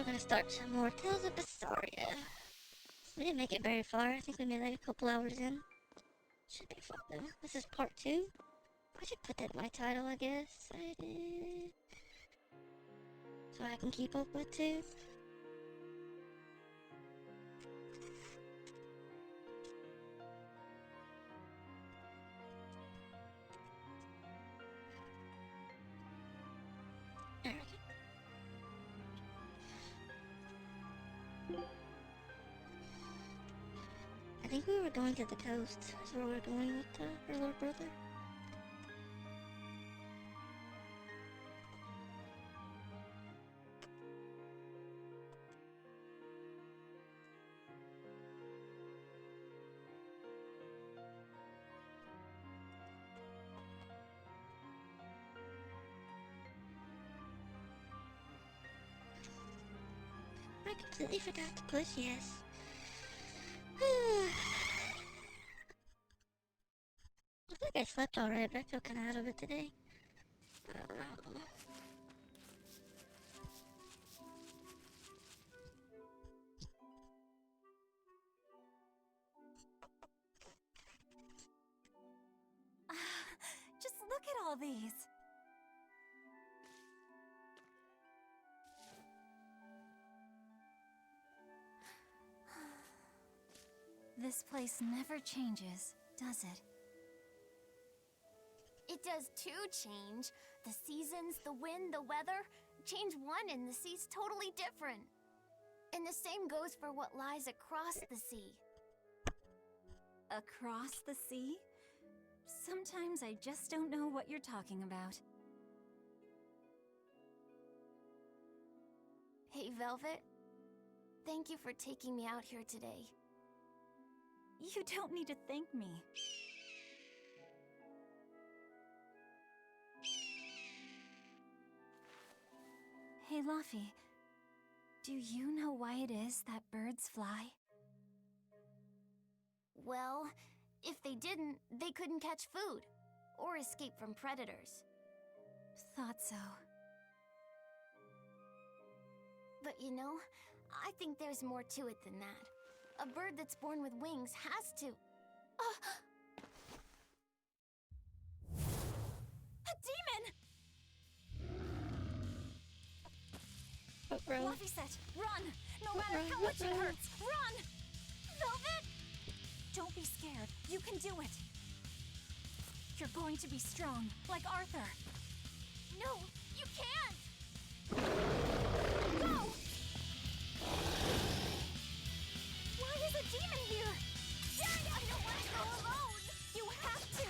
gonna start some more Tales of Berseria. We didn't make it very far. I think we made like a couple hours in. Should be fun though. This is part 2. I should put that in my title, I guess. I did. So I can keep up with too. There we go. I think we were going to the coast. That's where we're going with her little brother. I completely forgot to push yes. I think I slept alright, but I feel kinda out of it today. Just look at all these. This place never changes, does it? It does too change. The seasons, the wind, the weather. Change one and the sea's totally different. And the same goes for what lies across the sea. Across the sea? Sometimes I just don't know what you're talking about. Hey, Velvet. Thank you for taking me out here today. You don't need to thank me. Hey, Luffy. Do you know why it is that birds fly? Well, if they didn't, they couldn't catch food or escape from predators. Thought so. But you know, I think there's more to it than that. A bird that's born with wings has to... A demon! Bro. Luffy said, run! No matter how much it hurts, run! Velvet! Don't be scared. You can do it. You're going to be strong, like Arthur. No, you can't! Go! Why is a demon here? Dang, I don't want to go alone! You have to!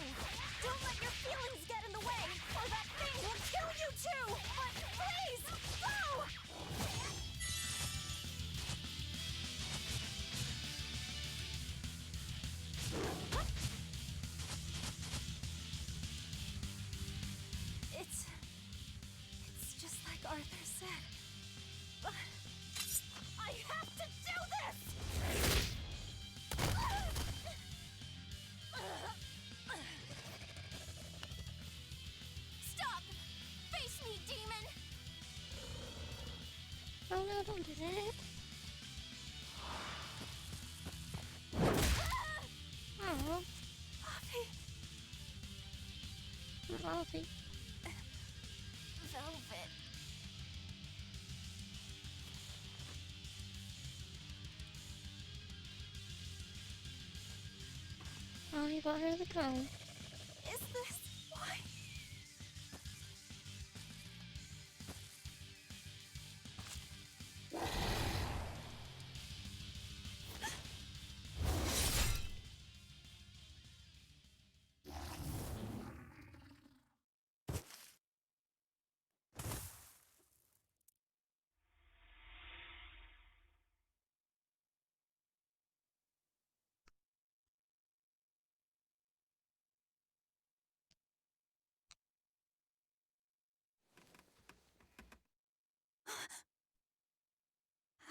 Don't let your feelings get in the way, or that thing will kill you too! But please, go! It's just like Arthur said. But I have to do this! Stop! Face me, demon! Oh no, don't do that. Oh, Luffy! Luffy. Velvet. Oh, he bought her the cone. Is this why?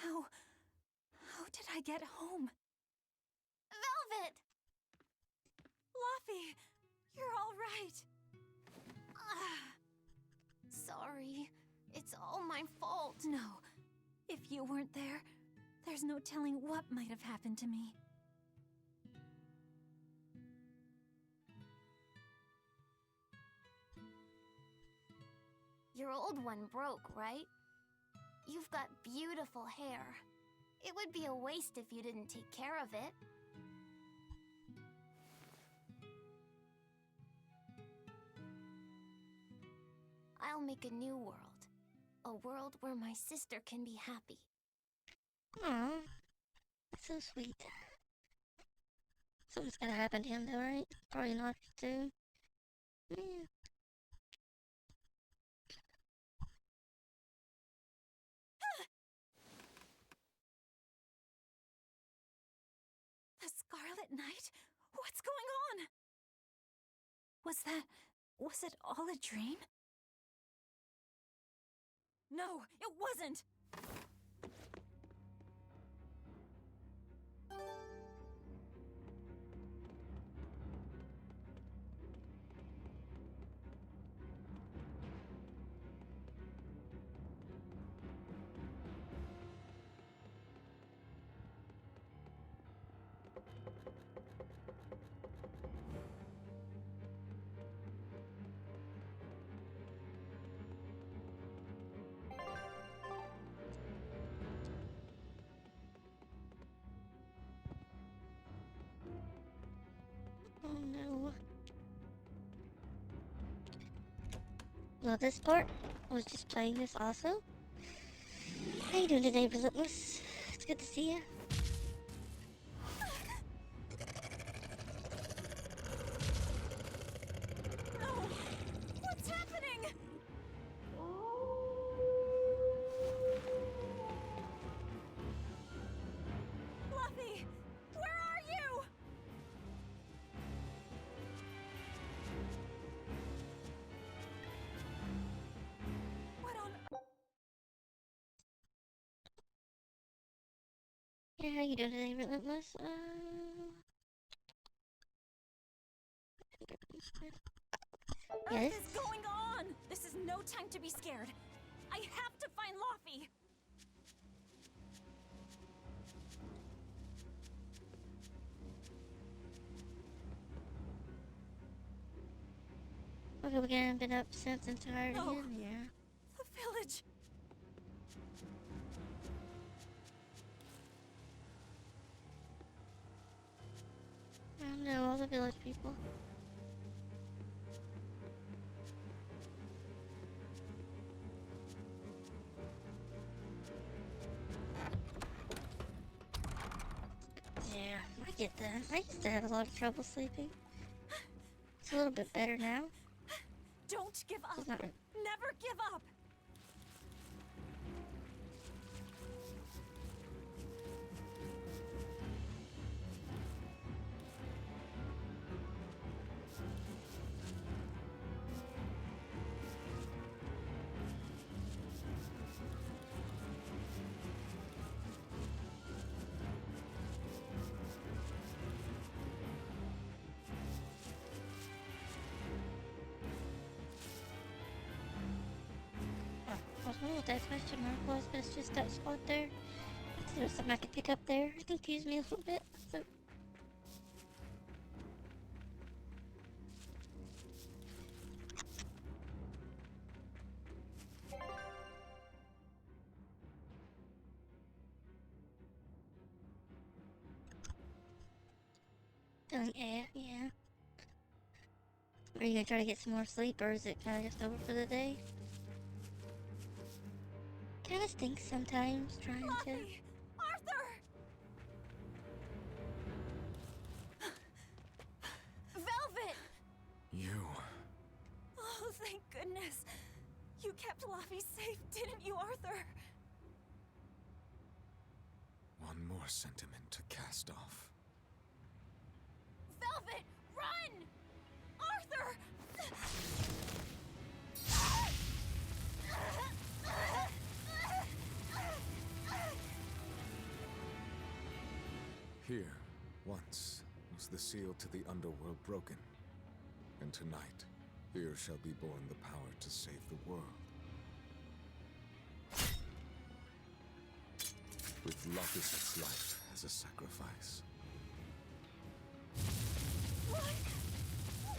How did I get home? Velvet! Luffy, you're all right. Sorry. It's all my fault. No, If you weren't there, there's no telling what might have happened to me. Your old one broke, right? You've got beautiful hair. It would be a waste if you didn't take care of it. I'll make a new world. A world where my sister can be happy. Aw, that's so sweet. Something's gotta happen to him though, right? Probably not too. Yeah. The Scarlet Knight? What's going on? Was it all a dream? No, it wasn't! Oh no. Well, this part was just playing this also. How you doing today, Relentless? It's good to see you. No! What's happening? Fluffy! Where are you? What on... Yeah, how you doing today, Relentless? Yes? What is going on? This is no time to be scared. I have to find Luffy. Okay, we haven't been up since entirely. No. Yeah. The village. I don't know, all the village people. Yeah, I get that. I used to have a lot of trouble sleeping. It's a little bit better now. Don't give up. It's not. Never give up. I don't know what that question mark was, but it's just that spot there. There's something I could pick up there. It confused me a little bit. So. Doing air, yeah. Are you gonna try to get some more sleep, or is it kind of just over for the day? Kind of stinks sometimes trying to. Luffy! Arthur! Velvet! You. Oh, thank goodness. You kept Luffy safe, didn't you, Arthur? One more sentiment to cast off. Velvet, run! Arthur! Here, once, was the seal to the underworld broken. And tonight, here shall be born the power to save the world. Locus's life as a sacrifice. What?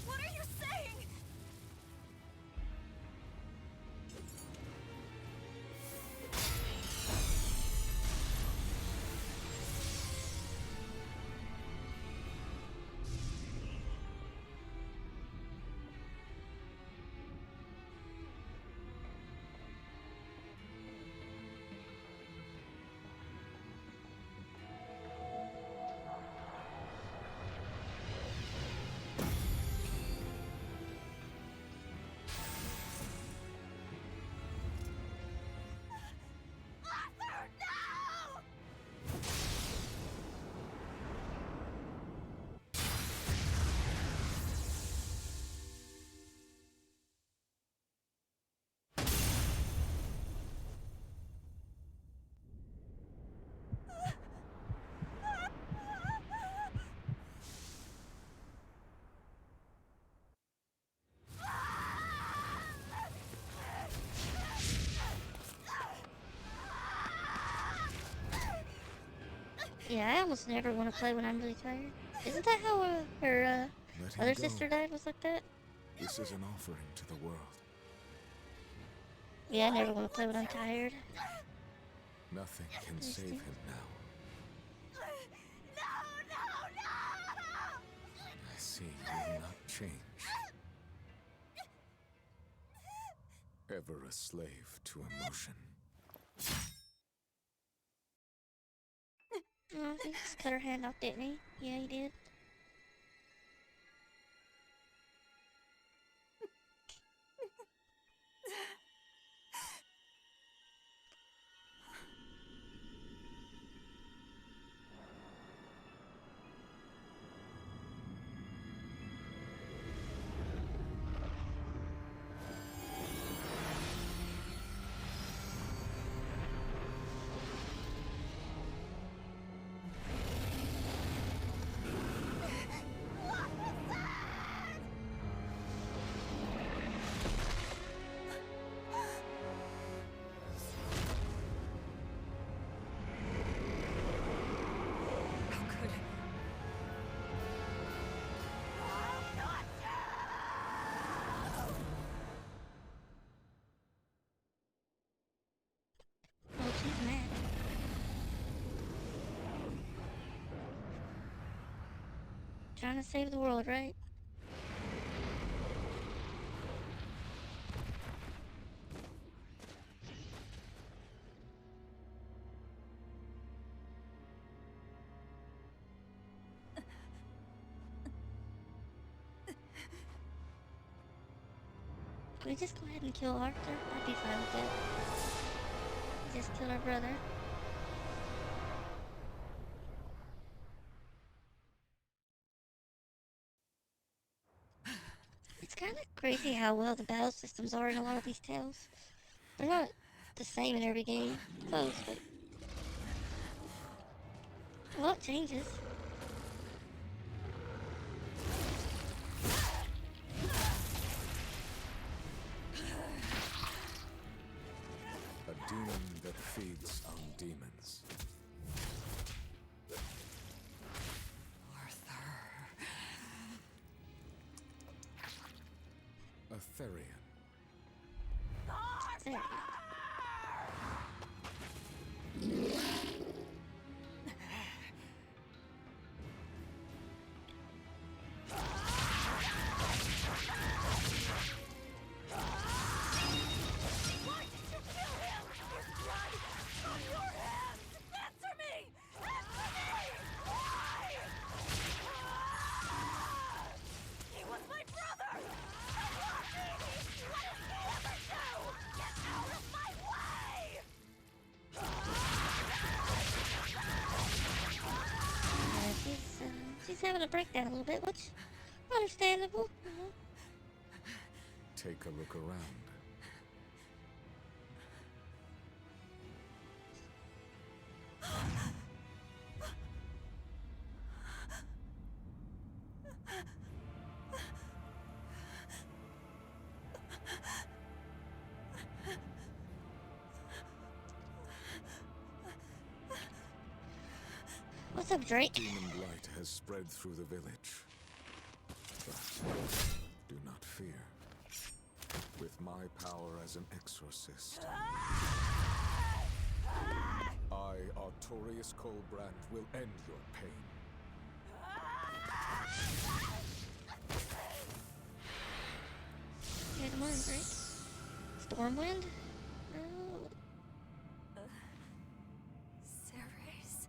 What are you saying? Yeah, I almost never want to play when I'm really tired. Isn't that how her Let him other go. sister died? Was like that? This is an offering to the world. Yeah, I never want to play when I'm tired. Nothing can save him now. I see you will not change. Ever a slave to emotion. Oh, he just cut her hand off, didn't he? Yeah, he did. Oh, she's mad. Trying to save the world, right? Can we just go ahead and kill Arthur? I'd be fine with that. Just kill our brother. It's kind of crazy how well the battle systems are in a lot of these tales. They're not the same in every game, close, but a lot changes. A demon that feeds on demons. A Therian. There we go. She's having a breakdown a little bit, which understandable. Take a look around. What's up, Drake? Demon blight has spread through the village. But do not fear. With my power as an exorcist, I, Artorius Colbrand, will end your pain. Yeah, come on, Drake. Stormwind? Oh. Ceres.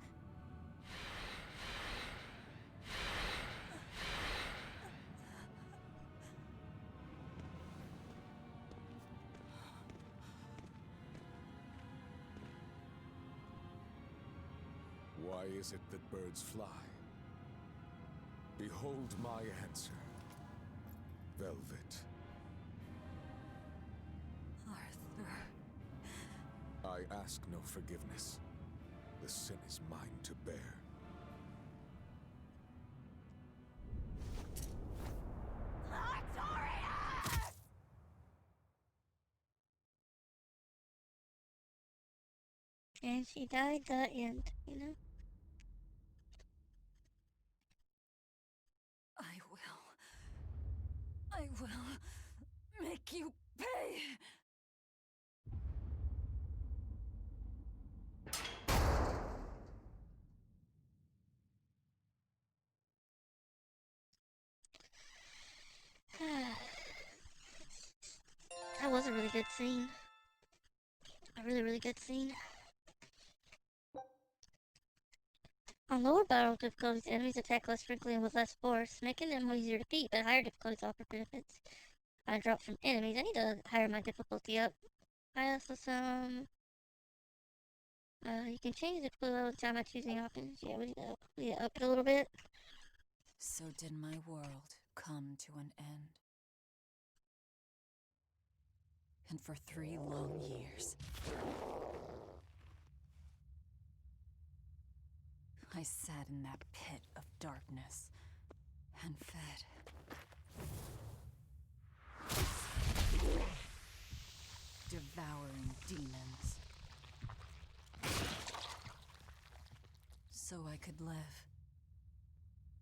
Why is it that birds fly? Behold my answer. Velvet. Arthur. I ask no forgiveness. The sin is mine to bear. And she died the end, you know? I will make you pay. That was a really good scene. A really, really good scene. On lower battle difficulties, enemies attack less frequently and with less force, making them easier to beat, but higher difficulties offer benefits. I drop from enemies. I need to higher my difficulty up. I also you can change the difficulty level time by choosing options. Yeah, we need to up it a little bit. So did my world come to an end. And for 3 long years, I sat in that pit of darkness and fed. Devouring demons. So I could live.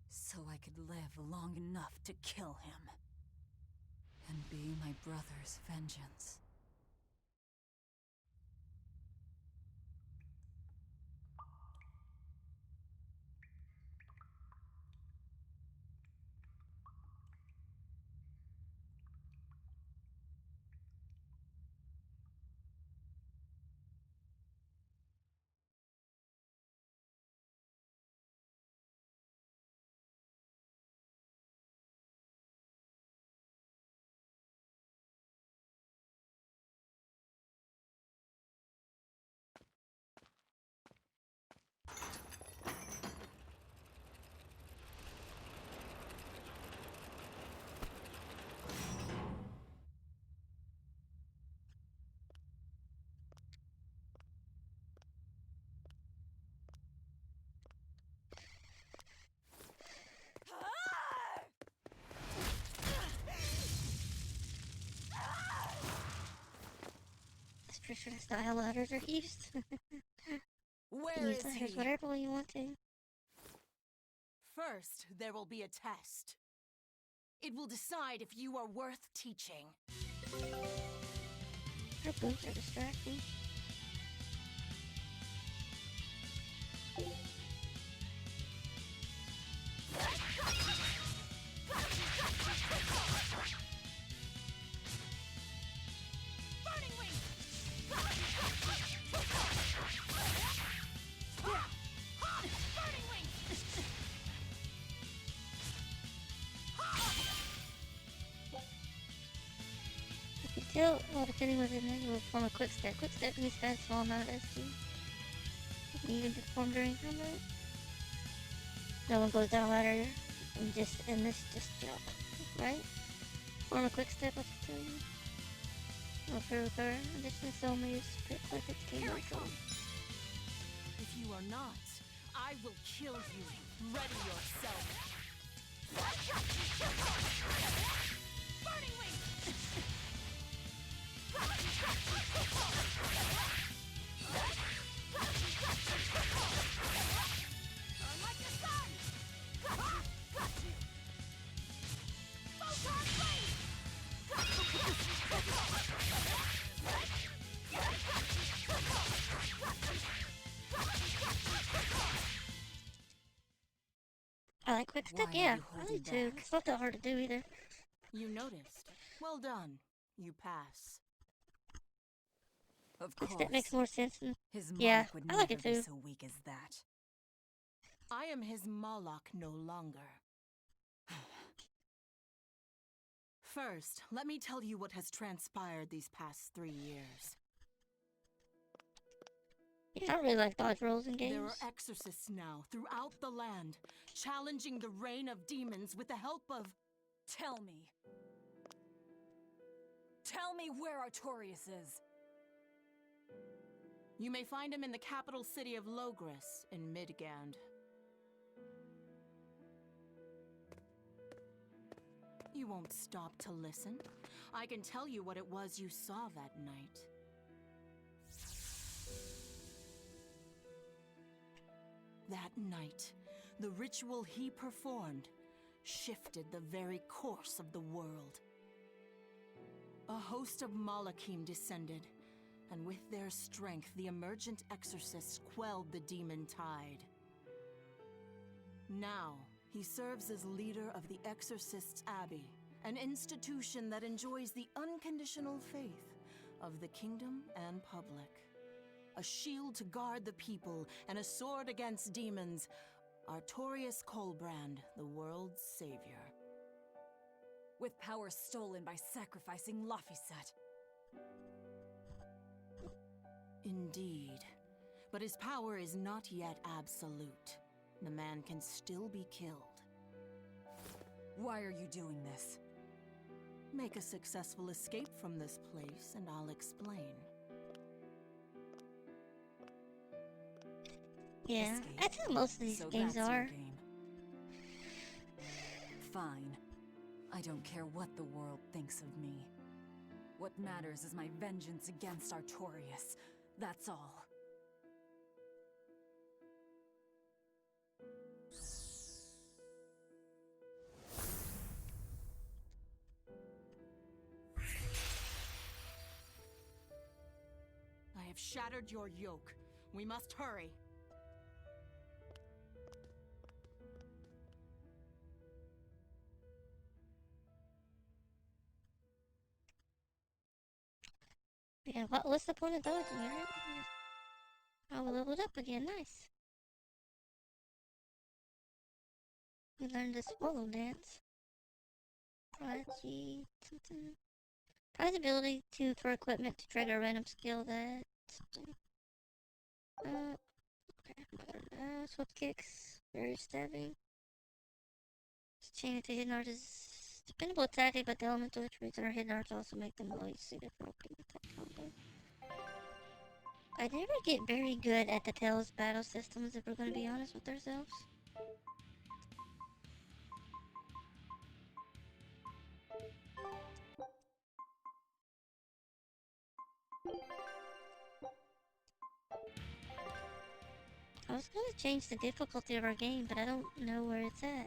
So I could live long enough to kill him. And be my brother's vengeance. That's pretty sure that's not how ladders are used. Where Use is ladders he? whatever way you want to. First, there will be a test. It will decide if you are worth teaching. Her boots are distracting. Burning Wing! Burning Wing! If you tilt while defending with it, you will perform a quick step. Quick step means spend a small amount of SP. You can perform during combat. No one goes down ladder and just jump, right? Form a quick step, let's tell you. For recover, additional soul moves, quick it's game control. If you are not, I will kill you. Ready yourself. Burning Wing! quick Why stick? are Yeah, you I holding need to. back? It's not that hard to do either. You noticed. Well done. You pass. Of Quick course. stick makes more sense than... His Yeah, Moloch would I like never it be too. so weak as that. I am his Moloch no longer. First, let me tell you what has transpired these past 3 years. Yeah, I don't really like dodge rolls in There games. are exorcists now throughout the land, challenging the reign of demons with the help of... Tell me. Tell me where Artorias is. You may find him in the capital city of Logris in Midgand. You won't stop to listen. I can tell you what it was you saw that night. That night, the ritual he performed shifted the very course of the world. A host of Malachim descended, and with their strength, the emergent exorcists quelled the demon tide. Now, he serves as leader of the Exorcists' Abbey, an institution that enjoys the unconditional faith of the kingdom and public. A shield to guard the people and a sword against demons, Artorias Colbrand, the world's savior. With power stolen by sacrificing Laphicet. Indeed. But his power is not yet absolute. The man can still be killed. Why are you doing this? Make a successful escape from this place, and I'll explain. Yeah, Escape. that's how most of these So games that's your are. game. Fine. I don't care what the world thinks of me. What matters is my vengeance against Artorias. That's all. I have shattered your yoke. We must hurry. Yeah, what's the point of dodging, right? Oh, we leveled up again, nice. We learned the swallow dance. Prodigy, something. Prize ability for equipment to trigger a random skill that... okay, swift kicks, various stabbing. Chain to hidden art is dependable attack, but the elemental attributes that are hidden arts also make them more suited for opening attack combo. I never get very good at the Tales battle systems, if we're gonna be honest with ourselves. I was gonna change the difficulty of our game, but I don't know where it's at.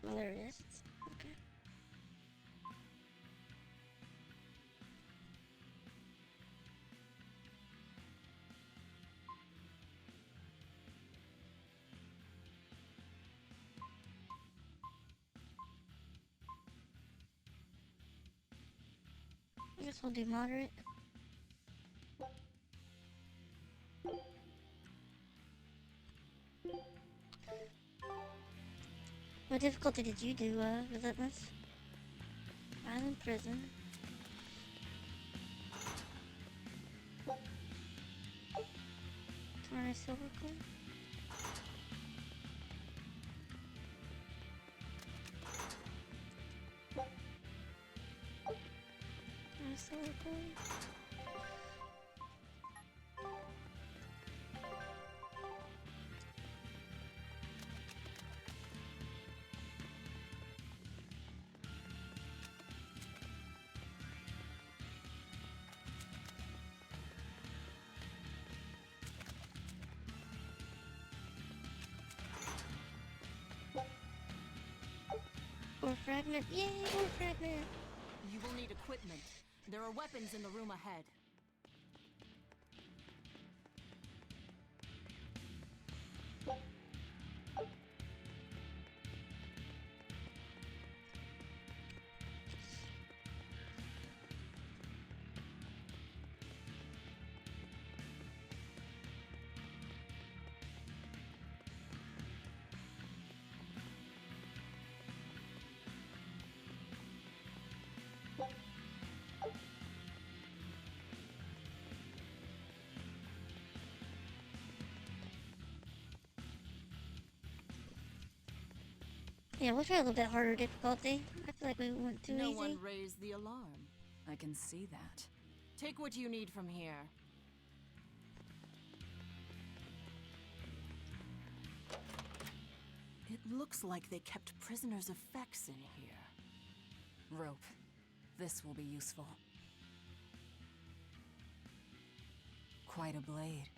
Well, there it is. Okay. I guess we'll do moderate. What difficulty did you do, Relentless? Island Prison. Torna Silver Coin. Torna Silver Coin. Ore fragment. Yay, ore fragment. You will need equipment. There are weapons in the room ahead. Yeah, we'll try a little bit harder difficulty. I feel like we went too No easy. one raised the alarm. I can see that. Take what you need from here. It looks like they kept prisoners' effects in here. Rope. This will be useful. Quite a blade.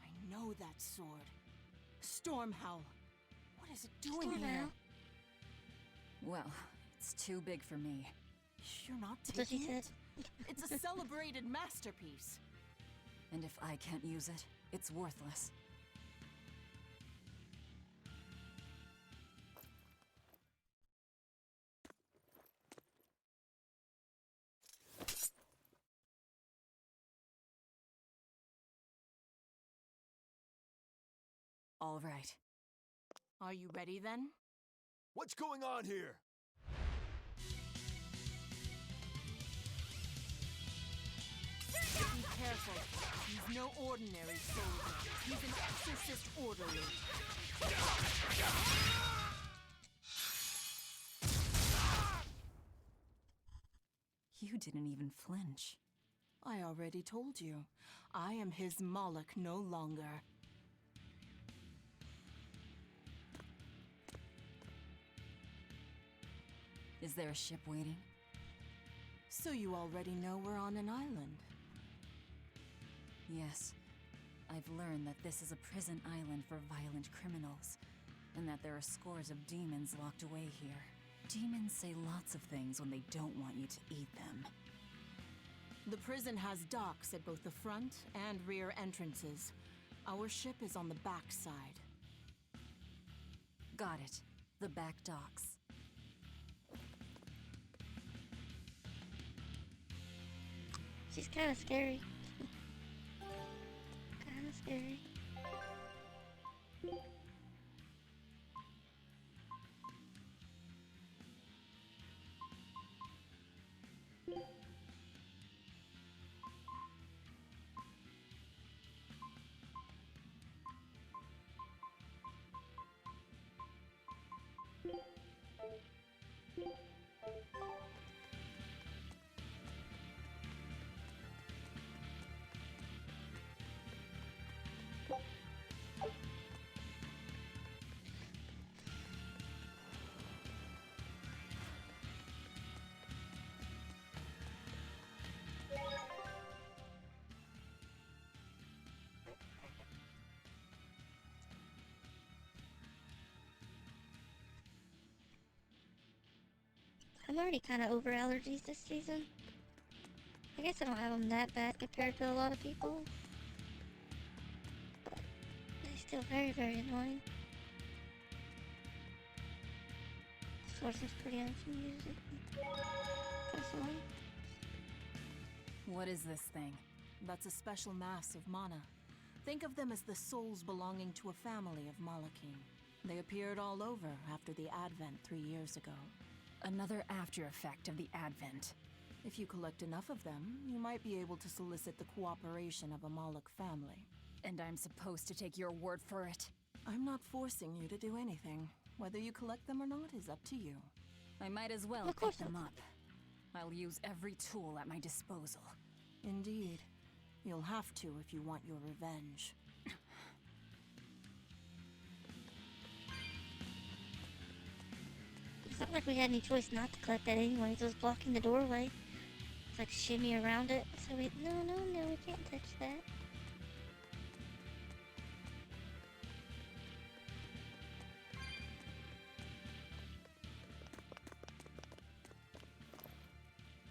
I know that sword. Stormhowl. What is it doing here? Stormhowl? Well, it's too big for me. You're not That's what she taking said. it? It's a celebrated masterpiece. And if I can't use it, it's worthless. All right. Are you ready then? What's going on here? Be careful. He's no ordinary soldier. He's an exorcist orderly. You didn't even flinch. I already told you. I am his Moloch no longer. Is there a ship waiting? So you already know we're on an island. Yes. I've learned that this is a prison island for violent criminals, and that there are scores of demons locked away here. Demons say lots of things when they don't want you to eat them. The prison has docks at both the front and rear entrances. Our ship is on the back side. Got it. The back docks. She's kind of scary. Kind of scary. I'm already kind of over allergies this season. I guess I don't have them that bad compared to a lot of people. But they're still very, very annoying. Source is pretty on some music. This one. What is this thing? That's a special mass of mana. Think of them as the souls belonging to a family of Malachim. They appeared all over after the Advent 3 years ago. Another after effect of the Advent. If you collect enough of them, you might be able to solicit the cooperation of a Moloch family. And I'm supposed to take your word for it? I'm not forcing you to do anything. Whether you collect them or not is up to you. I might as well Of course pick them up. I'll use every tool at my disposal. Indeed. You'll have to if you want your revenge. It's not like we had any choice not to collect that anyways. It was blocking the doorway. It's like shimmy around it. So we, no, we can't touch that.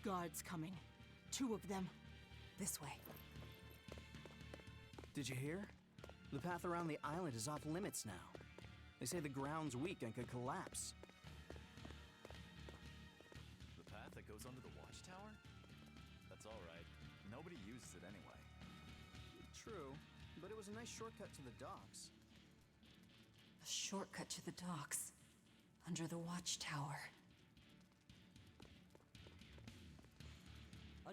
Guards coming. 2 of them. This way. Did you hear? The path around the island is off limits now. They say the ground's weak and could collapse. The path that goes under the watchtower? That's alright. Nobody uses it anyway. True, but it was a nice shortcut to the docks. A shortcut to the docks. Under the watchtower.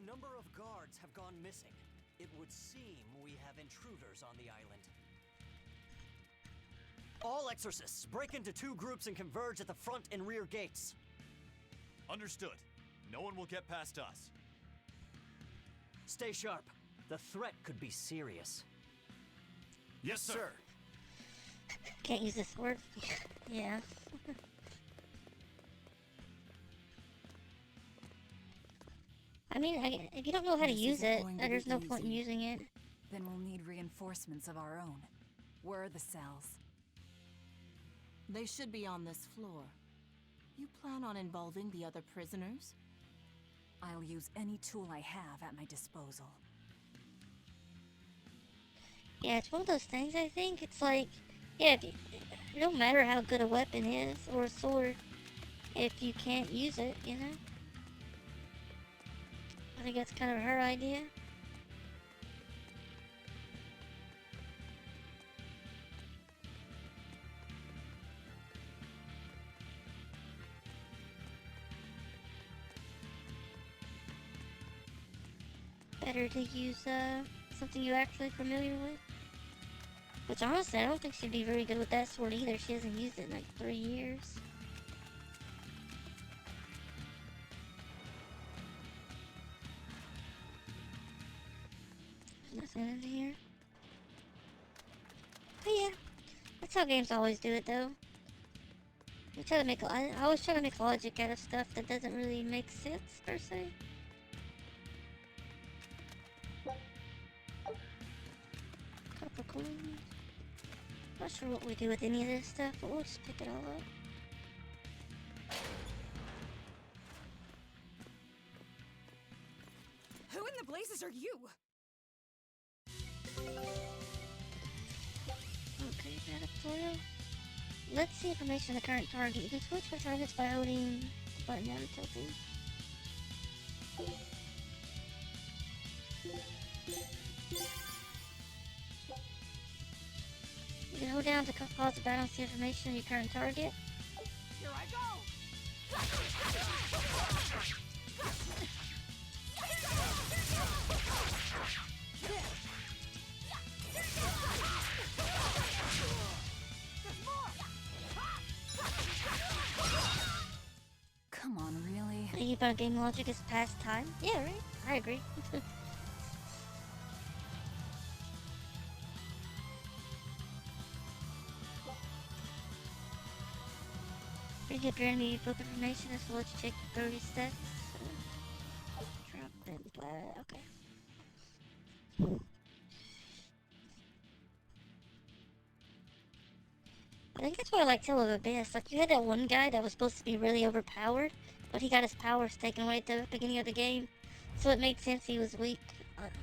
A number of guards have gone missing. It would seem we have intruders on the island. All exorcists, break into 2 groups and converge at the front and rear gates. Understood. No one will get past us. Stay sharp. The threat could be serious. Yes, sir. Can't use this word. Yeah. I mean, if you don't know how to This use isn't it, going to there's be no point in easy. using it. Then we'll need reinforcements of our own. Where are the cells? They should be on this floor. You plan on involving the other prisoners? I'll use any tool I have at my disposal. Yeah, it's one of those things, I think. It's like, yeah, it don't matter how good a weapon is, or a sword, if you can't use it, you know? I think that's kind of her idea. Better to use something you're actually familiar with. Which honestly, I don't think she'd be very good with that sword either. She hasn't used it in like 3 years. There's nothing in here. But yeah, that's how games always do it though. We try to make, I always try to make logic out of stuff that doesn't really make sense per se. Copper coins. Not sure what we do with any of this stuff, but we'll just pick it all up. Who in the blazes are you? Okay, tutorial. Let's see information on the current target. You can switch for targets by holding the button down and tilting. You can hold down to pause the battle and see information on your current target. Here I go! Come on, really? Thinking about game logic is past time? Yeah, right? I agree. Bring up your enemy book information as well as check your 30 stats. Drop it, okay. I think that's why I like Tales of Berseria. Like, you had that one guy that was supposed to be really overpowered, but he got his powers taken away at the beginning of the game. So it made sense he was weak.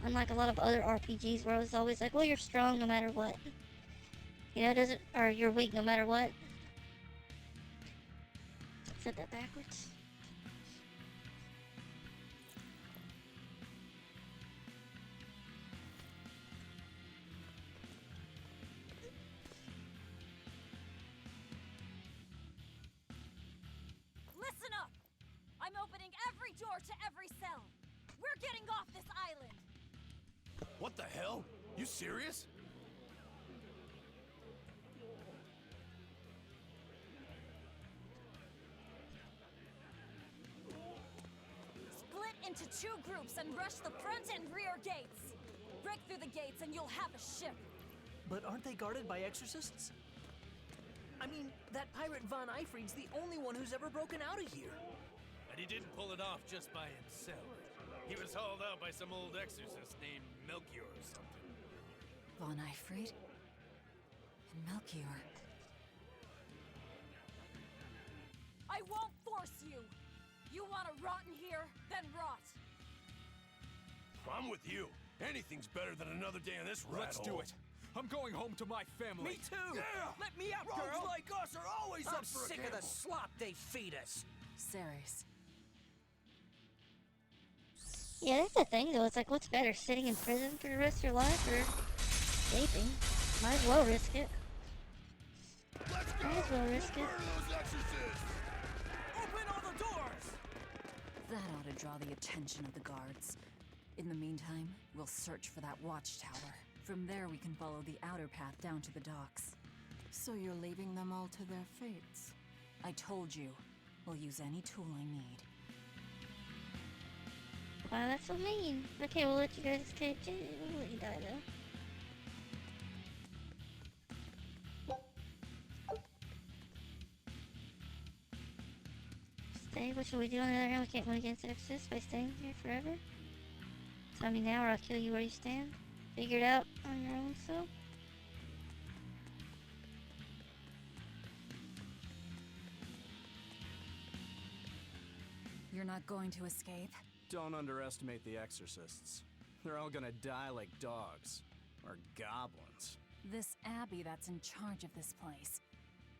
Unlike a lot of other RPGs where it was always like, well, you're strong no matter what. You know, or you're weak no matter what. Said that backwards. Listen up! I'm opening every door to every cell. We're getting off this island. What the hell? You serious? Split into 2 groups and rush the front and rear gates. Break through the gates and you'll have a ship. But aren't they guarded by exorcists? I mean, that pirate Von Eifried's the only one who's ever broken out of here. And he didn't pull it off just by himself. He was hauled out by some old exorcist named Melchior or something. Von Eifried? And Melchior. I won't force you. You want to rot in here? Then rot. I'm with you. Anything's better than another day in this rat Let's hole. do it. I'm going home to my family. Me too! Yeah! Let me out, Rogues girl! like us are always I'm up for sick a of the gamble. slop they feed us. Ceres. Yeah, that's the thing though. It's like, what's better, sitting in prison for the rest of your life or escaping? Might as well risk it. Let's go! Might as well risk it. Where are those exorcists? Open all the doors! That ought to draw the attention of the guards. In the meantime, we'll search for that watchtower. From there, we can follow the outer path down to the docks. So you're leaving them all to their fates? I told you, we'll use any tool I need. Wow, that's so mean. Okay, we'll let you guys escape too. We'll let you die though. Stay. What should we do on the other hand? We can't win against Exodus by staying here forever. Tell me now or I'll kill you where you stand. Figure it out on your own self. You're not going to escape? Don't underestimate the exorcists. They're all gonna die like dogs. Or goblins. This Abbey that's in charge of this place.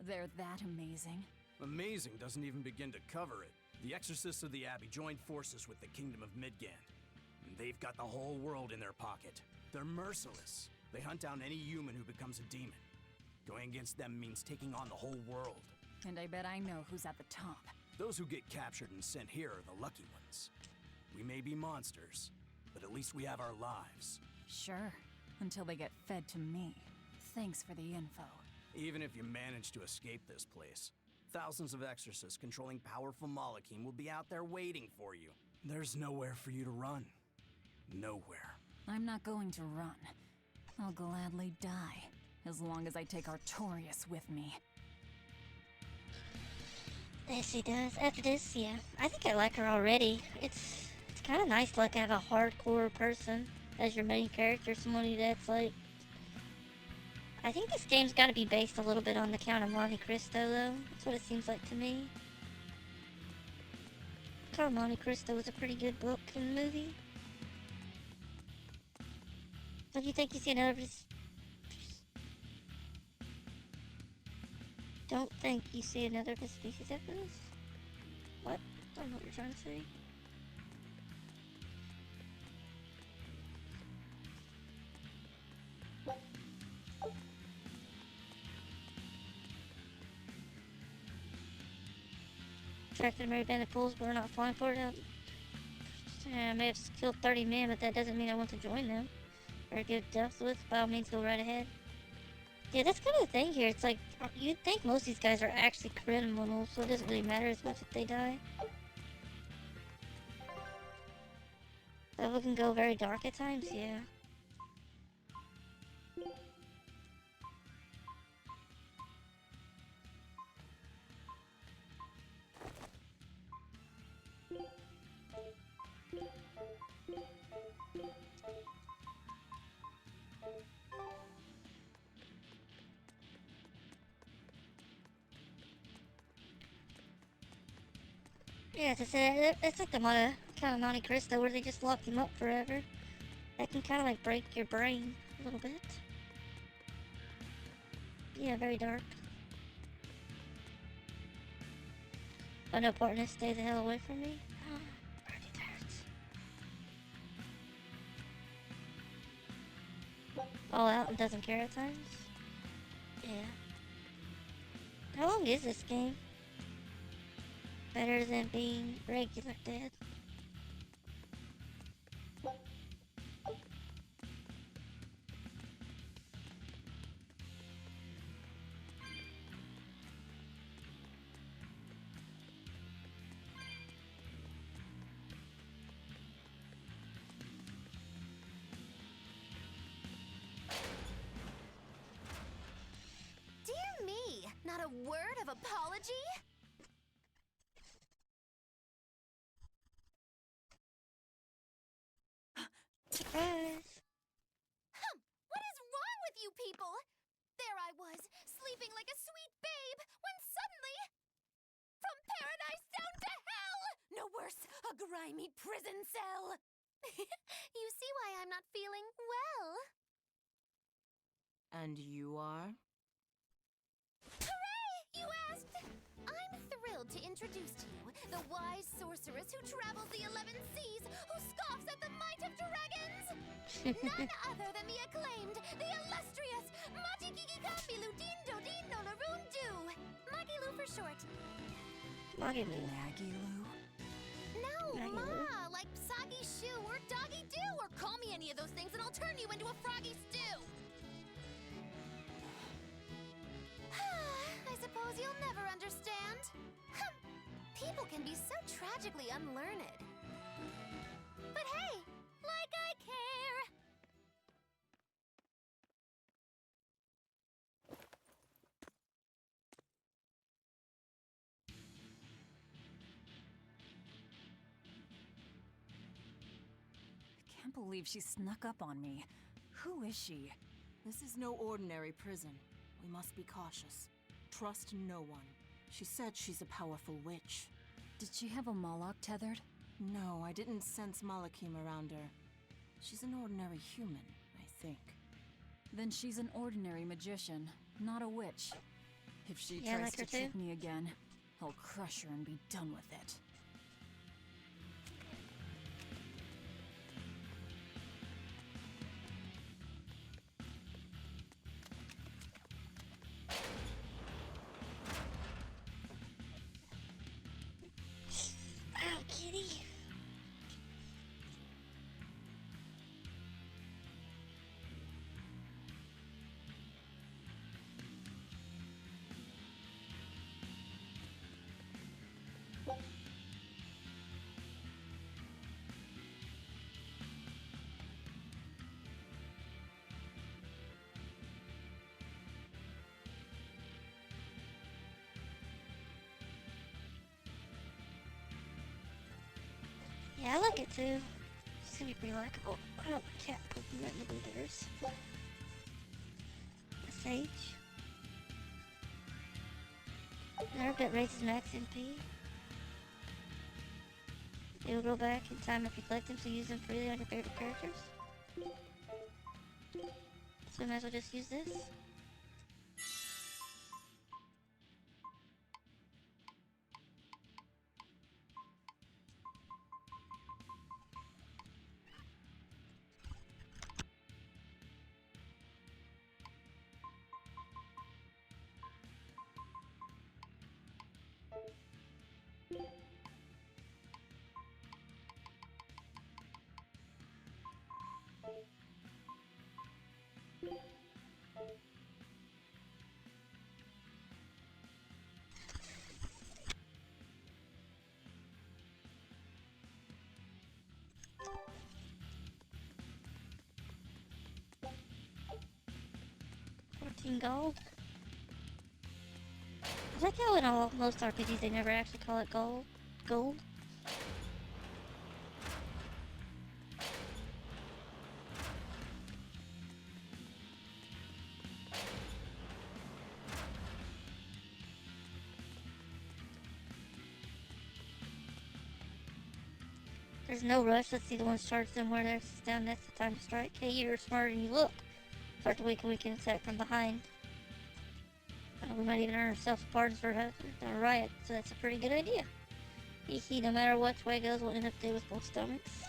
They're that amazing? Amazing doesn't even begin to cover it. The exorcists of the Abbey joined forces with the Kingdom of Midgand. And they've got the whole world in their pocket. They're merciless. They hunt down any human who becomes a demon. Going against them means taking on the whole world. And I bet I know who's at the top. Those who get captured and sent here are the lucky ones. We may be monsters, but at least we have our lives. Sure, until they get fed to me. Thanks for the info. Even if you manage to escape this place, thousands of exorcists controlling powerful Malachim will be out there waiting for you. There's nowhere for you to run. Nowhere. I'm not going to run. I'll gladly die, as long as I take Artorias with me. Yes, she does. After this, yeah. I think I like her already. It's kind of nice to like have a hardcore person as your main character. Somebody that's like... I think this game's got to be based a little bit on the Count of Monte Cristo, though. That's what it seems like to me. Count of Monte Cristo was a pretty good book and movie. So do you think you see another... Don't think you see another of his species after this? What? I don't know what you're trying to say. Attracted Mary Band of Fools, but we're not flying for it. I may have killed 30 men, but that doesn't mean I want to join them. Or give death with, by all means go right ahead. Yeah, that's kind of the thing here. It's like, you'd think most of these guys are actually criminals, so it doesn't really matter as much if they die. But we can go very dark at times, yeah. Yeah, it's like the Count of Monte Cristo where they just lock him up forever. That can kind of like break your brain a little bit. Yeah, very dark. Oh no, partner, stay the hell away from me. Already hurts. All out and doesn't care at times. Yeah. How long is this game? Better than being regular dead. Dear me, not a word of apology? Surprise! What is wrong with you people? There I was, sleeping like a sweet babe, when suddenly... From paradise down to hell! No worse, a grimy prison cell! You see why I'm not feeling well. And you are? Hooray! You asked! I'm thrilled to introduce to you the wise sorceress who travels the 11 seas, who scoffs at the might of dragons! None other than the acclaimed, the illustrious Majikikikambilu Dindo Dindo Larundu! Magilu for short. Magilu. Magilu? No, Regular. Ma, like soggy shoe or doggy do, or call me any of those things and I'll turn you into a froggy stew. I suppose you'll never understand. People can be so tragically unlearned. But hey, like I care. I can't believe she snuck up on me. Who is she? This is no ordinary prison. We must be cautious. Trust no one. She said she's a powerful witch. Did she have a Moloch tethered? No, I didn't sense Malachim around her. She's an ordinary human, I think. Then she's an ordinary magician, not a witch. If she Yeah, tries like her to trick too. me again, I'll crush her and be done with it. Ow, kitty. Yeah, I like it too. It's gonna be pretty likable. I don't cat poking at the blueberries. A sage. An herb that raises max MP. They will go back in time if you collect them, so use them freely on your favorite characters. So we might as well just use this. $14 gold. I like how in most RPGs they never actually call it gold. Gold. There's no rush. Let's see the ones charged somewhere there. Sits down. That's the time to strike. Hey, you're smarter than you look. Start the weekend attack from behind. We might even earn ourselves pardons for a riot, so that's a pretty good idea. Hee no matter which way it goes, we'll end up dead with both stomachs.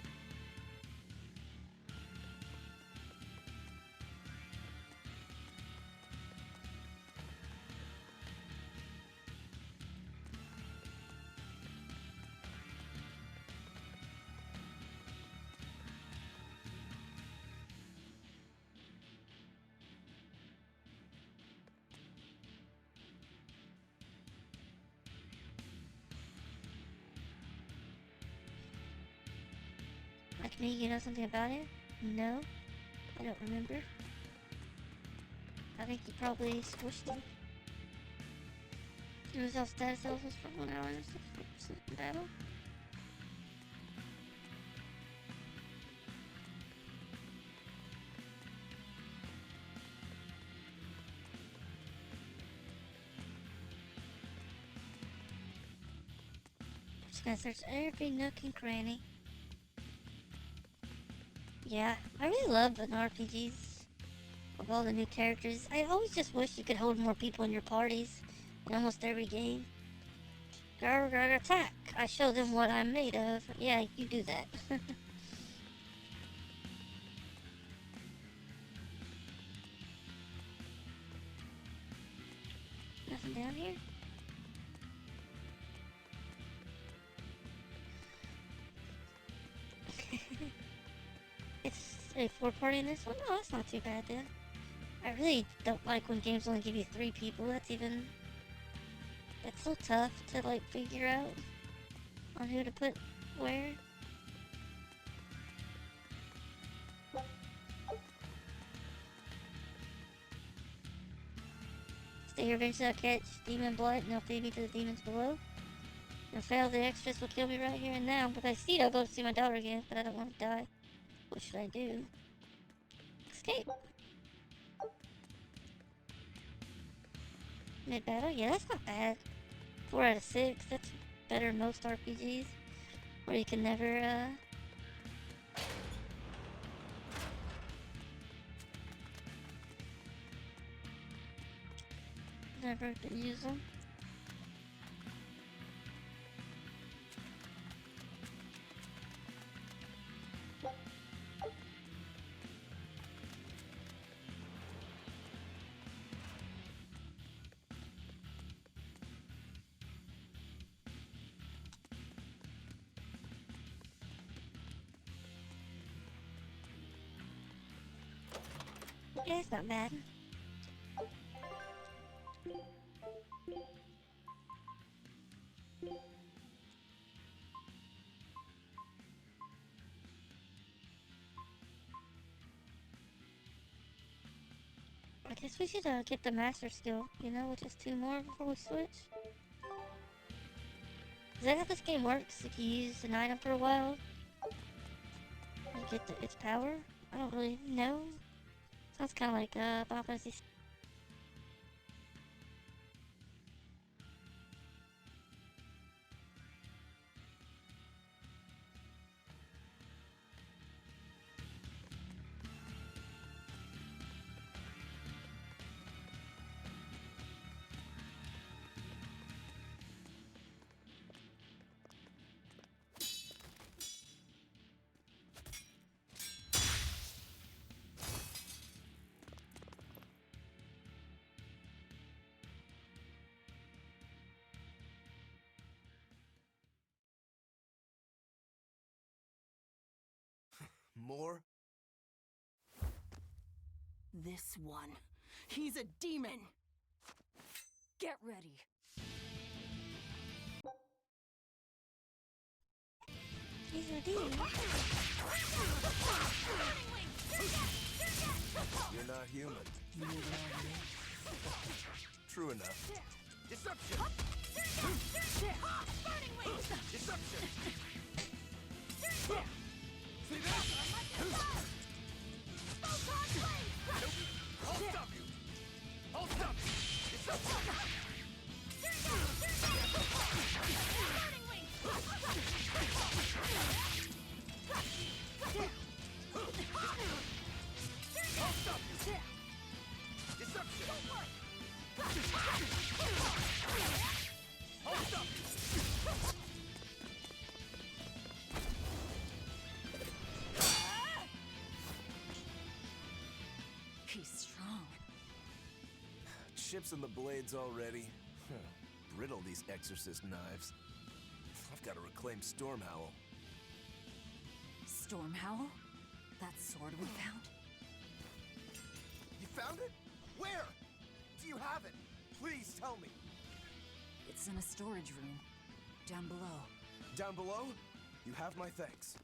Like me, you know something about it? No? I don't remember. I think you probably squished him. Lose all status levels for 1 hour and 64% in battle. Just gonna search every nook and cranny. Yeah, I really love an RPGs with all the new characters. I always just wish you could hold more people in your parties in almost every game. Garg attack! I show them what I'm made of. Yeah, you do that. Nothing down here? a 4-party in this one? Oh, that's not too bad then. I really don't like when games only give you 3 people. That's so tough to like figure out on who to put where. Stay here, eventually I'll catch demon blood and they'll feed me to the demons below. If I fail, the extras will kill me right here and now. If I see, I'll go see my daughter again, but I don't want to die. What should I do? Escape. Mid-battle? Yeah, that's not bad. 4 out of 6. That's better than most RPGs. Where you can never, never use them. Yeah, it's not bad. I guess we should get the master skill, you know, with just 2 more before we switch. Is that how this game works? If you use an item for a while, you get its power? I don't really know. Sounds kind of like Final Fantasy. More? This one. He's a demon! Get ready. He's a demon. You're not human. True enough. Deception! Deception! See this? I'll stop you! I'll stop you! Deception! I'll stop you! Deception! I'll stop you! He's strong. Chips in the blades already. Brittle, these exorcist knives. I've got to reclaim Stormhowl. Stormhowl? That sword we found? You found it? Where? Do you have it? Please tell me. It's in a storage room. Down below. Down below? You have my thanks.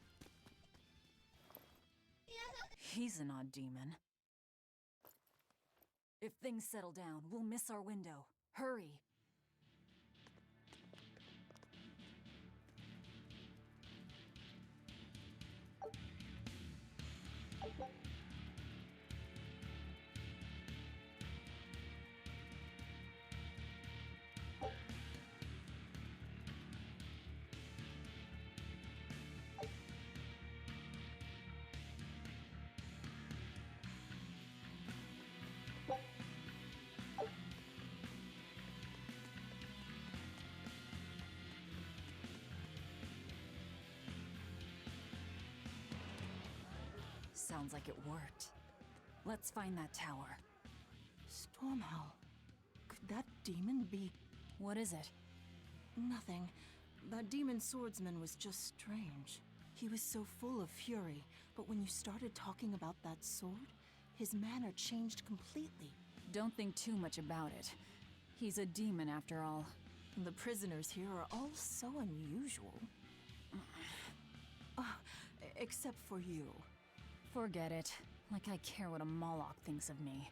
He's an odd demon. If things settle down, we'll miss our window. Hurry! Sounds like it worked. Let's find that tower. Stormhowl. Could that demon be... What is it? Nothing. That demon swordsman was just strange. He was so full of fury, but when you started talking about that sword, his manner changed completely. Don't think too much about it. He's a demon after all. The prisoners here are all so unusual. Except for you. Forget it. Like I care what a Moloch thinks of me.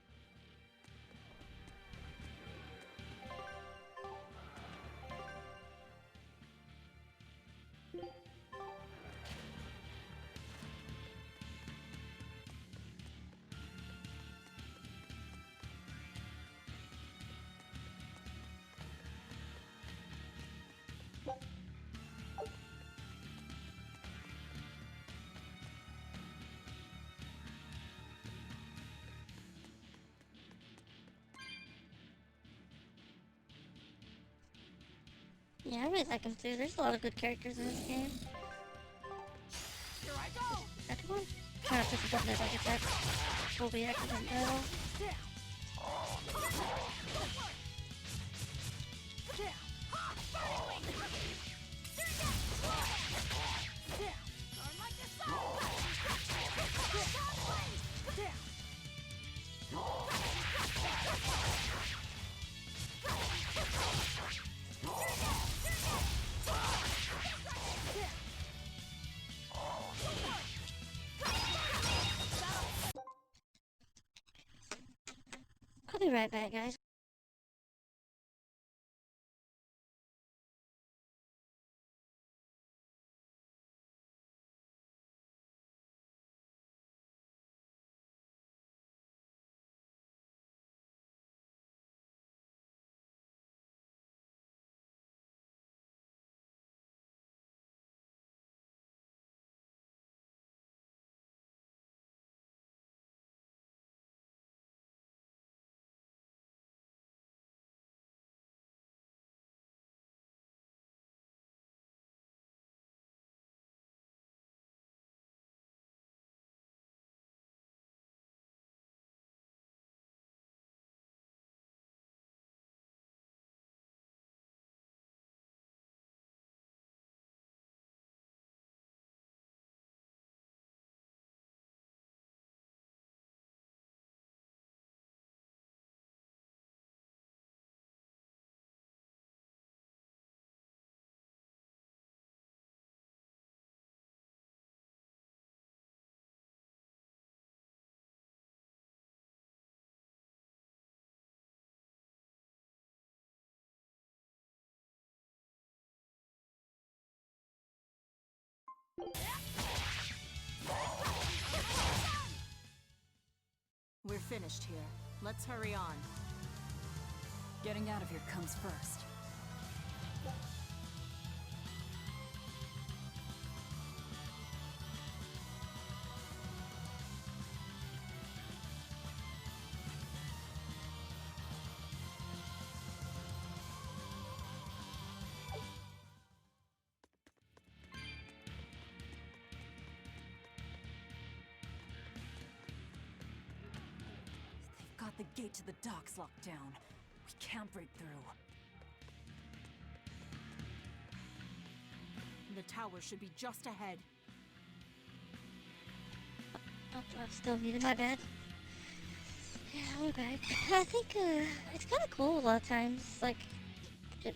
Yeah, I really like him too. There's a lot of good characters in this game. Here I go! Second one? Try not to push the button as I get that full reaction battle. I'll be right back, guys. We're finished here. Let's hurry on. Getting out of here comes first. Got the gate to the docks locked down. We can't break through. The tower should be just ahead. Oh, I'm still muted, my bad. Yeah, we're back. I think, it's kinda cool a lot of times, like,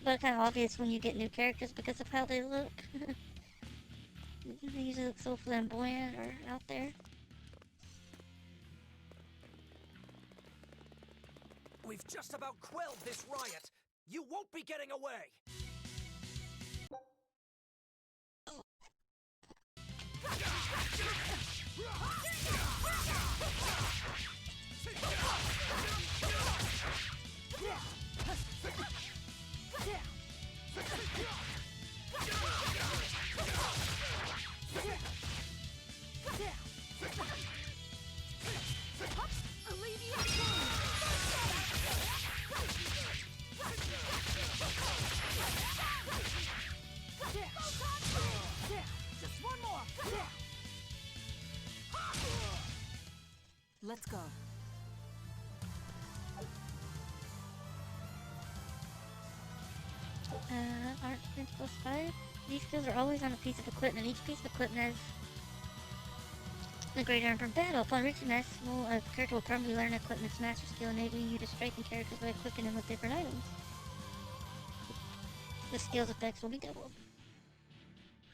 but kinda obvious when you get new characters because of how they look. They usually look so flamboyant or out there. We've just about quelled this riot. You won't be getting away! Let's go. Aren't we supposed to fight? These skills are always on a piece of equipment. Each piece of equipment has the great earn from battle. Upon reaching maximal, a character will permanently learn equipment's master skill, enabling you to strengthen characters by equipping them with different items. The skill's effects will be doubled.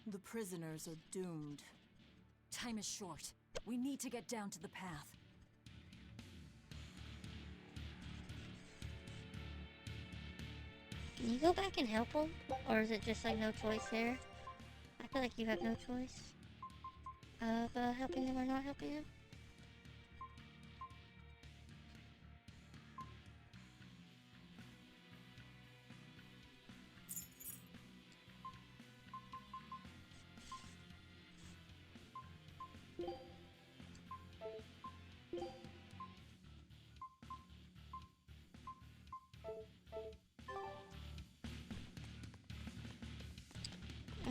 The prisoners are doomed. Time is short. We need to get down to the path. Can you go back and help them? Or is it just like no choice here? I feel like you have no choice of helping them or not helping them.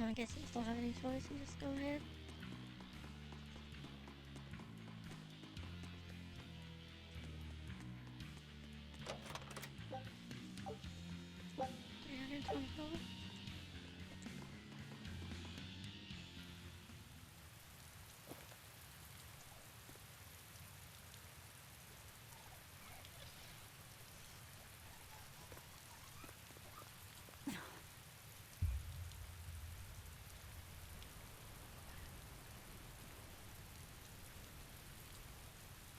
I guess you don't have any choice, you just go ahead. $324.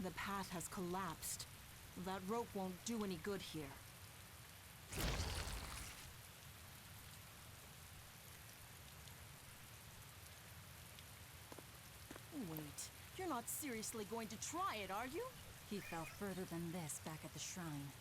The path has collapsed. That rope won't do any good here. Wait, you're not seriously going to try it, are you? He fell further than this back at the shrine.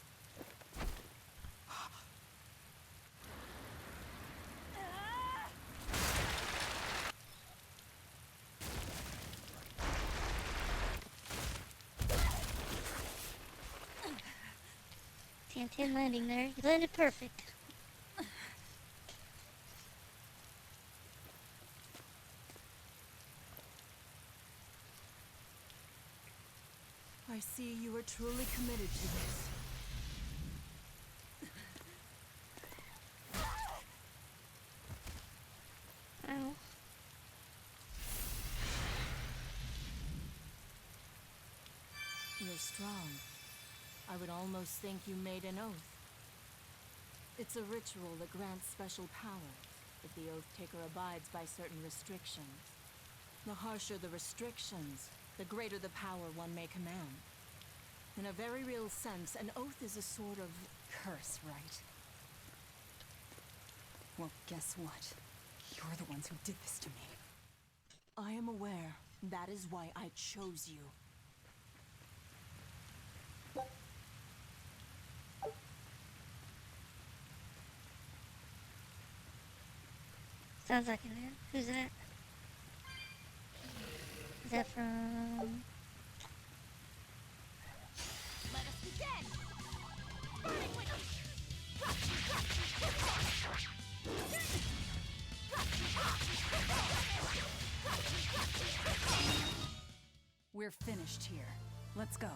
Ten landing there. You landed perfect. I see you are truly committed to this. Ow. You're strong. I would almost think you made an oath. It's a ritual that grants special powers if the oath taker abides by certain restrictions. The harsher the restrictions, the greater the power one may command. In a very real sense, an oath is a sort of Curse, right? Well, guess what? You're the ones who did this to me. I am aware. That is why I chose you. Sounds like it, man. Who's that? Is that from... Let us begin! Burning witness! We're finished here. Let's go.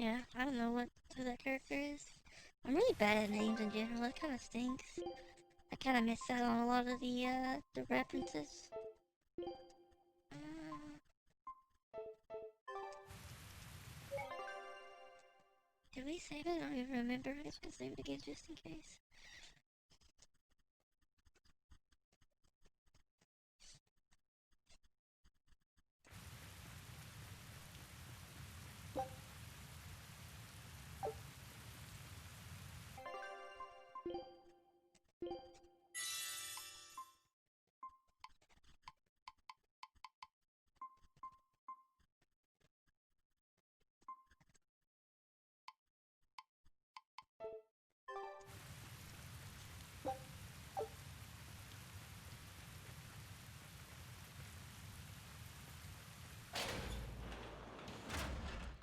Yeah, I don't know who that character is. I'm really bad at names in general. That kind of stinks. I kind of miss out on a lot of the references. Did we save it? I don't even remember. I guess we can save it again just in case.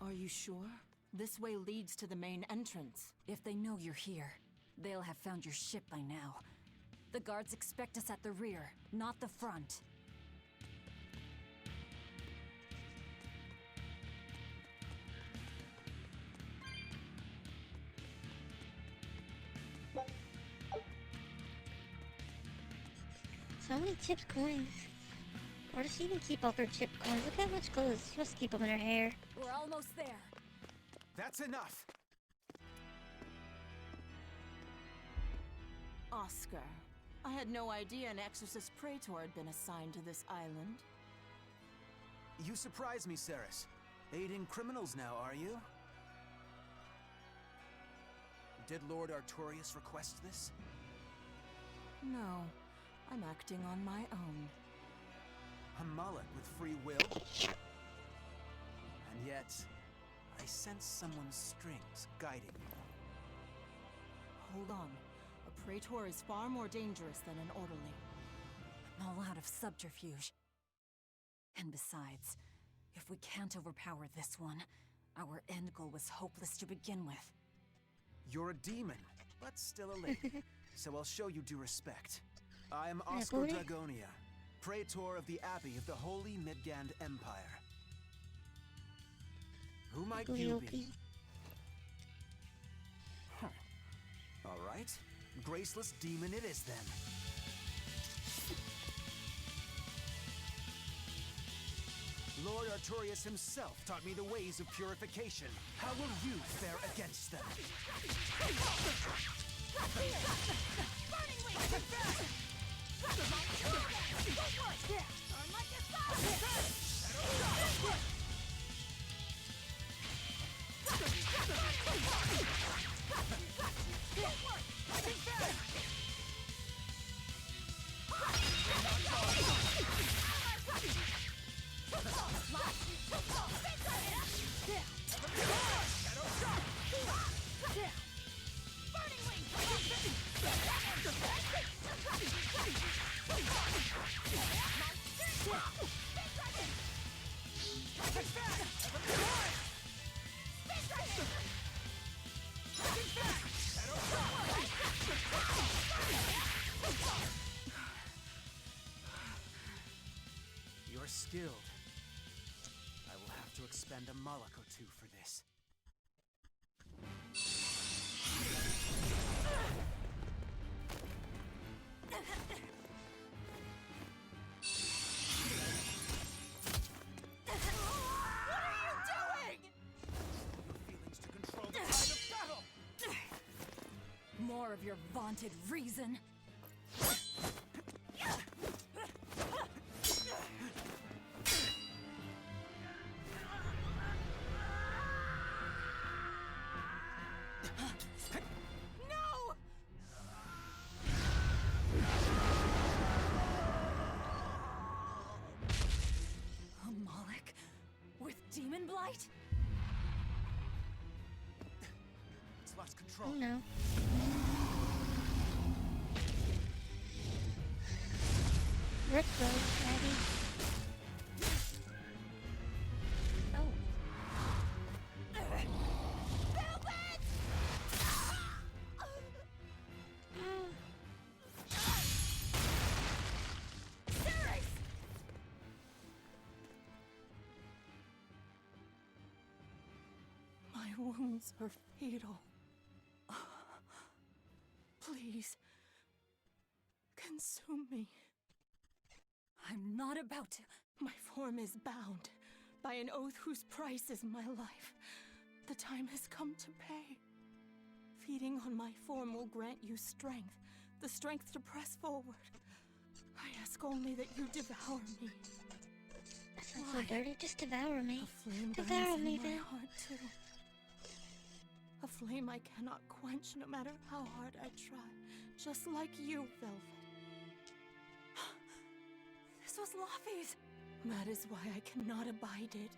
Are you sure? This way leads to the main entrance. If they know you're here, They'll have found your ship by now. The guards expect us at the rear, not the front. So many chipped coins. Where does she even keep all her chipped coins? Look how much gold. She must keep them in her hair. We're almost there. That's enough! Oscar, I had no idea an Exorcist Praetor had been assigned to this island. You surprise me, Ceres. Aiding criminals now, are you? Did Lord Artorius request this? No, I'm acting on my own. A mullet with free will? And yet, I sense someone's strings guiding you. Hold on. A Praetor is far more dangerous than an orderly. I'm all out of subterfuge. And besides, if we can't overpower this one, our end goal was hopeless to begin with. You're a demon, but still a lady, so I'll show you due respect. I am Oscar Dragonia, Praetor of the Abbey of the Holy Midgand Empire. Who might you be? Huh. All right. Graceless demon it is then. Lord Artorius himself taught me the ways of purification. How will you fare against them? You're skilled. I will have to expend a mullock or two for this. More of your vaunted reason. A Moloch with demon blight? It's lost control. Oh no. Rick Road, Daddy. Oh. My wounds are fatal. Please, consume me. I'm not about to. My form is bound by an oath whose price is my life. The time has come to pay. Feeding on my form will grant you strength, the strength to press forward. I ask only that you devour me. That sounds so dirty. Just devour me. A flame Devour burns me, in my then. heart too. A flame I cannot quench no matter how hard I try. Just like you, Velvet. This was Laffy's. That is why I cannot abide it.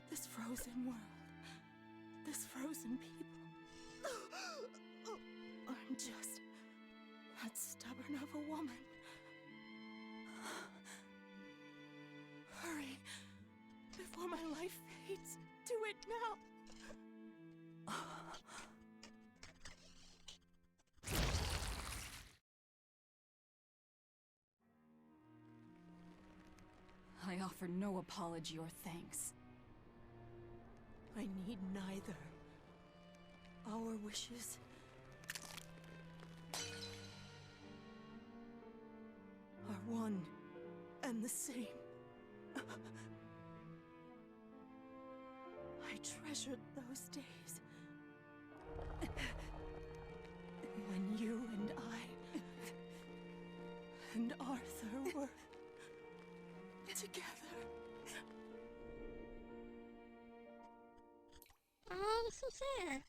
This frozen world, this frozen people. I'm just that stubborn of a woman. Hurry, before my life fades. Do it now. I offer no apology or thanks. I need neither. Our wishes are one and the same. I treasured those days when you and I and Arthur were together. Oh, so sad.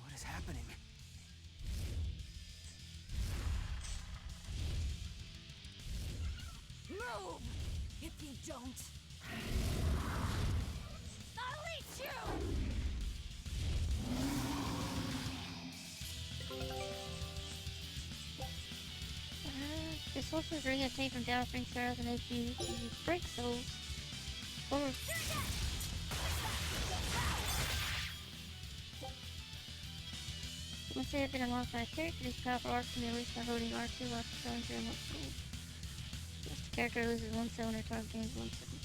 What is happening? Move! If you don't, I'll eat you! The sorcerer's ring obtained from Gallifrey's Pharaohs and if you break souls. Or once they have been unlocked by a character, these powerful arts can be released by holding R2 while selling to unlock souls. Once the character loses one soul and their target gains one soul.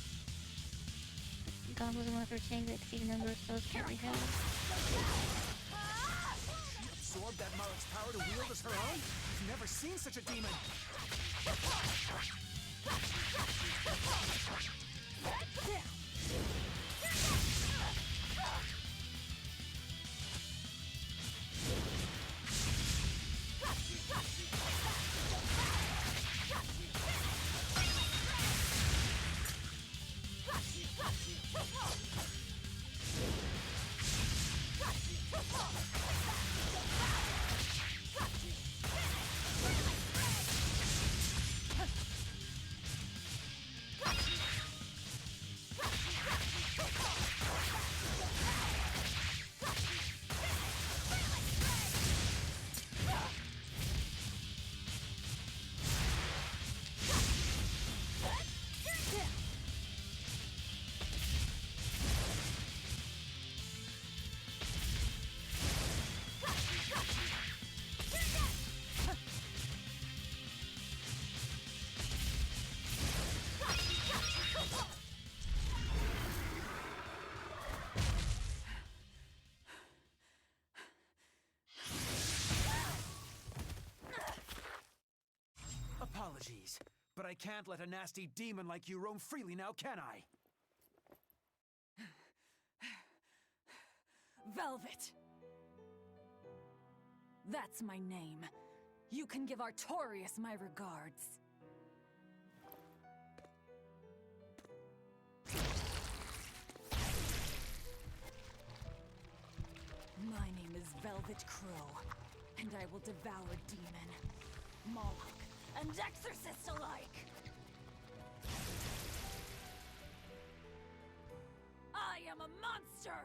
God was one for a chain that exceed the number of souls currently held. She absorbed that Marik's power to wield as her own? I've never seen such a demon! Apologies, but I can't let a nasty demon like you roam freely now, can I? Velvet! That's my name. You can give Artorias my regards. My name is Velvet Crow, and I will devour demon, Moloch, and exorcist alike! I am a monster!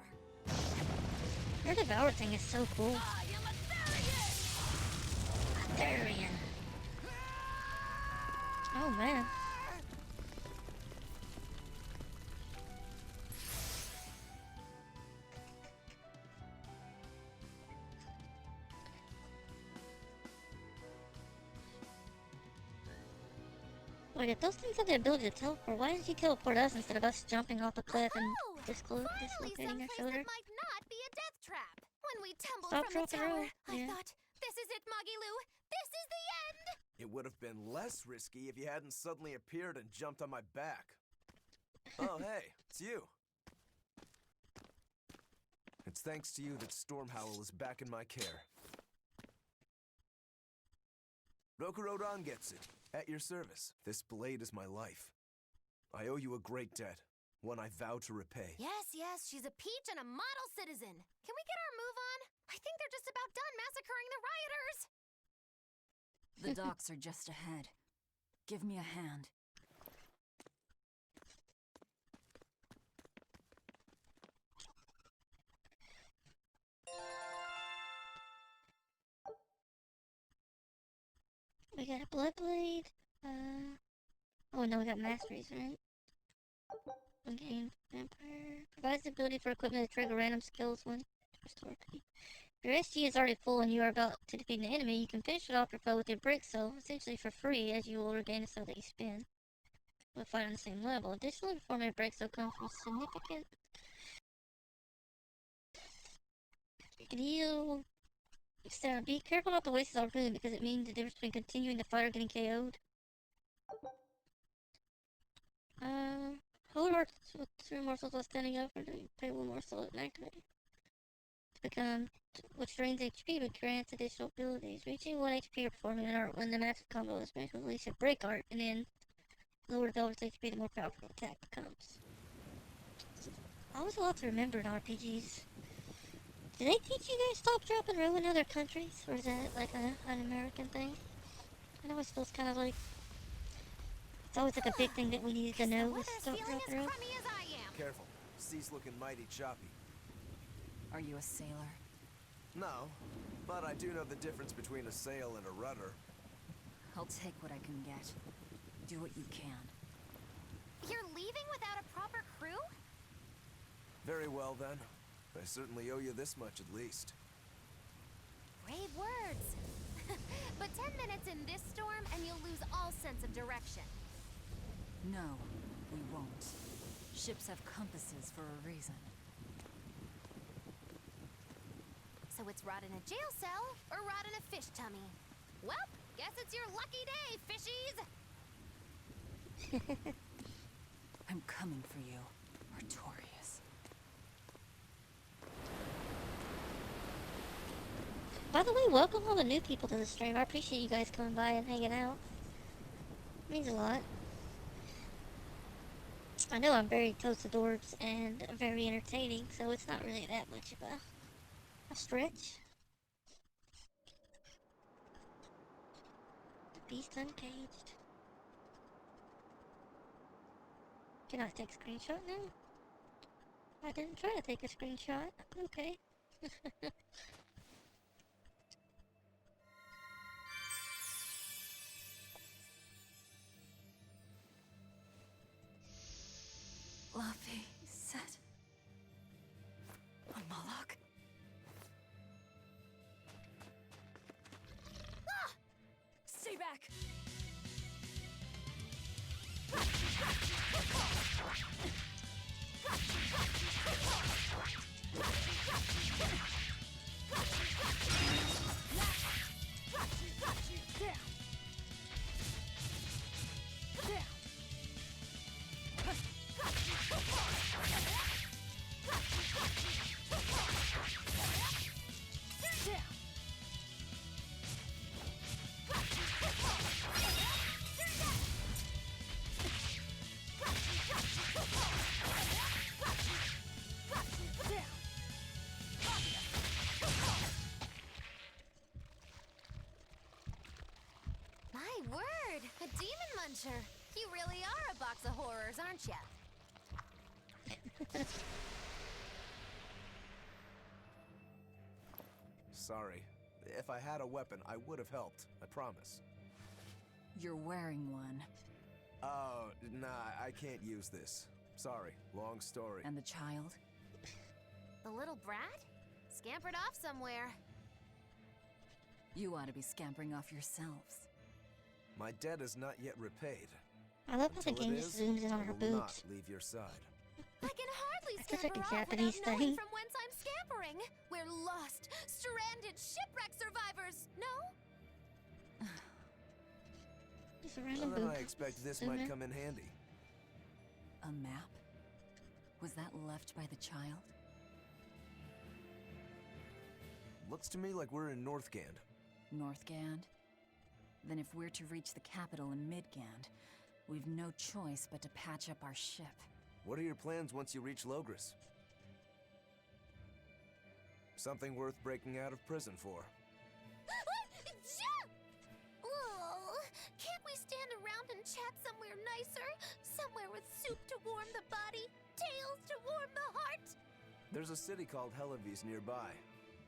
Your devour thing is so cool. I am a Therian! Therian. Oh man. Wait, if those things have the ability to teleport, why did he teleport us instead of us jumping off the cliff and dislocating our shoulder? Might not be a death trap. When we tumbled Stop, from drop, the and roll. tower, I Yeah. thought, this is it, Moggy-Lou. This is the end! It would have been less risky if you hadn't suddenly appeared and jumped on my back. Oh, hey, it's you. It's thanks to you that Stormhowl is back in my care. Rokurodan gets it. At your service. This blade is my life. I owe you a great debt. One I vow to repay. Yes, yes, she's a peach and a model citizen. Can we get our move on? I think they're just about done massacring the rioters. The docks are just ahead. Give me a hand. We got a blood blade. Oh no, we got masteries, right? Okay, vampire. Provides the ability for equipment to trigger random skills when restore P. If your SG is already full and you are about to defeat an enemy, you can finish it off your foe with your brick cell, essentially for free, as you will regain a cell that you spend. We'll fight on the same level. Additionally, performing a brick cell comes with significant. You can heal. So be careful not to waste this opportunity because it means the difference between continuing the fight or getting KO'd. Hold our 3 morsels while standing up, or pay 1 morsel and activate. To become, which drains HP but grants additional abilities. Reaching 1 HP or performing an art when the massive combo is finished with release a break art, and then lower the devil's HP the more powerful attack becomes. Always a lot to remember in RPGs. Do they teach you guys stop, drop, and roll in other countries? Or is that like an American thing? I know it feels kind of like... It's always like a big thing that we need to know with stop, drop, and roll. Crummy as I am. Careful. Sea's looking mighty choppy. Are you a sailor? No, but I do know the difference between a sail and a rudder. I'll take what I can get. Do what you can. You're leaving without a proper crew? Very well then. I certainly owe you this much at least. Brave words. But 10 minutes in this storm and you'll lose all sense of direction. No, we won't. Ships have compasses for a reason. So it's rot in a jail cell or rot in a fish tummy. Well, guess it's your lucky day, fishies! I'm coming for you, Artorias. By the way, welcome all the new people to the stream. I appreciate you guys coming by and hanging out. It means a lot. I know I'm very close to dwarves and very entertaining, so it's not really that much of a stretch. The beast uncaged. Can I take a screenshot now? I didn't try to take a screenshot. Okay. Luffy said... a Moloch? Ah! Stay back! My word! A demon muncher! You really are a box of horrors, aren't ya? Sorry. If I had a weapon, I would have helped. I promise. You're wearing one. Oh, nah, I can't use this. Sorry, long story. And the child? The little brat? Scampered off somewhere. You ought to be scampering off yourselves. My debt is not yet repaid. I love how the Until game it just is, zooms in on I her will boobs. not leave your side. I can hardly Please That's a scamper freaking off Japanese without knowing thing. from whence I'm scampering. We're lost, stranded shipwreck survivors. No? Just a random Well, then boop. I expect this Zoom might in. come in handy. A map? Was that left by the child? Looks to me like we're in Northgand. Northgand? Then if we're to reach the capital in Midgand, we've no choice but to patch up our ship. What are your plans once you reach Logris? Something worth breaking out of prison for. Oh, can't we stand around and chat somewhere nicer? Somewhere with soup to warm the body, tales to warm the heart? There's a city called Helavis nearby.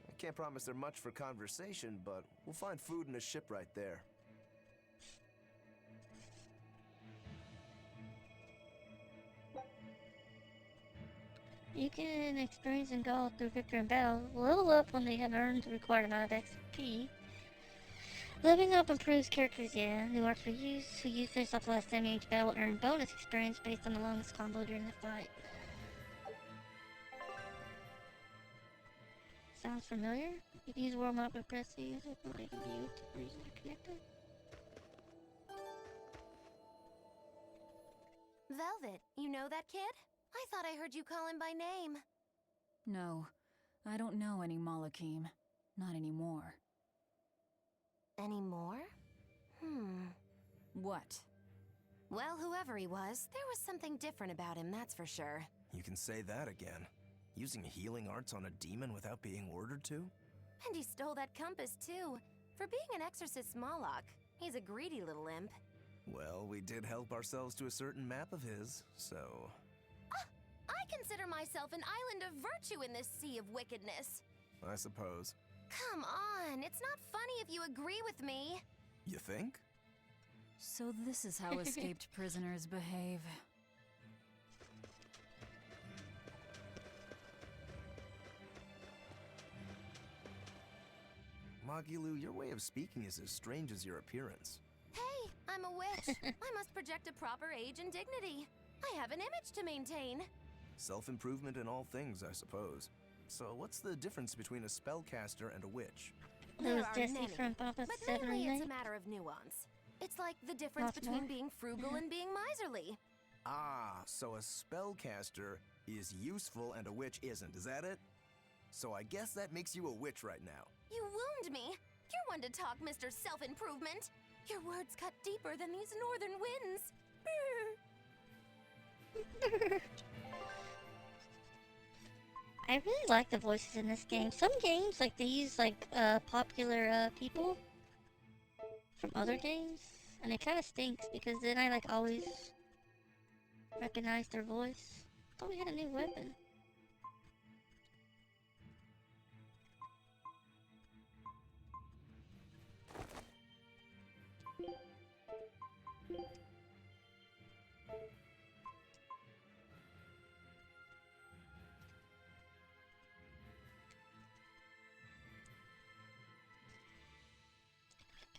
I can't promise they're much for conversation, but we'll find food and a ship right there. You can experience and go through victory and battle. Level up when they have earned the required amount of XP. Leveling up improves characters, yeah. New arts for use. Who use this off the last time in each battle earn bonus experience based on the longest combo during the fight. Sounds familiar? You can use warm up and press the user for they can be used or easily connected. Velvet, you know that kid? I thought I heard you call him by name. No, I don't know any Malakim. Not anymore. Anymore? What? Well, whoever he was, there was something different about him, that's for sure. You can say that again. Using healing arts on a demon without being ordered to? And he stole that compass, too. For being an exorcist Moloch, he's a greedy little imp. Well, we did help ourselves to a certain map of his, so... I consider myself an island of virtue in this sea of wickedness. I suppose. Come on, it's not funny if you agree with me. You think? So this is how escaped prisoners behave. Magilu, your way of speaking is as strange as your appearance. Hey, I'm a witch. I must project a proper age and dignity. I have an image to maintain. Self-improvement in all things, I suppose. So what's the difference between a spellcaster and a witch? That was There are Jesse many, from Papa but 7 mainly it's a Remake. matter of nuance. It's like the difference Lots between more? being frugal and being miserly. Ah, so a spellcaster is useful and a witch isn't, is that it? So I guess that makes you a witch right now. You wound me. You're one to talk, Mr. Self-Improvement. Your words cut deeper than these northern winds. I really like the voices in this game. Some games, like, they use, like, popular, people from other games. And it kind of stinks, because then I, like, always recognize their voice. I thought we had a new weapon.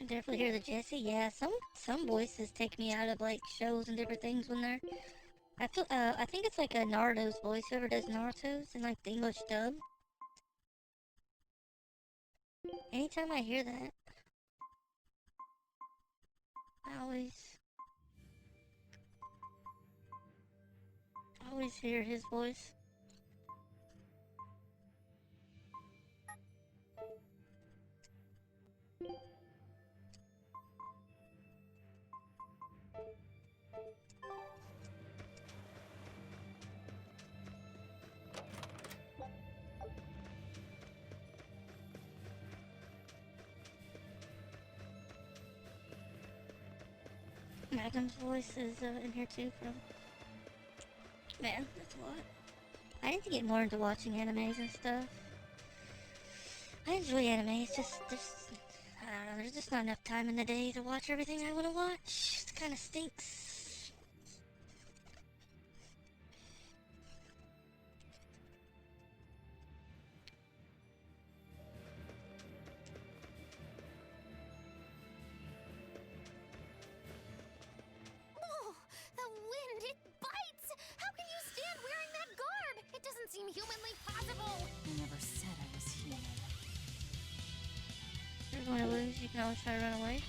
I definitely hear the Jesse. Yeah, some voices take me out of like shows and different things when they're. I think it's like a Naruto's voice. Whoever does Naruto's in like the English dub. Anytime I hear that, I always hear his voice. Magnum's voice is in here too from... Man, that's a lot. I need to get more into watching animes and stuff. I enjoy anime, it's just, I don't know, there's just not enough time in the day to watch everything I want to watch. It kind of stinks. Oh, the wind, it bites! How can you stand wearing that garb? you want to lose, you can always try to run away.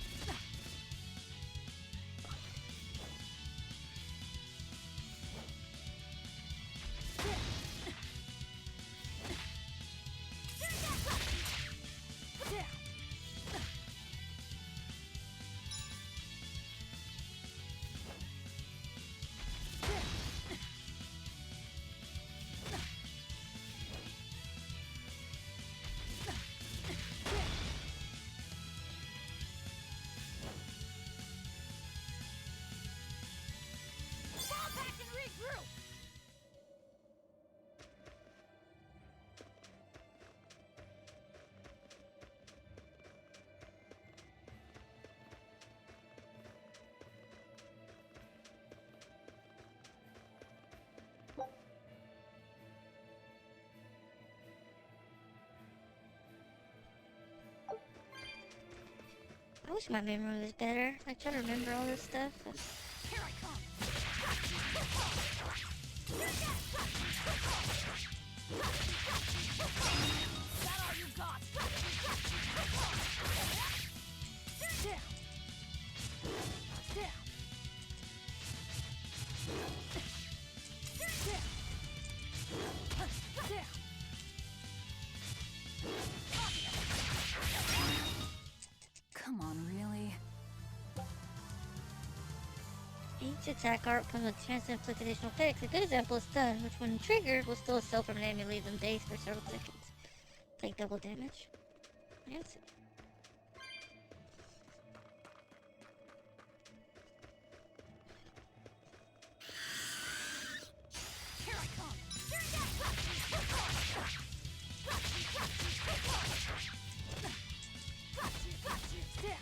I wish my memory was better. I try to remember all this stuff. Here I come. Is that all you got? Down. Down. Down. Come on, really? Each attack art comes with a chance to inflict additional effects. A good example is stun, which when triggered will steal a cell from an enemy, leave them dazed for several seconds. Take double damage. Yes. Here I come. Down.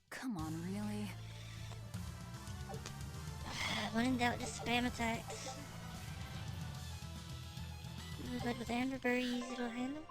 Come on, really? When in doubt, just spam attacks. But with Amber, very easy to handle.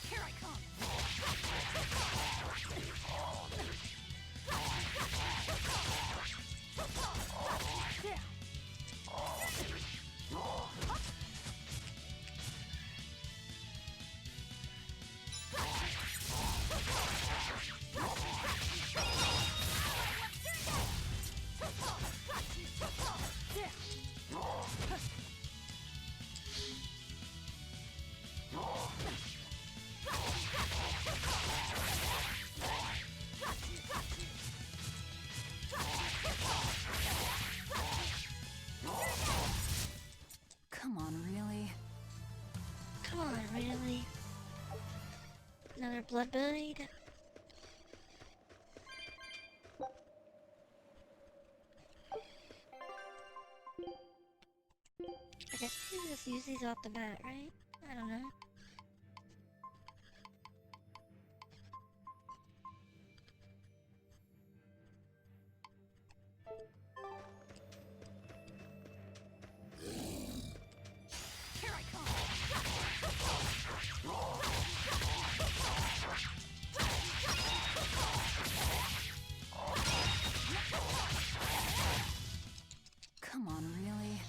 Here I come. Down. Come on, really? Come on, really? Another blood blade? I guess we can just use these off the bat, right? I don't know. Here I come. Come on, really?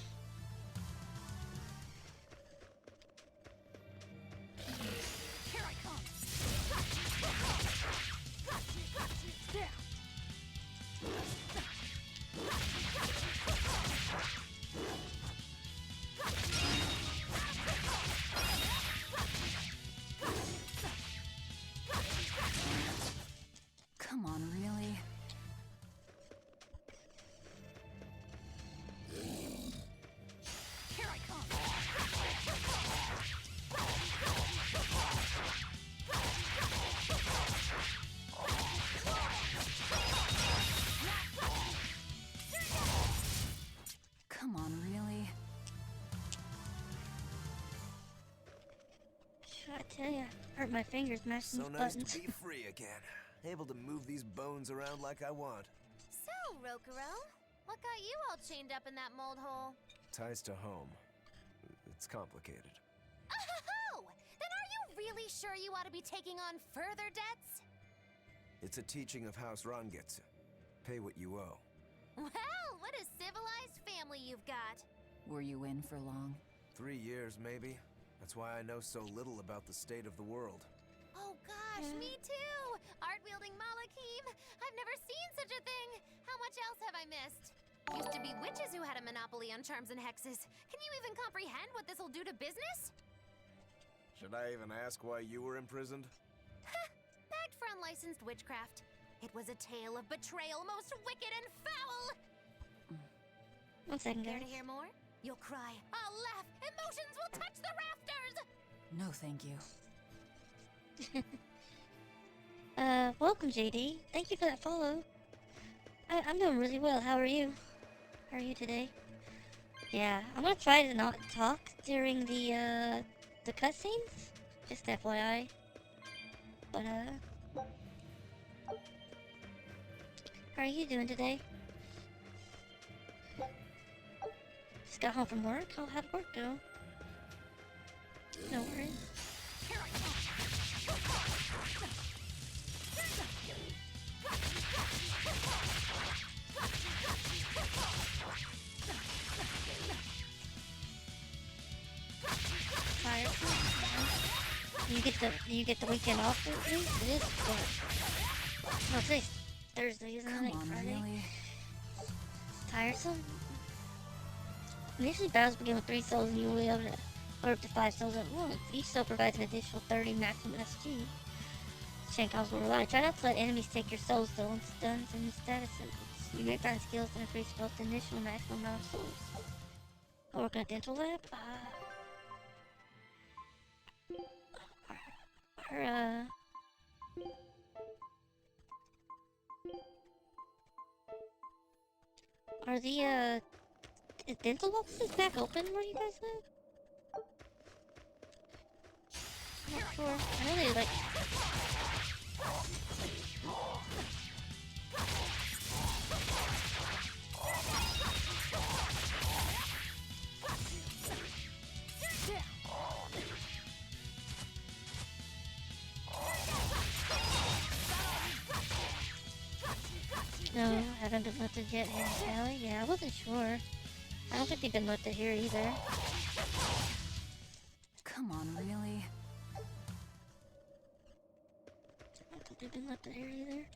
I tell ya, hurt my fingers mashing So these nice buttons. to be free again. Able to move these bones around like I want. So, Rokuro, what got you all chained up in that mold hole? Ties to home. It's complicated. Oh! Then are you really sure you ought to be taking on further debts? It's a teaching of House Rangetsu. Pay what you owe. Well, what a civilized family you've got. Were you in for long? 3 years, maybe. That's why I know so little about the state of the world. Oh gosh, me too! Art-wielding Malakim! I've never seen such a thing! How much else have I missed? Used to be witches who had a monopoly on charms and hexes. Can you even comprehend what this'll do to business? Should I even ask why you were imprisoned? Bagged for unlicensed witchcraft. It was a tale of betrayal most wicked and foul! 1 second, Care to guys. hear more? You'll cry, I'll laugh, emotions will touch the rafters! No, thank you. Welcome, JD. Thank you for that follow. I'm doing really well. How are you? How are you today? Yeah, I'm gonna try to not talk during the cutscenes. Just FYI. But, how are you doing today? Just got home from work? Oh, how'd work go? No worries. Tired. You get the weekend off with me? It is fun. No, today's Thursday, isn't it? Come Like on, Friday? really? Tiresome? Initially, battles begin with 3 souls and you will be able to load up to 5 souls at once. Each soul provides an additional 30 maximum SG. Chain combos will rely. Try not to let enemies take your souls though, and stuns and status symbols. You may find skills that increase both the initial and maximum amount of souls. I'm working at dental lab. Are the dental offices back open where you guys live? I'm not sure. I know they like. No, I haven't been lifted yet here in Cali. Yeah, I wasn't sure. I don't think they've been lifted here either. Come on, really? I don't think they've been lifted here either.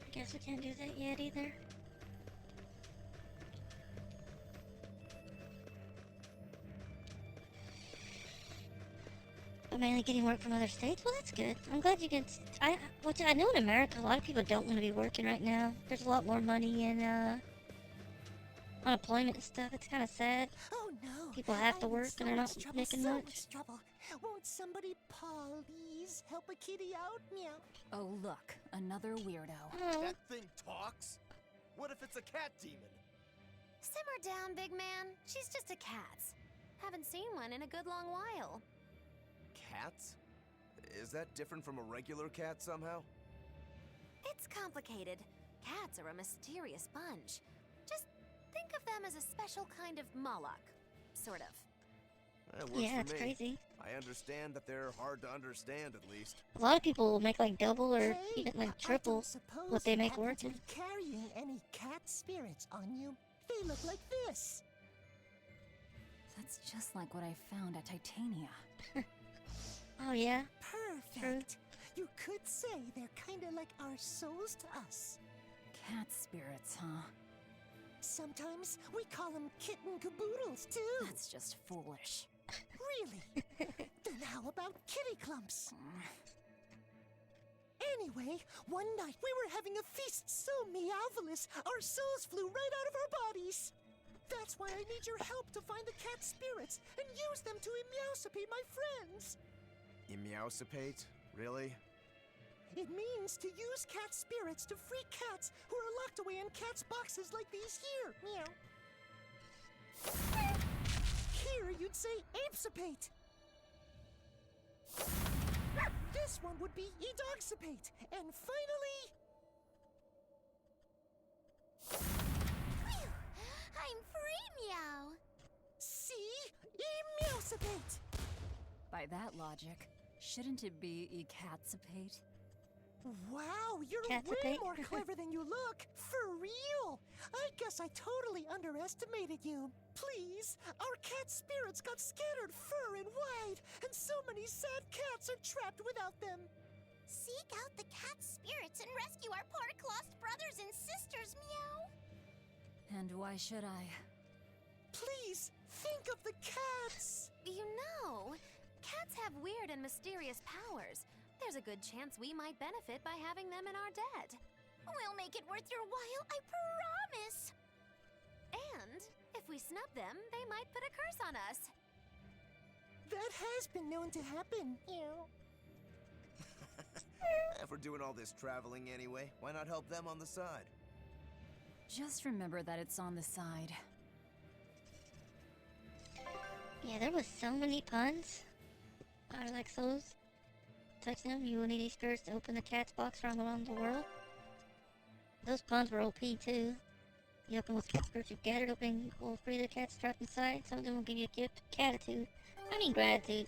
I guess we can't do that yet either. I'm mainly getting work from other states. Well, that's good. I'm glad you can. Which I know in America, a lot of people don't want to be working right now. There's a lot more money in unemployment and stuff. It's kind of sad. Oh no! People have to I'm in work so and they're not much trouble, making so much. much trouble. Won't somebody please help a kitty out? Meow. Oh, look, another weirdo. Oh, That thing talks? What if it's a cat demon? Simmer down, big man. She's just a cat. Haven't seen one in a good long while. Cats? Is that different from a regular cat somehow? It's complicated. Cats are a mysterious bunch. Just think of them as a special kind of Moloch. Sort of. That works yeah, for it's me. crazy. I understand that they're hard to understand, at least. A lot of people will make like double or even like I triple don't suppose what they you make happen working. to be carrying any cat spirits on you. They look like this. That's just like what I found at Titania. Oh yeah. Perfect. You could say they're kinda like our souls to us. Cat spirits, huh? Sometimes we call them kitten caboodles too. That's just foolish. Really? Then how about kitty clumps? Anyway, one night we were having a feast so meowvelous, our souls flew right out of our bodies. That's why I need your help to find the cat spirits and use them to meowsipate my friends. Meowsipate? Really? It means to use cat spirits to free cats who are locked away in cats' boxes like these here. Meow. Here you'd say Apesipate. This one would be Edogsipate. And finally... Phew! I'm free, Meow! See? Emeowsipate! By that logic, shouldn't it be Ecatsipate? Wow, you're way more clever than you look! For real! I guess I totally underestimated you. Please, our cat spirits got scattered far and wide, and so many sad cats are trapped without them. Seek out the cat spirits and rescue our poor lost brothers and sisters, Meow! And why should I? Please, think of the cats! You know, cats have weird and mysterious powers. There's a good chance we might benefit by having them in our debt. We'll make it worth your while, I promise! And if we snub them, they might put a curse on us. That has been known to happen. If we're doing all this traveling anyway, why not help them on the side? Just remember that it's on the side. Yeah, there was so many puns. I like those. Touch them, you will need these spirits to open the cat's box from around the world. Those puns were OP too. You open with cat spirits you've gathered, opening will free the cats trapped inside. Some of them will give you a gift of catitude. I mean gratitude.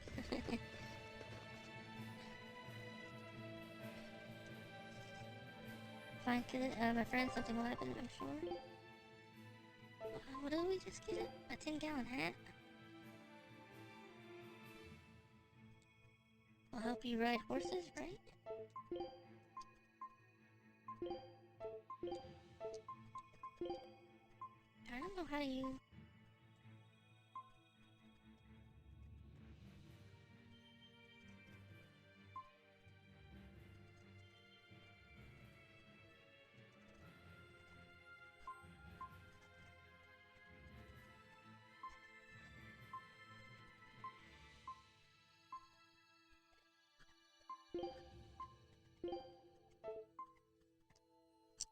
Fine, my friend, something will happen, I'm sure. What did we just get? A 10-gallon hat? I'll help you ride horses, right? I don't know how you...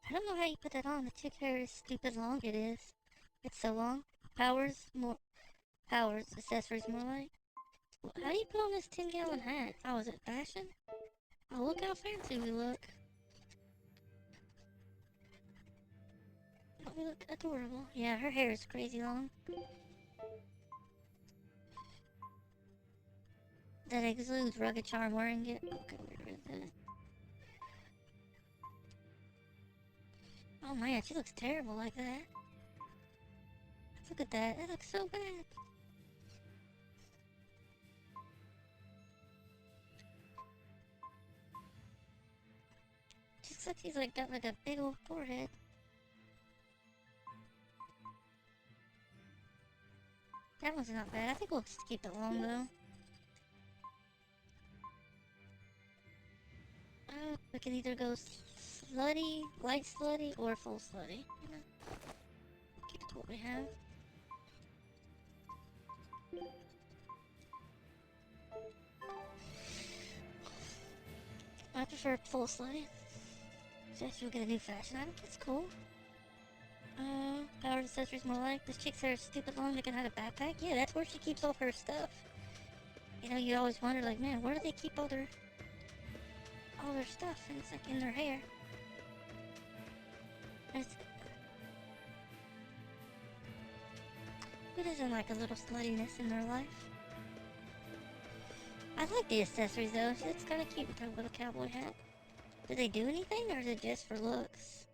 I don't know how you put that on. The chick hair is stupid long it is. It's so long. Powers, accessories more like. How do you put on this 10-gallon hat? Oh, is it fashion? Oh, look how fancy we look. Oh, we look adorable. Yeah, her hair is crazy long. That exudes rugged charm wearing it. Okay, where is it? Oh man, she looks terrible like that. Look at that, it looks so bad. Just like he's like got like a big old forehead. That one's not bad. I think we'll just keep it long though. We can either go slutty, light slutty, or full slutty. You know? Keep it to what we have. I prefer full slutty. So she'll get a new fashion item. That's cool. Power accessories more like. This chick's hair is stupid long. They can hide a backpack. Yeah, that's where she keeps all her stuff. You know, you always wonder, like, man, where do they keep all their stuff? And it's like in their hair. Who doesn't like a little sluttiness in their life? I like the accessories though. It's kind of cute with her little cowboy hat. Do they do anything, or is it just for looks?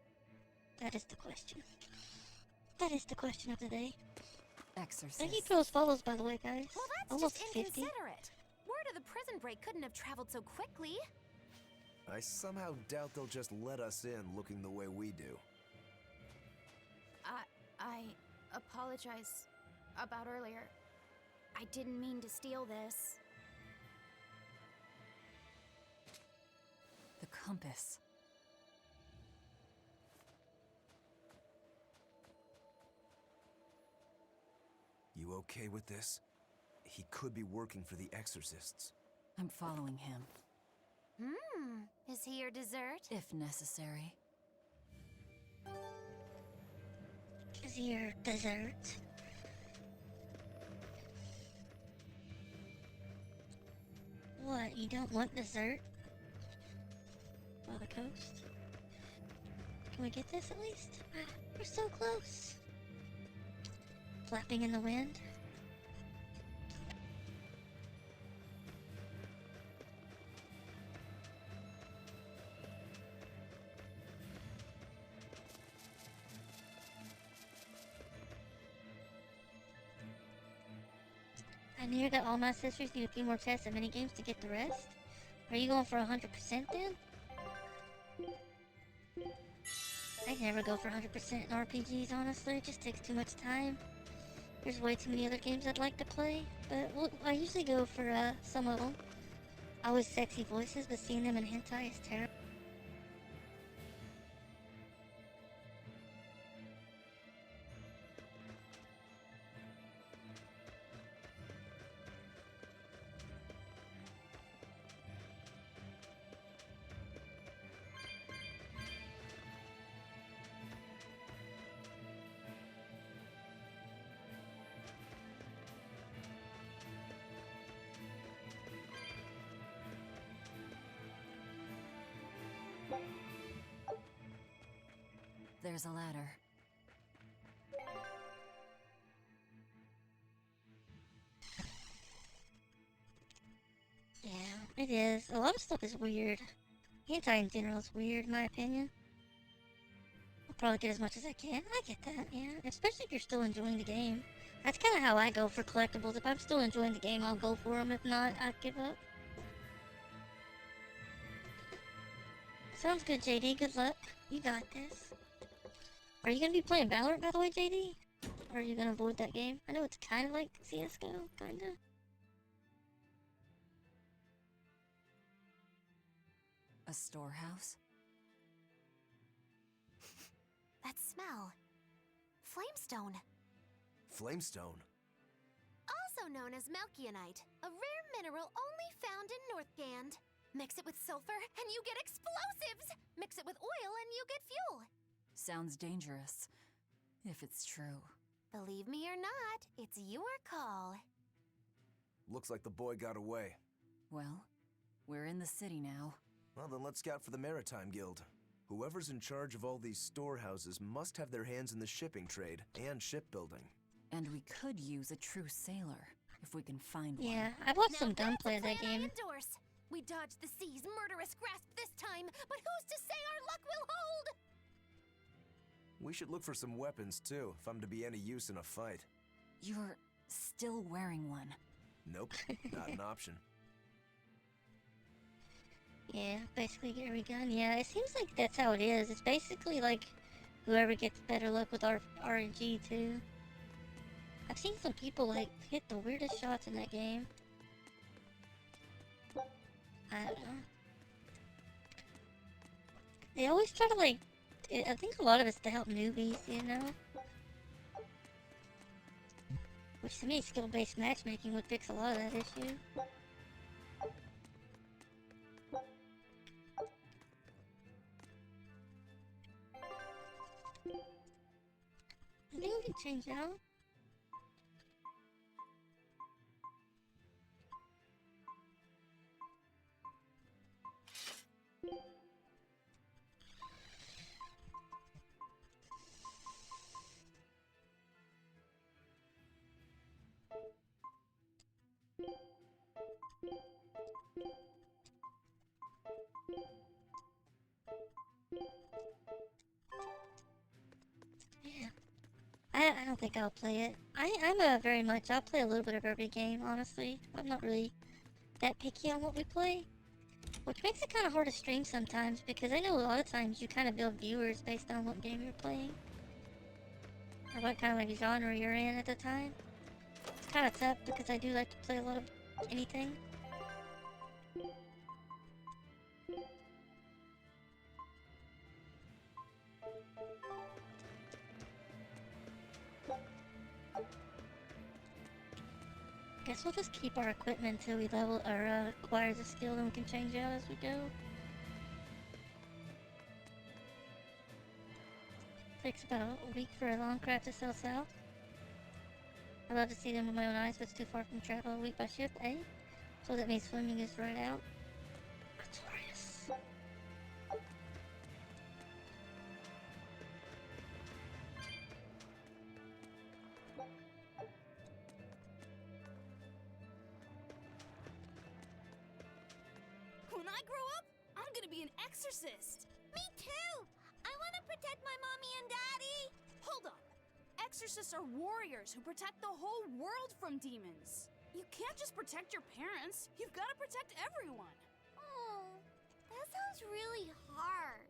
That is the question. That is the question of the day. Exorcist. Thank you for those follows, by the way, guys. Well, that's Almost just 50. inconsiderate. Word of the prison break couldn't have traveled so quickly. I somehow doubt they'll just let us in looking the way we do. I apologize about earlier. I didn't mean to steal this. The compass. You okay with this? He could be working for the exorcists. I'm following him. Is he your dessert? If necessary. Is he your dessert? What, you don't want dessert? By the coast? Can we get this at least? We're so close. Flapping in the wind. I hear that all my sisters need a few more tests and minigames to get the rest. Are you going for 100% then? I never go for 100% in RPGs, honestly. It just takes too much time. There's way too many other games I'd like to play. But well, I usually go for some of them. Always sexy voices, but seeing them in hentai is terrible. There's a ladder. Yeah, it is. A lot of stuff is weird. Hentai in general is weird, in my opinion. I'll probably get as much as I can. I get that, yeah. Especially if you're still enjoying the game. That's kind of how I go for collectibles. If I'm still enjoying the game, I'll go for them. If not, I'd give up. Sounds good, JD. Good luck. You got this. Are you gonna be playing Valorant, by the way, JD? Or are you gonna avoid that game? I know it's kind of like CSGO, kinda. A storehouse? That smell. Flamestone. Flamestone? Also known as Melkionite, a rare mineral only found in Northgand. Mix it with sulfur and you get explosives! Mix it with oil and you get fuel! Sounds dangerous. If it's true. Believe me or not, it's your call. Looks like the boy got away. Well, we're in the city now. Well, then let's scout for the Maritime Guild. Whoever's in charge of all these storehouses must have their hands in the shipping trade and shipbuilding. And we could use a true sailor, if we can find one. Yeah, I watched some Now dumb that's a play of that plan I game. endorse. We dodged the sea's murderous grasp this time, but who's to say our luck will hold? We should look for some weapons, too, if I'm to be any use in a fight. You're still wearing one. Nope, not an option. Yeah, basically get every gun. Yeah, it seems like that's how it is. It's basically like whoever gets better luck with RNG too. I've seen some people like hit the weirdest shots in that game. I don't know. They always try to like, I think a lot of it's to help newbies, you know? Which to me, skill-based matchmaking would fix a lot of that issue. I think we can change out. Yeah. I don't think I'll play it. I'll play a little bit of every game, honestly. I'm not really that picky on what we play. Which makes it kind of hard to stream sometimes, because I know a lot of times you kind of build viewers based on what game you're playing. Or what kind of like genre you're in at the time. It's kind of tough, because I do like to play a lot of anything. Guess we'll just keep our equipment till we level or acquire the skill, then we can change out as we go. Takes about a week for a long craft to sail south. I'd love to see them with my own eyes, but it's too far from travel a week by ship, eh? So that means swimming is right out. Notorious. When I grow up, I'm gonna be an exorcist. Me too! I want to protect my mommy and daddy! Hold up. Exorcists are warriors who protect the whole world from demons. You can't just protect your parents. You've got to protect everyone. Oh, that sounds really hard.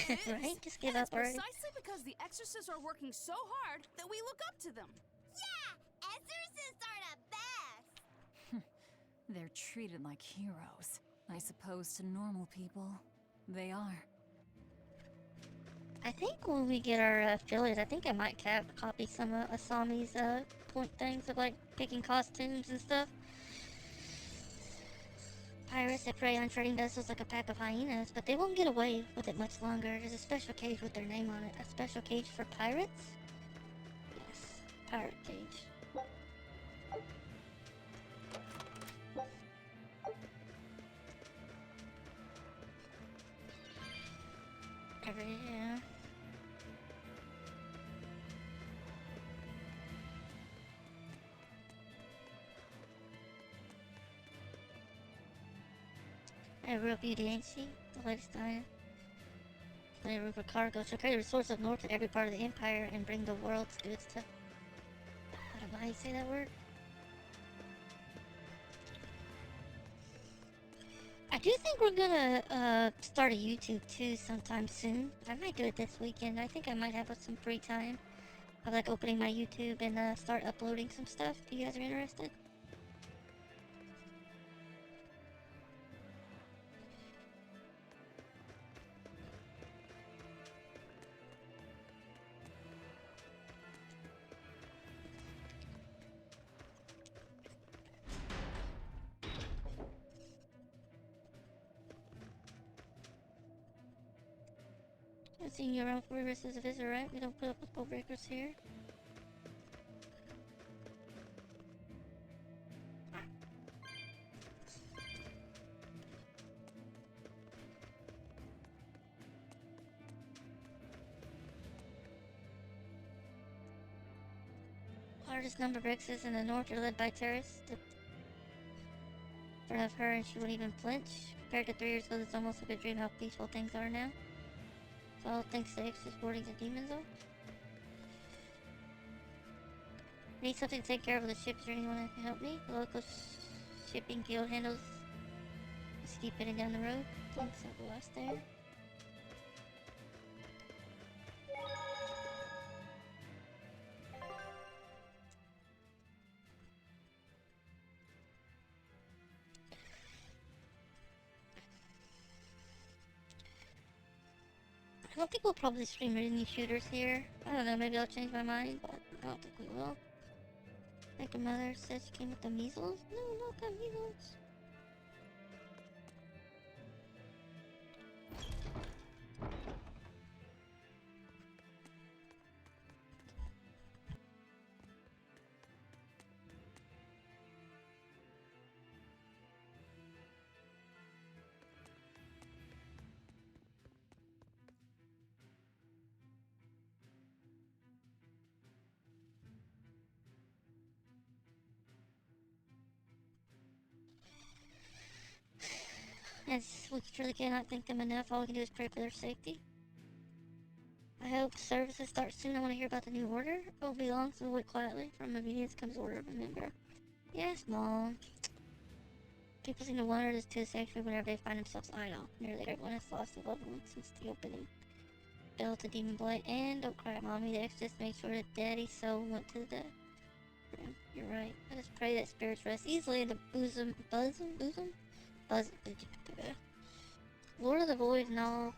It is. Right? Just give And up it's already. precisely because the exorcists are working so hard that we look up to them. Yeah! Exorcists are the best! They're treated like heroes. I suppose to normal people, they are. I think when we get our affiliate, I think I might copy some of Asami's point things of like picking costumes and stuff. Pirates that prey on trading vessels like a pack of hyenas, but they won't get away with it much longer. There's a special cage with their name on it. A special cage for pirates? Yes, pirate cage. Yeah. A real beauty, ain't she? The latest item. Play a river cargo. She'll carry resources up north to every part of the empire and bring the world's goods to... I don't know how you say that word. I do think we're gonna start a YouTube too sometime soon. I might do it this weekend. I think I might have some free time. I like opening my YouTube and start uploading some stuff. If you guys are interested. I've seen you around for rivers as a visitor, right? We don't put up with boat breakers here. Largest number of Rexes in the north are led by terrorists. In front of her and she wouldn't even flinch. Compared to 3 years ago, it's almost like a dream how peaceful things are now. It's all thanks to extra boarding the demons though. Need something to take care of the ship. Is there anyone that can help me? The local shipping guild handles. Just keep heading down the road. Thanks, I'll go last there. I don't think we'll probably stream any shooters here. I don't know, maybe I'll change my mind, but I don't think we will. I think the mother said she came with the measles? No, not the measles. As we truly cannot thank them enough, all we can do is pray for their safety. I hope services start soon. I want to hear about the new order. It won't be long, so we'll wait quietly. From obedience comes order of a member. Yes, Mom. People seem to wander this to the sanctuary whenever they find themselves idle. Nearly everyone has lost a loved one since the opening. Bell to Demon Blight, and don't cry, Mommy. The exorcist made sure that Daddy's soul went to the... You're right. I just pray that spirits rest easily in the bosom... Lord of the Void and all.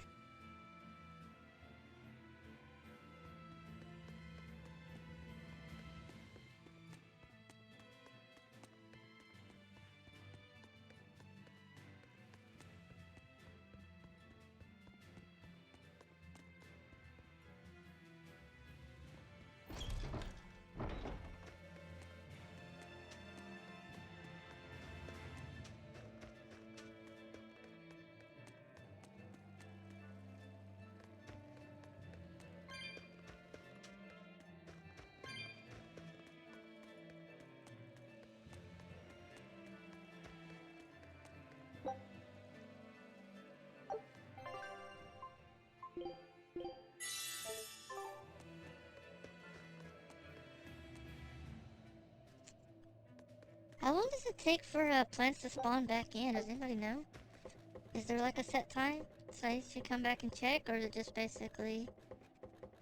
How long does it take for plants to spawn back in? Does anybody know? Is there like a set time? So I should come back and check, or is it just basically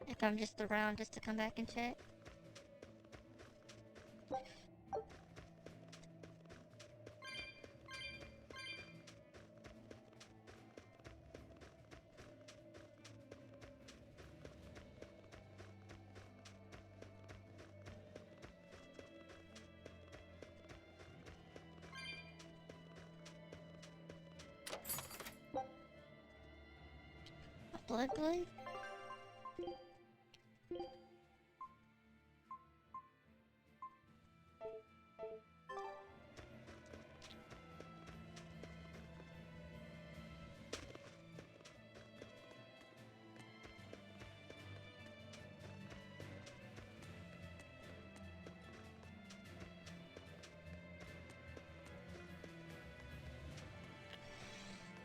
if I'm just around just to come back and check? Blood blade?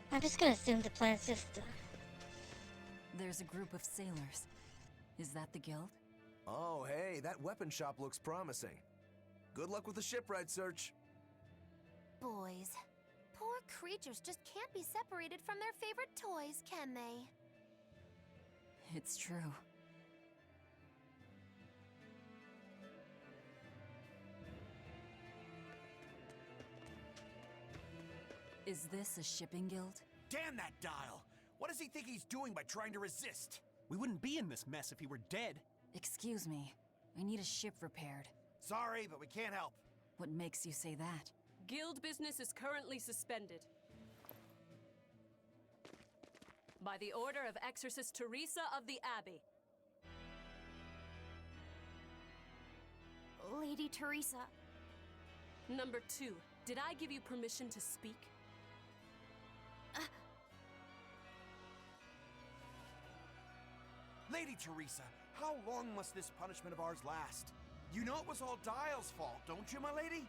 I'm just gonna assume the plan's just There's a group of sailors. Is that the guild? Oh, hey, that weapon shop looks promising. Good luck with the shipwright search. Boys. Poor creatures just can't be separated from their favorite toys, can they? It's true. Is this a shipping guild? Damn that dial! What does he think he's doing by trying to resist? We wouldn't be in this mess if he were dead. Excuse me. I need a ship repaired. Sorry, but we can't help. What makes you say that? Guild business is currently suspended. By the order of Exorcist Teresa of the Abbey. Lady Teresa. Number 2, did I give you permission to speak? Lady Teresa, how long must this punishment of ours last? You know it was all Dial's fault, don't you, my lady?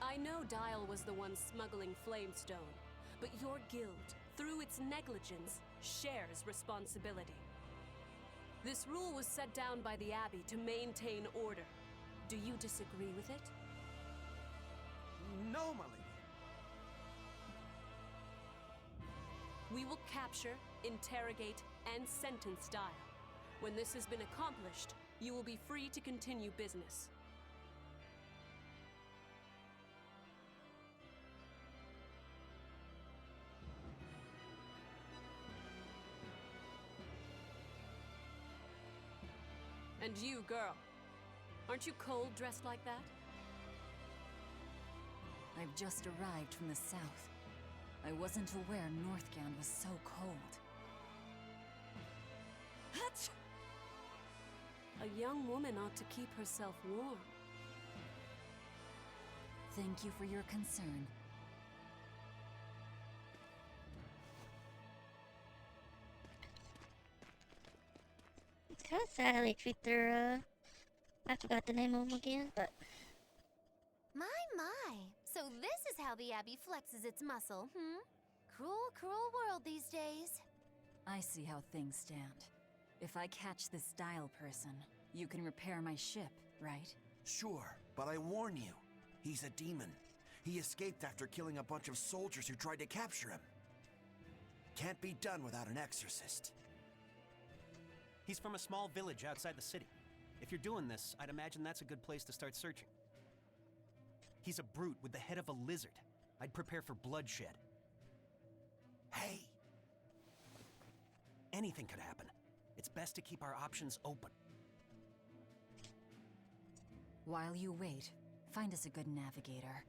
I know Dial was the one smuggling Flamestone, but your guild, through its negligence, shares responsibility. This rule was set down by the Abbey to maintain order. Do you disagree with it? No, my lady. We will capture, interrogate, and sentence Dial. When this has been accomplished, you will be free to continue business. And you, girl, aren't you cold dressed like that? I've just arrived from the south. I wasn't aware Northgand was so cold. A young woman ought to keep herself warm. Thank you for your concern. It's kind of sad how they treat their, I forgot the name of them again, but... My. So this is how the Abbey flexes its muscle, Cruel, cruel world these days. I see how things stand. If I catch this Dial person, you can repair my ship, right? Sure, but I warn you, he's a demon. He escaped after killing a bunch of soldiers who tried to capture him. Can't be done without an exorcist. He's from a small village outside the city. If you're doing this, I'd imagine that's a good place to start searching. He's a brute with the head of a lizard. I'd prepare for bloodshed. Hey! Anything could happen. It's best to keep our options open. While you wait, find us a good navigator.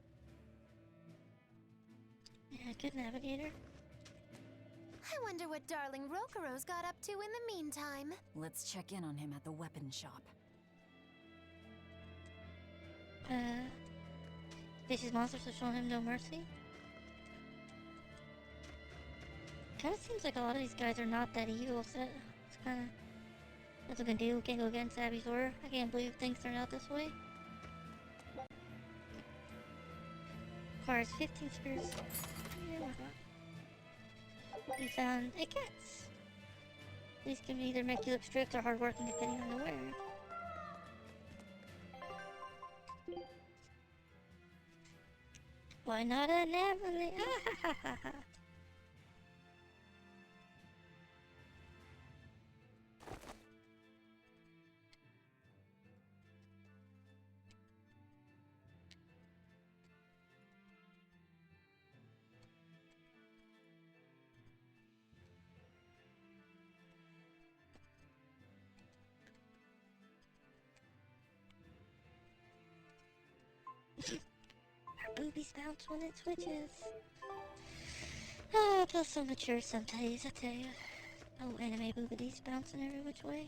Yeah, good navigator. I wonder what darling Rokuro's got up to in the meantime. Let's check in on him at the weapon shop. Vicious monsters have shown him no mercy. Kinda seems like a lot of these guys are not that evil, so it's kinda... That's what we can do, can't go against Abby's order. I can't believe things turn out this way. Requires 15 spirits. Yeah, why not? We found a cat. These can either make you look strict or hardworking depending on the wearer. Why not an Emily? Her boobies bounce when it switches. Oh, I feel so mature sometimes, I tell you. Oh, anime boobies bouncing every which way.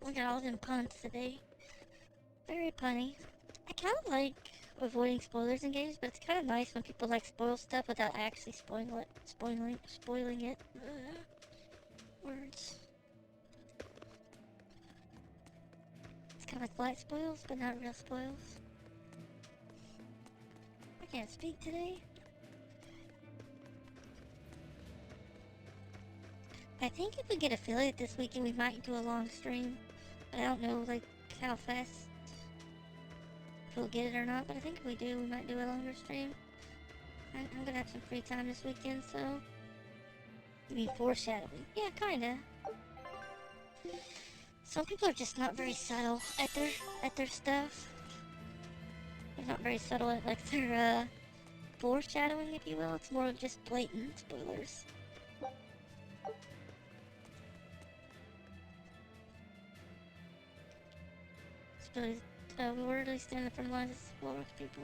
Look at all them puns today. Very punny. I kind of like avoiding spoilers in games, but it's kind of nice when people like spoil stuff without actually spoiling it. Words. It's kind of like light spoils, but not real spoils. I can't speak today. I think if we get affiliate this weekend, we might do a long stream. But I don't know, like, how fast if we'll get it or not. But I think if we do, we might do a longer stream. I'm gonna have some free time this weekend, so... You mean foreshadowing? Yeah, kinda. Some people are just not very subtle at their stuff. They're not very subtle at, like, their, foreshadowing, if you will. It's more of just blatant spoilers. Really, we're really standing in front of lines of explore with people.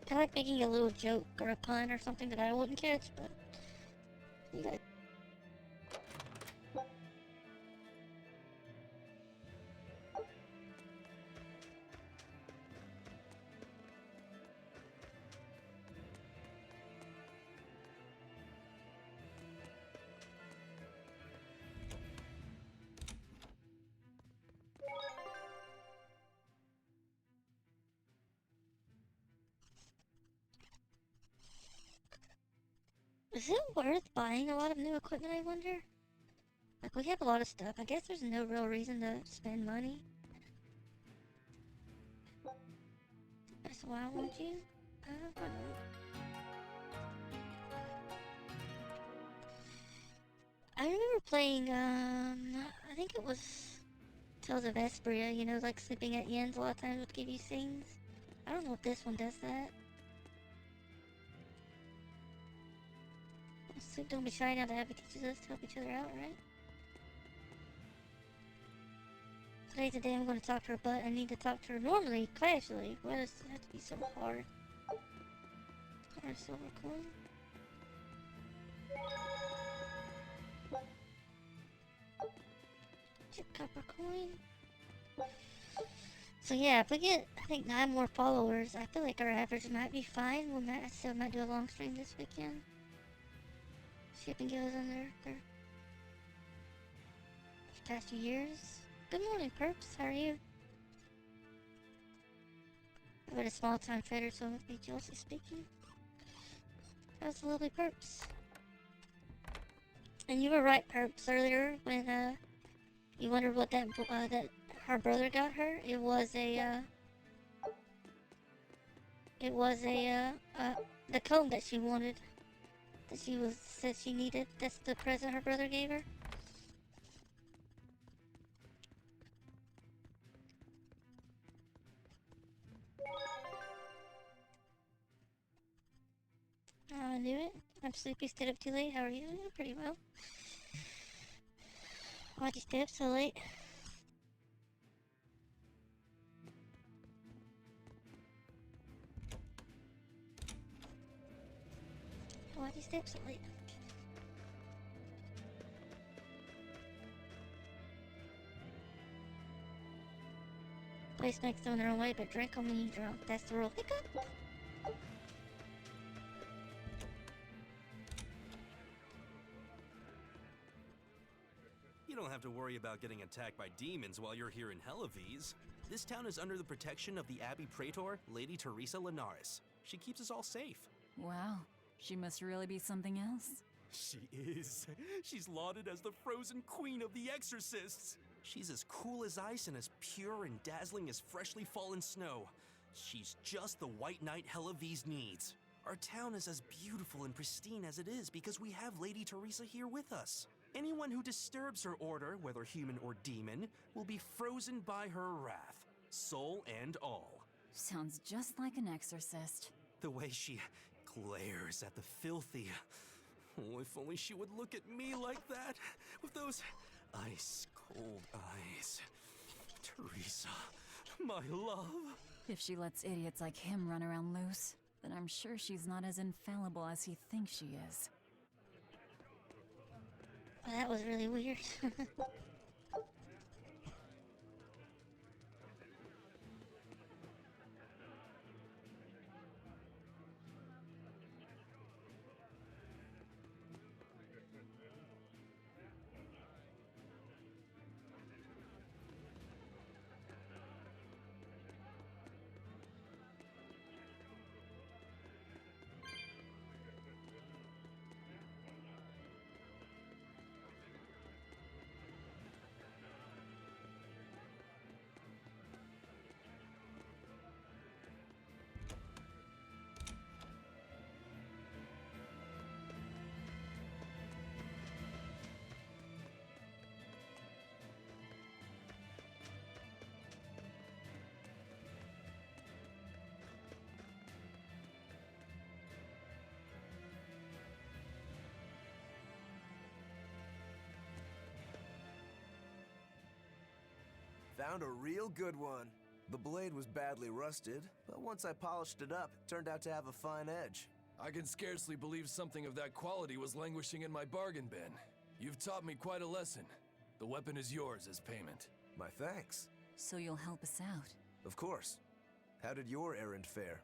Yeah. I like making a little joke or a pun or something that I wouldn't catch, but you guys. Is it worth buying a lot of new equipment, I wonder? Like, we have a lot of stuff. I guess there's no real reason to spend money. That's why I want you. I remember playing, I think it was Tales of Berseria, you know, like sleeping at inns a lot of times would give you things. I don't know if this one does that. Sleep, don't be shy now. The habit teaches us to help each other out, right? Today's the day I'm going to talk to her, but I need to talk to her normally, casually. Why does it have to be so hard? Hard silver coin. Chip copper coin. So yeah, if we get, I think 9 more followers, I feel like our average might be fine. I still might do a long stream this weekend. Shipping goes on their past few years. Good morning, Perps. How are you? I'm at a small-time trader, so it be Chelsea speaking. How's the lovely Perps? And you were right, Perps, earlier when you wondered what that her brother got her. It was the comb that she wanted, that said she needed. That's the present her brother gave her. I knew it. I'm sleepy, stayed up too late. How are you? I'm pretty well. Why'd you stay up so late? Why'd you stay up so late? Place makes them their own way, but drink only you drunk. That's the rule. Hiccup! You don't have to worry about getting attacked by demons while you're here in Helavies. This town is under the protection of the Abbey Praetor, Lady Teresa Linares. She keeps us all safe. Wow, she must really be something else. She is. She's lauded as the frozen queen of the exorcists. She's as cool as ice and as pure and dazzling as freshly fallen snow. She's just the white knight Helavies needs. Our town is as beautiful and pristine as it is because we have Lady Teresa here with us. Anyone who disturbs her order, whether human or demon, will be frozen by her wrath, soul and all. Sounds just like an exorcist. The way she glares at the filthy. Oh, if only she would look at me like that, with those ice-cold eyes. Teresa, my love. If she lets idiots like him run around loose, then I'm sure she's not as infallible as he thinks she is. Well, that was really weird. Found a real good one. The blade was badly rusted, but once I polished it up, it turned out to have a fine edge. I can scarcely believe something of that quality was languishing in my bargain bin. You've taught me quite a lesson. The weapon is yours as payment. My thanks. So you'll help us out? Of course. How did your errand fare?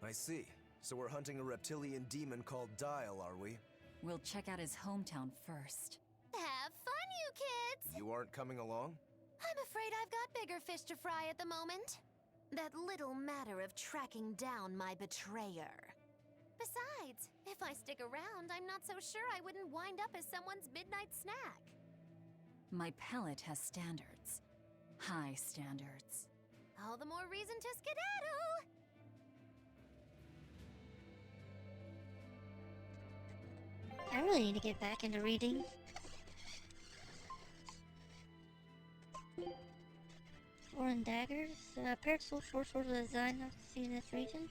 I see. So we're hunting a reptilian demon called Dial, are we? We'll check out his hometown first. Have fun, you kids! You aren't coming along? I'm afraid I've got bigger fish to fry at the moment. That little matter of tracking down my betrayer. Besides, if I stick around, I'm not so sure I wouldn't wind up as someone's midnight snack. My palate has standards. High standards. All the more reason to skedaddle! I really need to get back into reading. Foreign daggers. Parasol for sort of design I've seen in this region.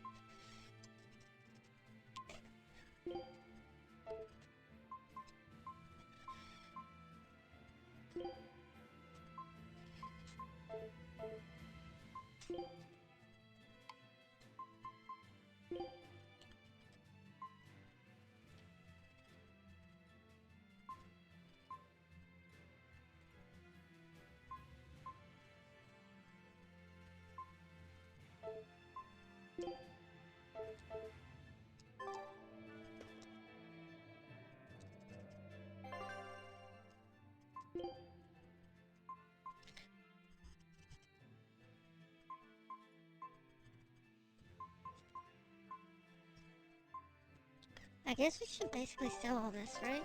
I guess we should basically sell all this, right?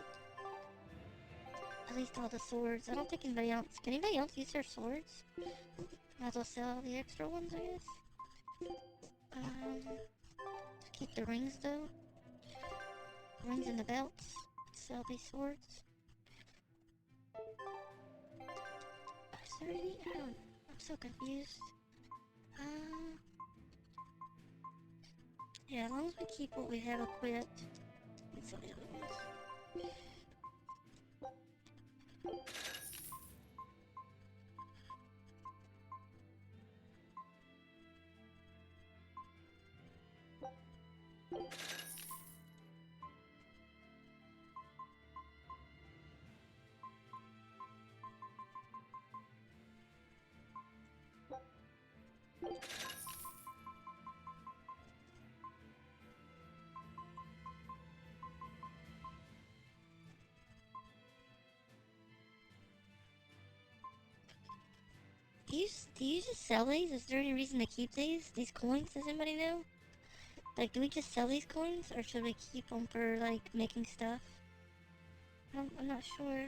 At least all the swords. I don't think anybody else... Can anybody else use their swords? Might as well sell the extra ones, I guess. Keep the rings, though. Rings and the belts. Sell these swords. Is there any? I don't know. I'm so confused. Yeah, as long as we keep what we have equipped. And sell the other ones. Do you just sell these? Is there any reason to keep these coins? Does anybody know? Like, do we just sell these coins, or should we keep them for, like, making stuff? I'm not sure.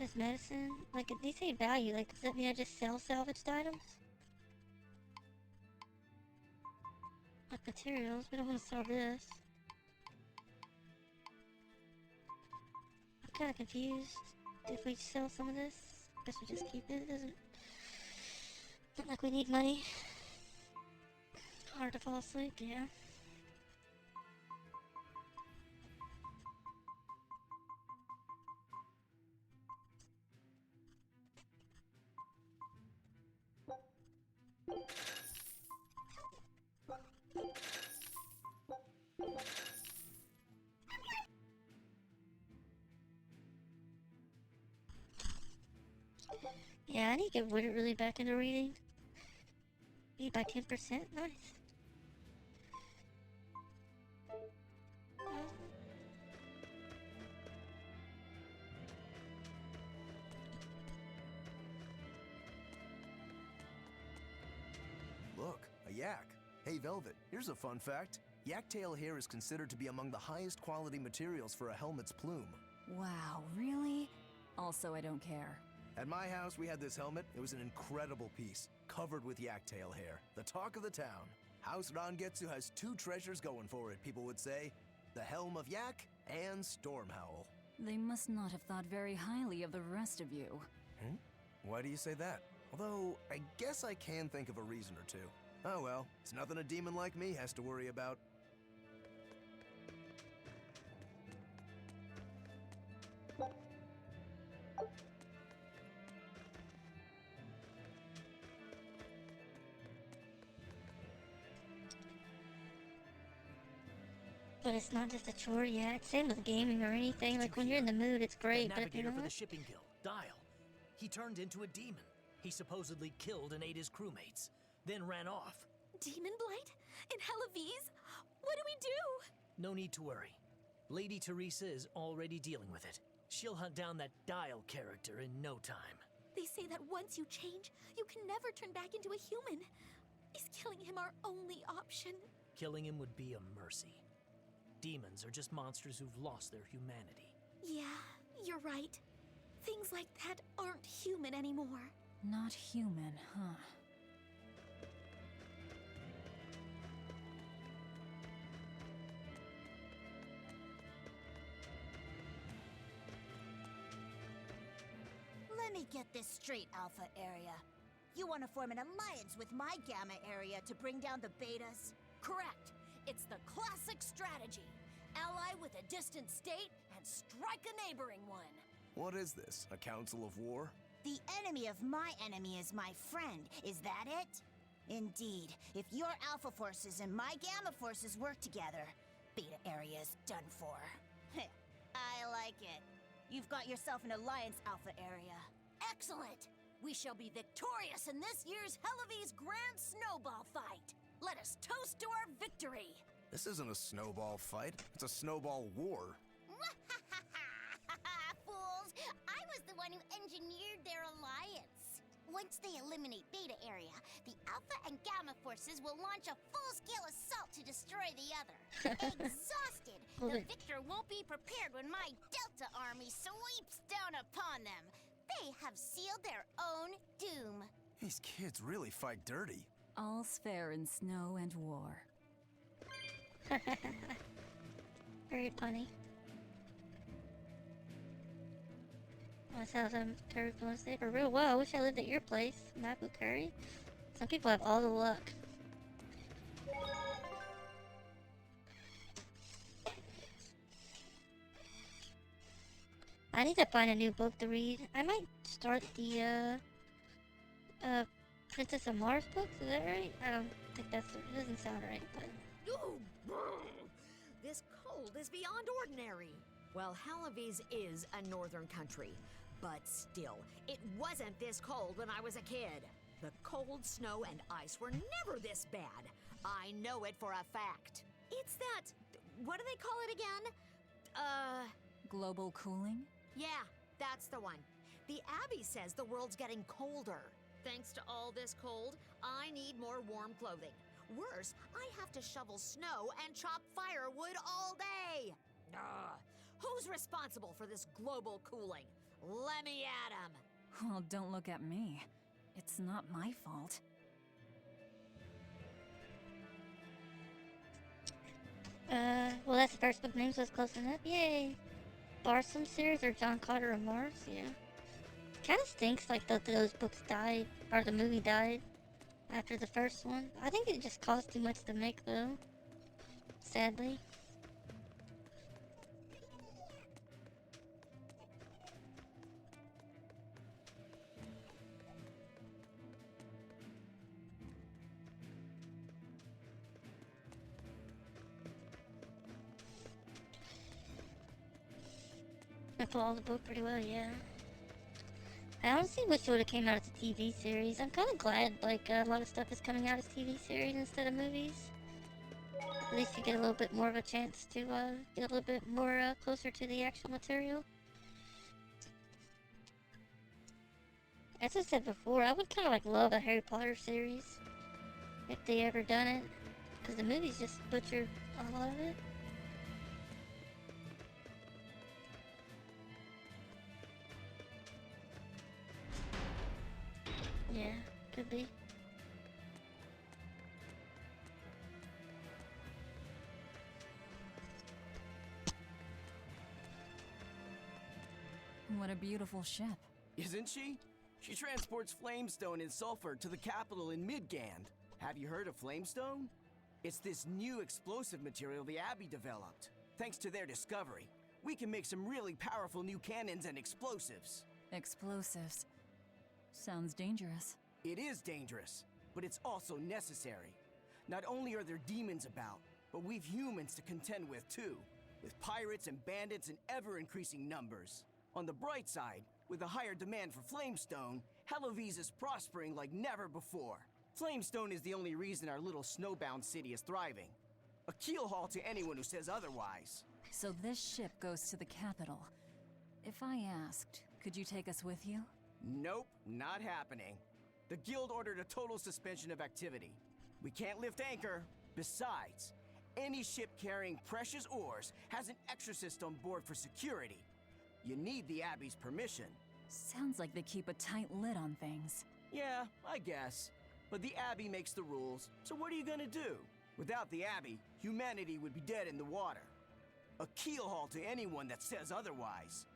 As medicine? Like, these say value. Like, does that mean I just sell salvaged items? Like materials, we don't want to sell this. I'm kind of confused. If we sell some of this, I guess we just keep it. It doesn't look like we need money. Hard to fall asleep, yeah. Yeah, I need to get Wooded really back into reading. Read by 10%, nice. Look, a yak. Hey, Velvet, here's a fun fact. Yak tail hair is considered to be among the highest quality materials for a helmet's plume. Wow, really? Also, I don't care. At my house, we had this helmet. It was an incredible piece, covered with yak tail hair. The talk of the town. House Rangetsu has two treasures going for it, people would say. The Helm of Yak and Stormhowl. They must not have thought very highly of the rest of you. Hmm? Why do you say that? Although, I guess I can think of a reason or two. Oh well, it's nothing a demon like me has to worry about. But it's not just a chore yet. Same with gaming or anything. Like, when you're in the mood, it's great, but you know Navigator for the what? shipping guild, Dial. He turned into a demon. He supposedly killed and ate his crewmates, then ran off. Demon Blight? In Hellawes? What do we do? No need to worry. Lady Teresa is already dealing with it. She'll hunt down that Dial character in no time. They say that once you change, you can never turn back into a human. Is killing him our only option? Killing him would be a mercy. Demons are just monsters who've lost their humanity. Yeah, you're right. Things like that aren't human anymore. Not human, huh? Let me get this straight, Alpha Area. You want to form an alliance with my Gamma Area to bring down the Betas? Correct. It's the classic strategy. Ally with a distant state and strike a neighboring one. What is this, a council of war? The enemy of my enemy is my friend. Is that it? Indeed. If your Alpha forces and my Gamma forces work together, Beta Area is done for. I like it. You've got yourself an alliance, Alpha Area. Excellent! We shall be victorious in this year's Hellawes Grand Snowball Fight. Let us toast to our victory. This isn't a snowball fight. It's a snowball war. Fools! I was the one who engineered their alliance. Once they eliminate Beta area, the Alpha and Gamma forces will launch a full-scale assault to destroy the other. Exhausted, the victor won't be prepared when my Delta army sweeps down upon them. They have sealed their own doom. These kids really fight dirty. All's fair in snow and war. Very funny. That sounds Curry's going to say for real. Wow, I wish I lived at your place, Mapu Curry. Some people have all the luck. I need to find a new book to read. I might start the Princess of Mars books. Is that right? I don't think it doesn't sound right, but. This cold is beyond ordinary. Well, Halaviz is a northern country, but still, it wasn't this cold when I was a kid. The cold, snow, and ice were never this bad. I know it for a fact. It's that... what do they call it again? Global cooling? Yeah, that's the one. The Abbey says the world's getting colder. Thanks to all this cold, I need more warm clothing. Worse, I have to shovel snow and chop firewood all day. Who's responsible for this global cooling? Let me at 'em. Well, don't look at me. It's not my fault. Well, that's the first book name, so it's close enough. Yay! Barsom series or John Carter of Mars? Yeah. Kinda stinks like those books died, or the movie died after the first one. I think it just cost too much to make, though. Sadly. I followed the book pretty well, yeah. I honestly wish it would have came out as a TV series. I'm kind of glad, like, a lot of stuff is coming out as TV series instead of movies. At least you get a little bit more of a chance to, get a little bit more, closer to the actual material. As I said before, I would kind of, like, love a Harry Potter series. If they ever done it. Because the movies just butchered a lot of it. Yeah, could be. What a beautiful ship. Isn't she? She transports flamestone and sulfur to the capital in Midgand. Have you heard of flamestone? It's this new explosive material the Abbey developed. Thanks to their discovery, we can make some really powerful new cannons and explosives. Explosives. Sounds dangerous. It is dangerous, but it's also necessary. Not only are there demons about, but we've humans to contend with too, with pirates and bandits in ever-increasing numbers. On the bright side, with a higher demand for flamestone, Halaviz is prospering like never before. Flamestone is the only reason our little snowbound city is thriving. A keelhaul to anyone who says otherwise. So this ship goes to the capital. If I asked, could you take us with you? Nope, not happening. The guild ordered a total suspension of activity. We can't lift anchor. Besides, any ship carrying precious ores has an exorcist on board for security. You need the Abbey's permission. Sounds like they keep a tight lid on things. Yeah, I guess. But the Abbey makes the rules, so what are you gonna do? Without the Abbey, humanity would be dead in the water. A keelhaul to anyone that says otherwise.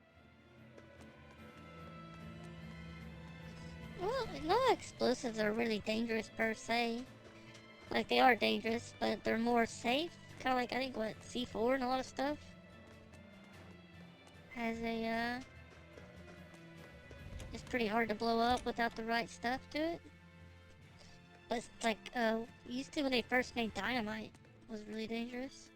Well, no explosives are really dangerous per se. Like, they are dangerous, but they're more safe. Kind of like, I think, what, C4 and a lot of stuff? Has a, it's pretty hard to blow up without the right stuff to it. But it's like, used to when they first made dynamite, was really dangerous.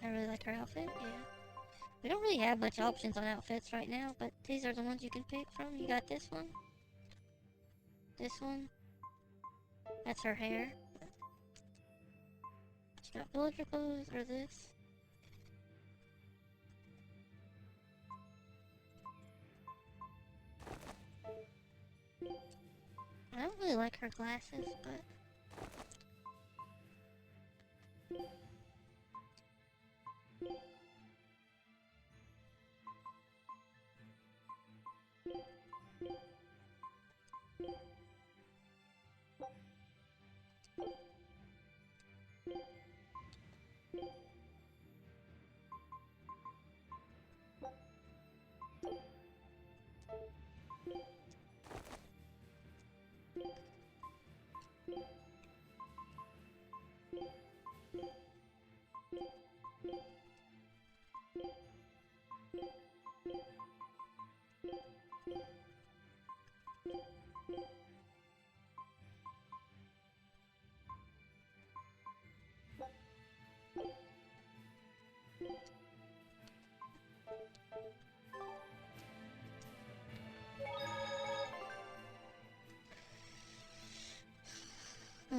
I really like her outfit, yeah. We don't really have much options on outfits right now, but these are the ones you can pick from. You got this one. This one. That's her hair. She got villager clothes, or this. I don't really like her glasses, but...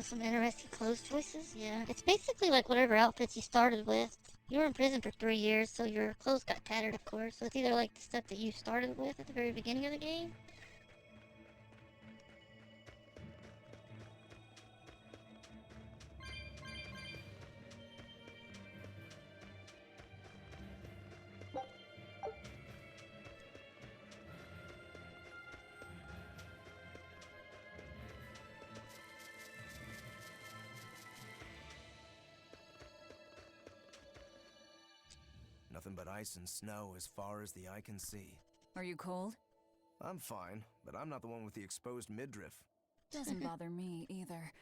Some interesting clothes choices, yeah. It's basically like whatever outfits you started with. You were in prison for 3 years, so your clothes got tattered, of course. So it's either like the stuff that you started with at the very beginning of the game. Nothing but ice and snow as far as the eye can see. Are you cold? I'm fine, but I'm not the one with the exposed midriff. Doesn't bother me either.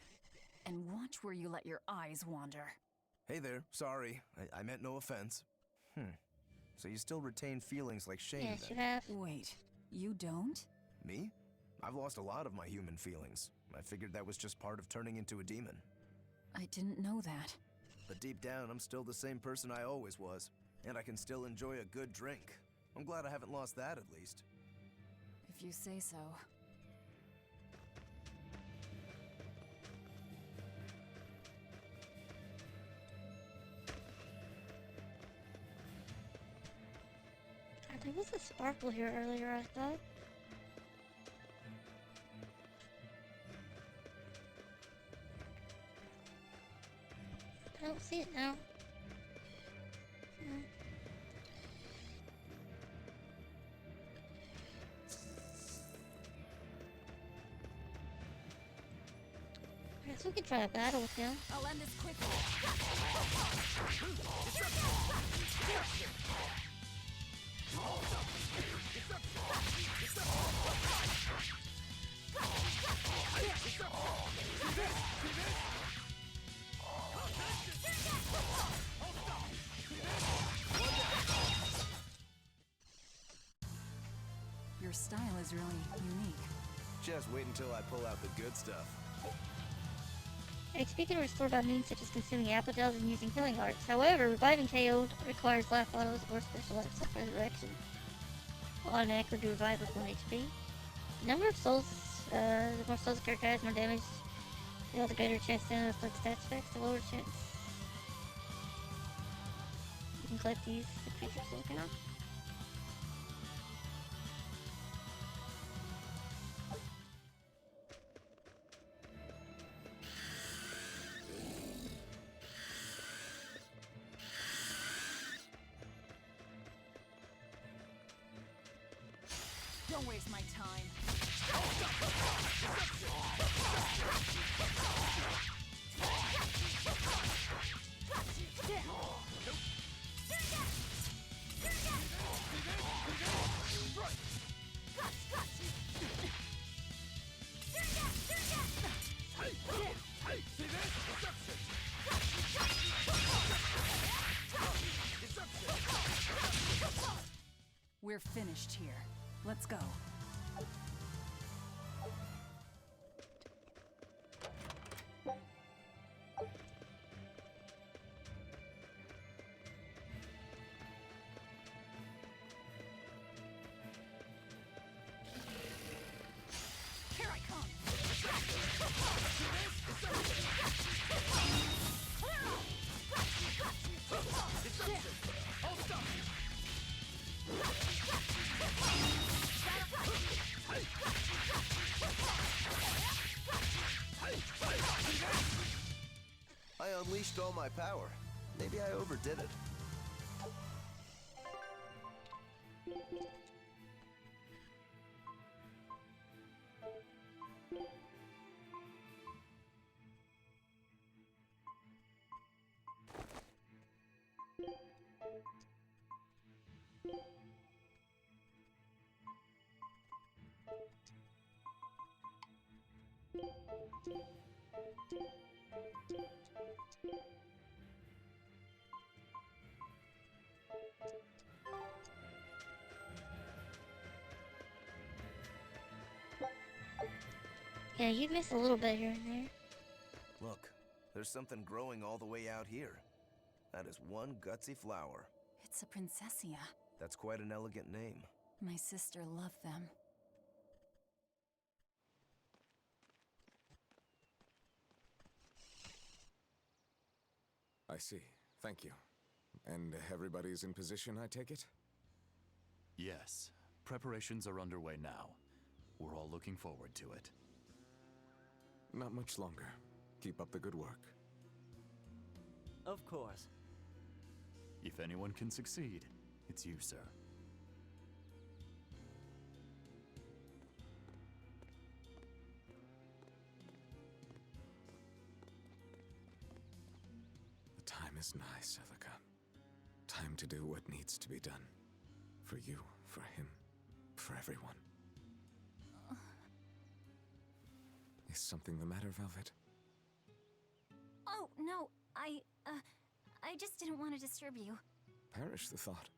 And watch where you let your eyes wander. Hey there, sorry. I meant no offense. So you still retain feelings like shame, Yes, then? you have. Wait, you don't? Me? I've lost a lot of my human feelings. I figured that was just part of turning into a demon. I didn't know that. But deep down, I'm still the same person I always was. And I can still enjoy a good drink. I'm glad I haven't lost that, at least. If you say so. There was a sparkle here earlier, I thought. I don't see it now. I guess we could try a battle with him. I'll end this quickly. Your style is really unique. Just wait until I pull out the good stuff. XP can restore by means such as consuming apple gels and using healing arts. However, reviving KO'd requires life autos or special arts like resurrection. Will automatically do revive with 1 HP. The number of souls, the more souls the character has, more damage. The other greater chance to inflict stats effects, the lower chance. You can collect these, the creatures are looking up. Don't waste my time. We're finished here. Let's go. Here I come. unleashed all my power. Maybe I overdid it. Yeah, you miss a little bit here and there. Look, there's something growing all the way out here. That is one gutsy flower. It's a princessia. That's quite an elegant name. My sister loved them. I see. Thank you. And everybody's in position, I take it? Yes. Preparations are underway now. We're all looking forward to it. Not much longer. Keep up the good work. Of course. If anyone can succeed, it's you, sir. The time is nigh, Celica. Time to do what needs to be done. For you, for him, for everyone. Is something the matter, Velvet? Oh, no, I just didn't want to disturb you. Perish the thought.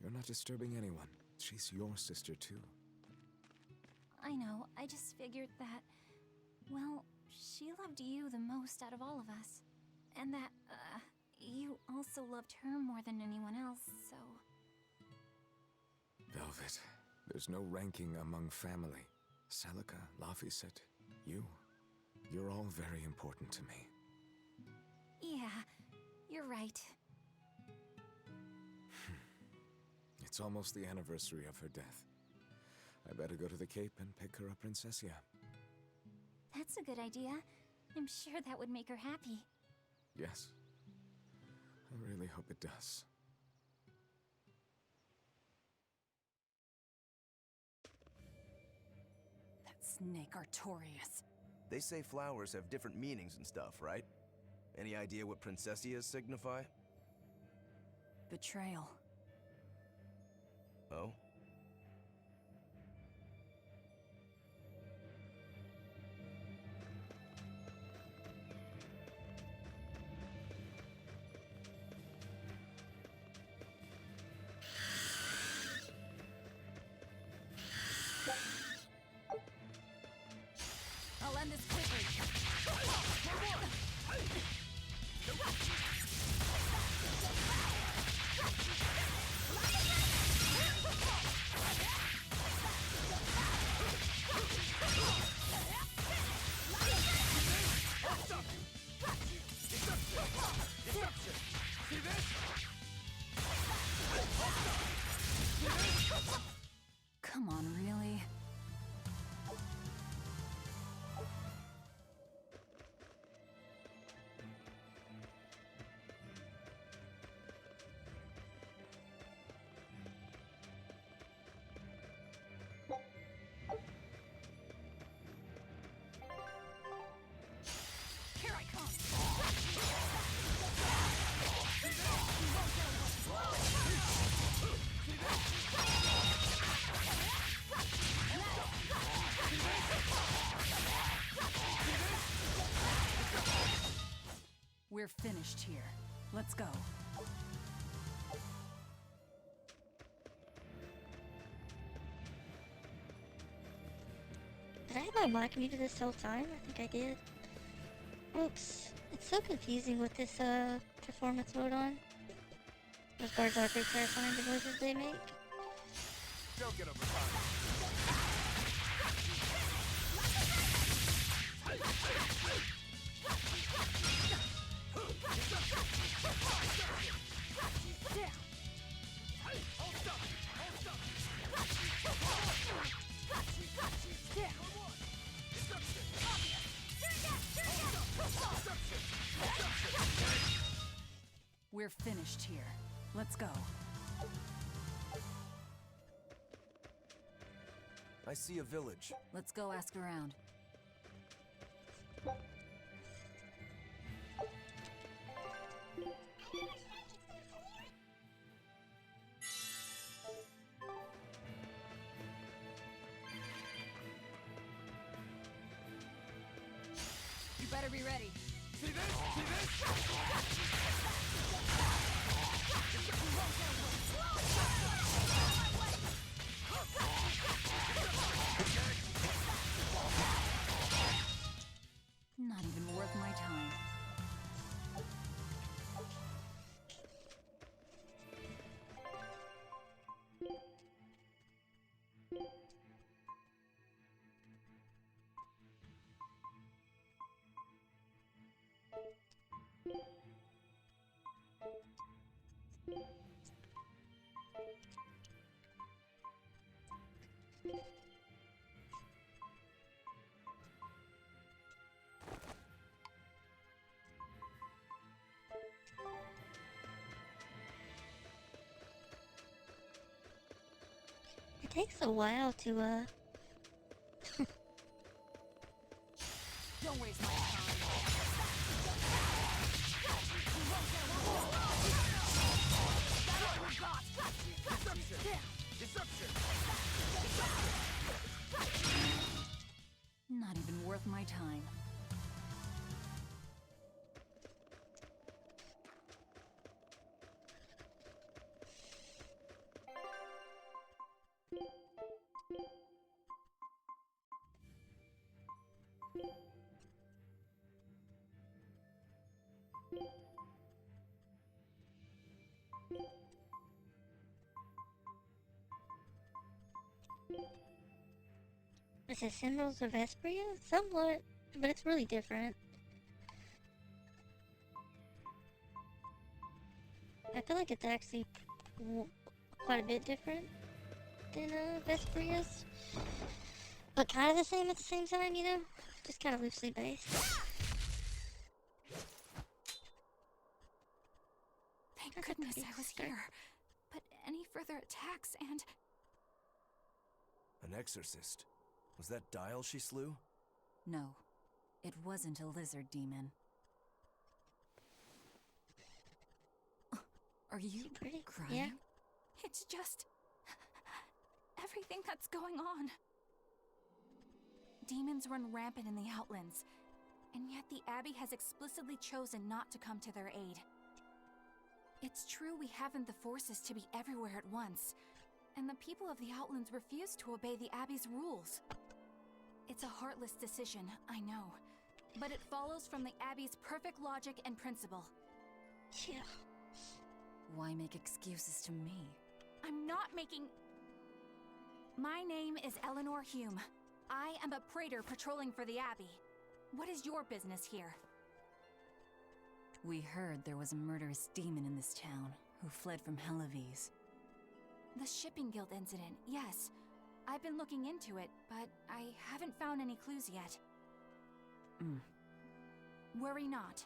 You're not disturbing anyone. She's your sister, too. I know, I just figured that, well, she loved you the most out of all of us. And that, you also loved her more than anyone else, so... Velvet, there's no ranking among family. Celica, Laphicet, you. You're all very important to me. Yeah, you're right. It's almost the anniversary of her death. I better go to the Cape and pick her up Princessia. That's a good idea. I'm sure that would make her happy. Yes. I really hope it does. That snake Artorias. They say flowers have different meanings and stuff, right? Any idea what princessias signify? Betrayal. Oh? I'll end this quickly. Come on, really? Here I come. We're finished here. Let's go. Did I have my mic muted this whole time? I think I did. Oops. It's so confusing with this, performance mode on. Those birds are pretty terrifying, the noises they make. Don't get overpowered. Let's go. I see a village. Let's go ask around. You better be ready. See this? See this? Not even worth my time. It takes a while to, Don't waste my time. Not even worth my time. Is it Tales of Berseria? Somewhat, but it's really different. I feel like it's actually quite a bit different than Vesperia's, but kind of the same at the same time, you know? Just kind of loosely based. Thank goodness I was here. But any further attacks and... An exorcist. Was that Dial she slew? No, it wasn't a lizard demon. Are you crying? Yeah. It's just... everything that's going on. Demons run rampant in the Outlands, and yet the Abbey has explicitly chosen not to come to their aid. It's true we haven't the forces to be everywhere at once, and the people of the Outlands refuse to obey the Abbey's rules. It's a heartless decision, I know, but it follows from the Abbey's perfect logic and principle. Yeah. Why make excuses to me? I'm not making... My name is Eleanor Hume. I am a praetor patrolling for the Abbey. What is your business here? We heard there was a murderous demon in this town who fled from Helives. The Shipping Guild incident, yes. I've been looking into it, but I haven't found any clues yet. Worry not.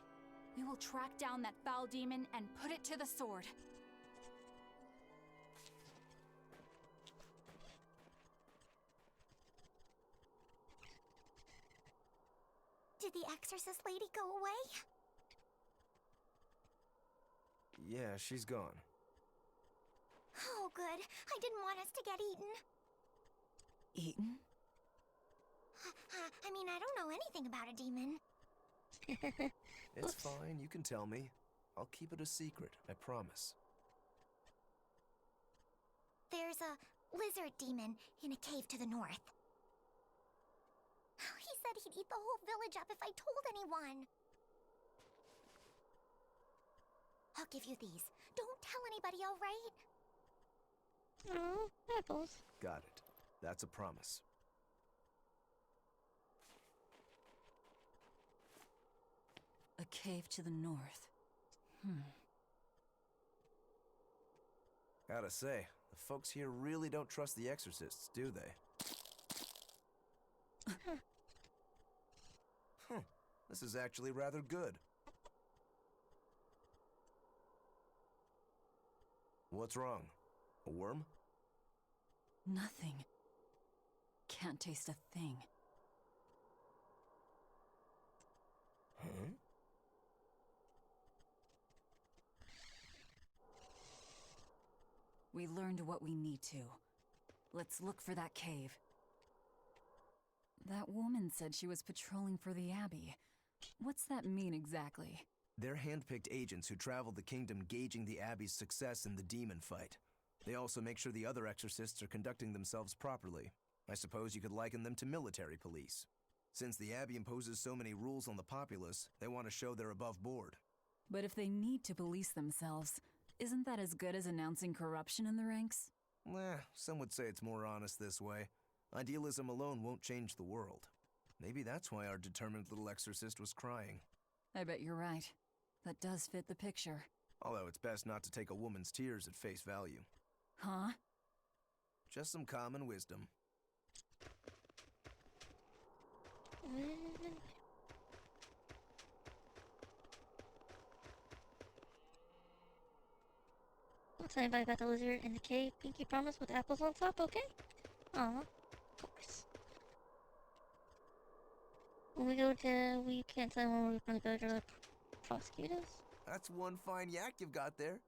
We will track down that foul demon and put it to the sword. Did the exorcist lady go away? Yeah, she's gone. Oh, good. I didn't want us to get eaten. Eaten? I mean, I don't know anything about a demon. It's fine, you can tell me. I'll keep it a secret, I promise. There's a lizard demon in a cave to the north. He said he'd eat the whole village up if I told anyone. I'll give you these. Don't tell anybody, all right? Oh, apples. Got it. That's a promise. A cave to the north. Gotta say, the folks here really don't trust the exorcists, do they? This is actually rather good. What's wrong? A worm? Nothing. Can't taste a thing. Huh? We learned what we need to. Let's look for that cave. That woman said she was patrolling for the Abbey. What's that mean exactly? They're handpicked agents who travel the kingdom gauging the Abbey's success in the demon fight. They also make sure the other exorcists are conducting themselves properly. I suppose you could liken them to military police. Since the Abbey imposes so many rules on the populace, they want to show they're above board. But if they need to police themselves, isn't that as good as announcing corruption in the ranks? Some would say it's more honest this way. Idealism alone won't change the world. Maybe that's why our determined little exorcist was crying. I bet you're right. That does fit the picture. Although it's best not to take a woman's tears at face value. Huh? Just some common wisdom. I'll tell anybody about the lizard in the cave. Pinky promise with apples on top, okay? Aw, of course. When we can't tell when we're gonna go to the prosecute us. That's one fine yak you've got there.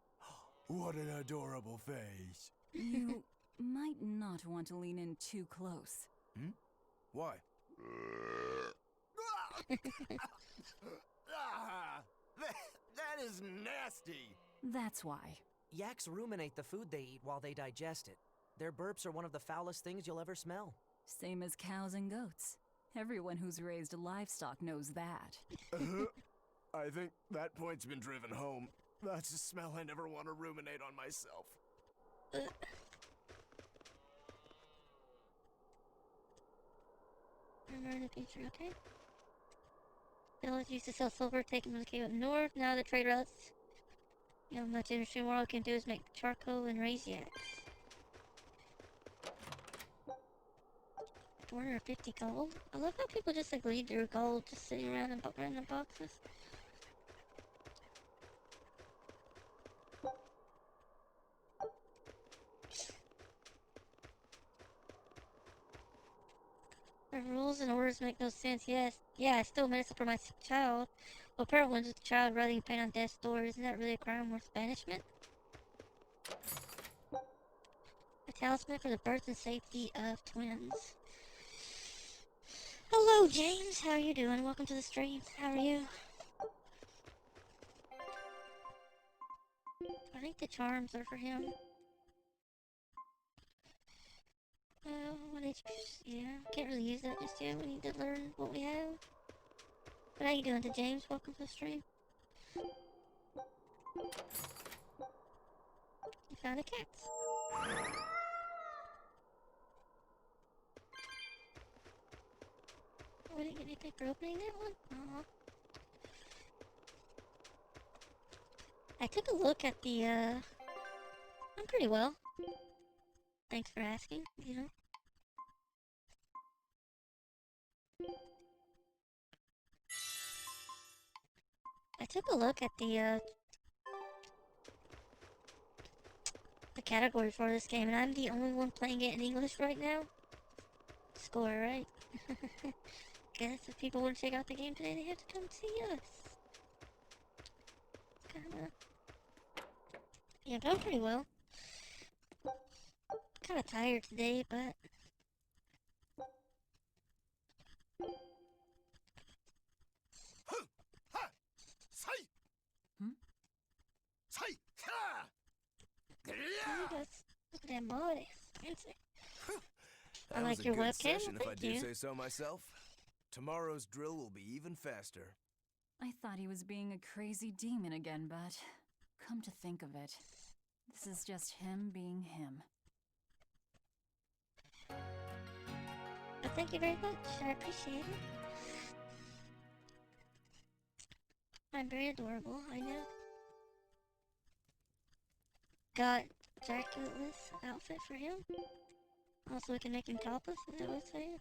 What an adorable face. You might not want to lean in too close. Hmm? Why? That is nasty! That's why. Yaks ruminate the food they eat while they digest it. Their burps are one of the foulest things you'll ever smell. Same as cows and goats. Everyone who's raised livestock knows that. I think that point's been driven home. That's a smell I never want to ruminate on myself. Remember in the future, okay? Village used to sell silver, taken from the cave up north. Now the trade routes. You know, much industry more can do is make charcoal and raise yaks. 450 gold? I love how people just like leave their gold just sitting around in random boxes. The rules and orders make no sense. Yes, yeah, I still mess up for my child. Well, parent wins with the child writing paint on death's door. Isn't that really a crime worth banishment? A talisman for the birth and safety of twins. Hello, James. How are you doing? Welcome to the stream. How are you? I think the charms are for him. What yeah, can't really use that just yet. We need to learn what we have. But how you doing, to James? Welcome to the stream. You found a cat. We didn't get anything for opening that one? Aww. I took a look at the, I'm pretty well. Thanks for asking, you know. I took a look at the category for this game, and I'm the only one playing it in English right now. Score, right? Guess if people want to check out the game today, they have to come see us. Kinda. Yeah, but I'm pretty well. Kinda tired today, but... Look at that body. Fancy. I like your webcam. Session, if I do say so myself. Tomorrow's drill will be even faster. I thought he was being a crazy demon again, but come to think of it, this is just him being him. Well, thank you very much. I appreciate it. I'm very adorable, I know. Got jacketless outfit for him. Also, we can make him topless, is that what it's saying?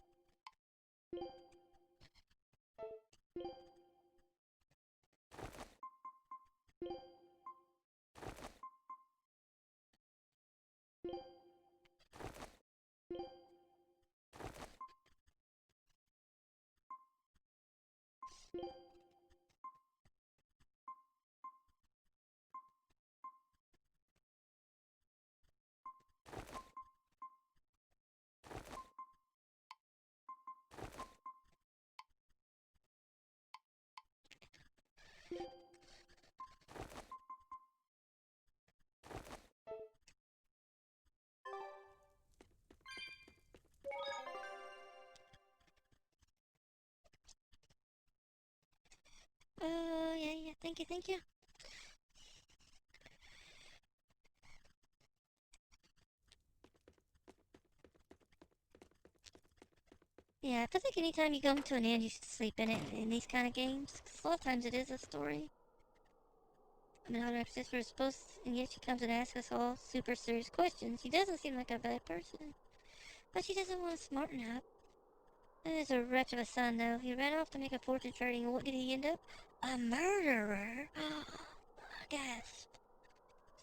Oh, yeah, thank you, thank you. Yeah, I feel like anytime you come to an end, you should sleep in it in these kind of games. 'Cause a lot of times it is a story. I mean, our exorcist was supposed, and yet she comes and asks us all super serious questions. She doesn't seem like a bad person, but she doesn't want to smarten up. That is a wretch of a son, though. He ran off to make a fortune trading, and what did he end up? A murderer! Gasp.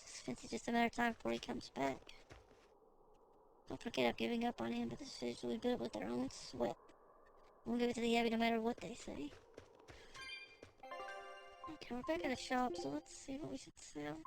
Suspense is just a matter of time before he comes back. Don't forget I'm giving up on him, but this village will be built with their own sweat. We'll give it to the Abbey no matter what they say. Okay, we're back at the shop, so let's see what we should sell.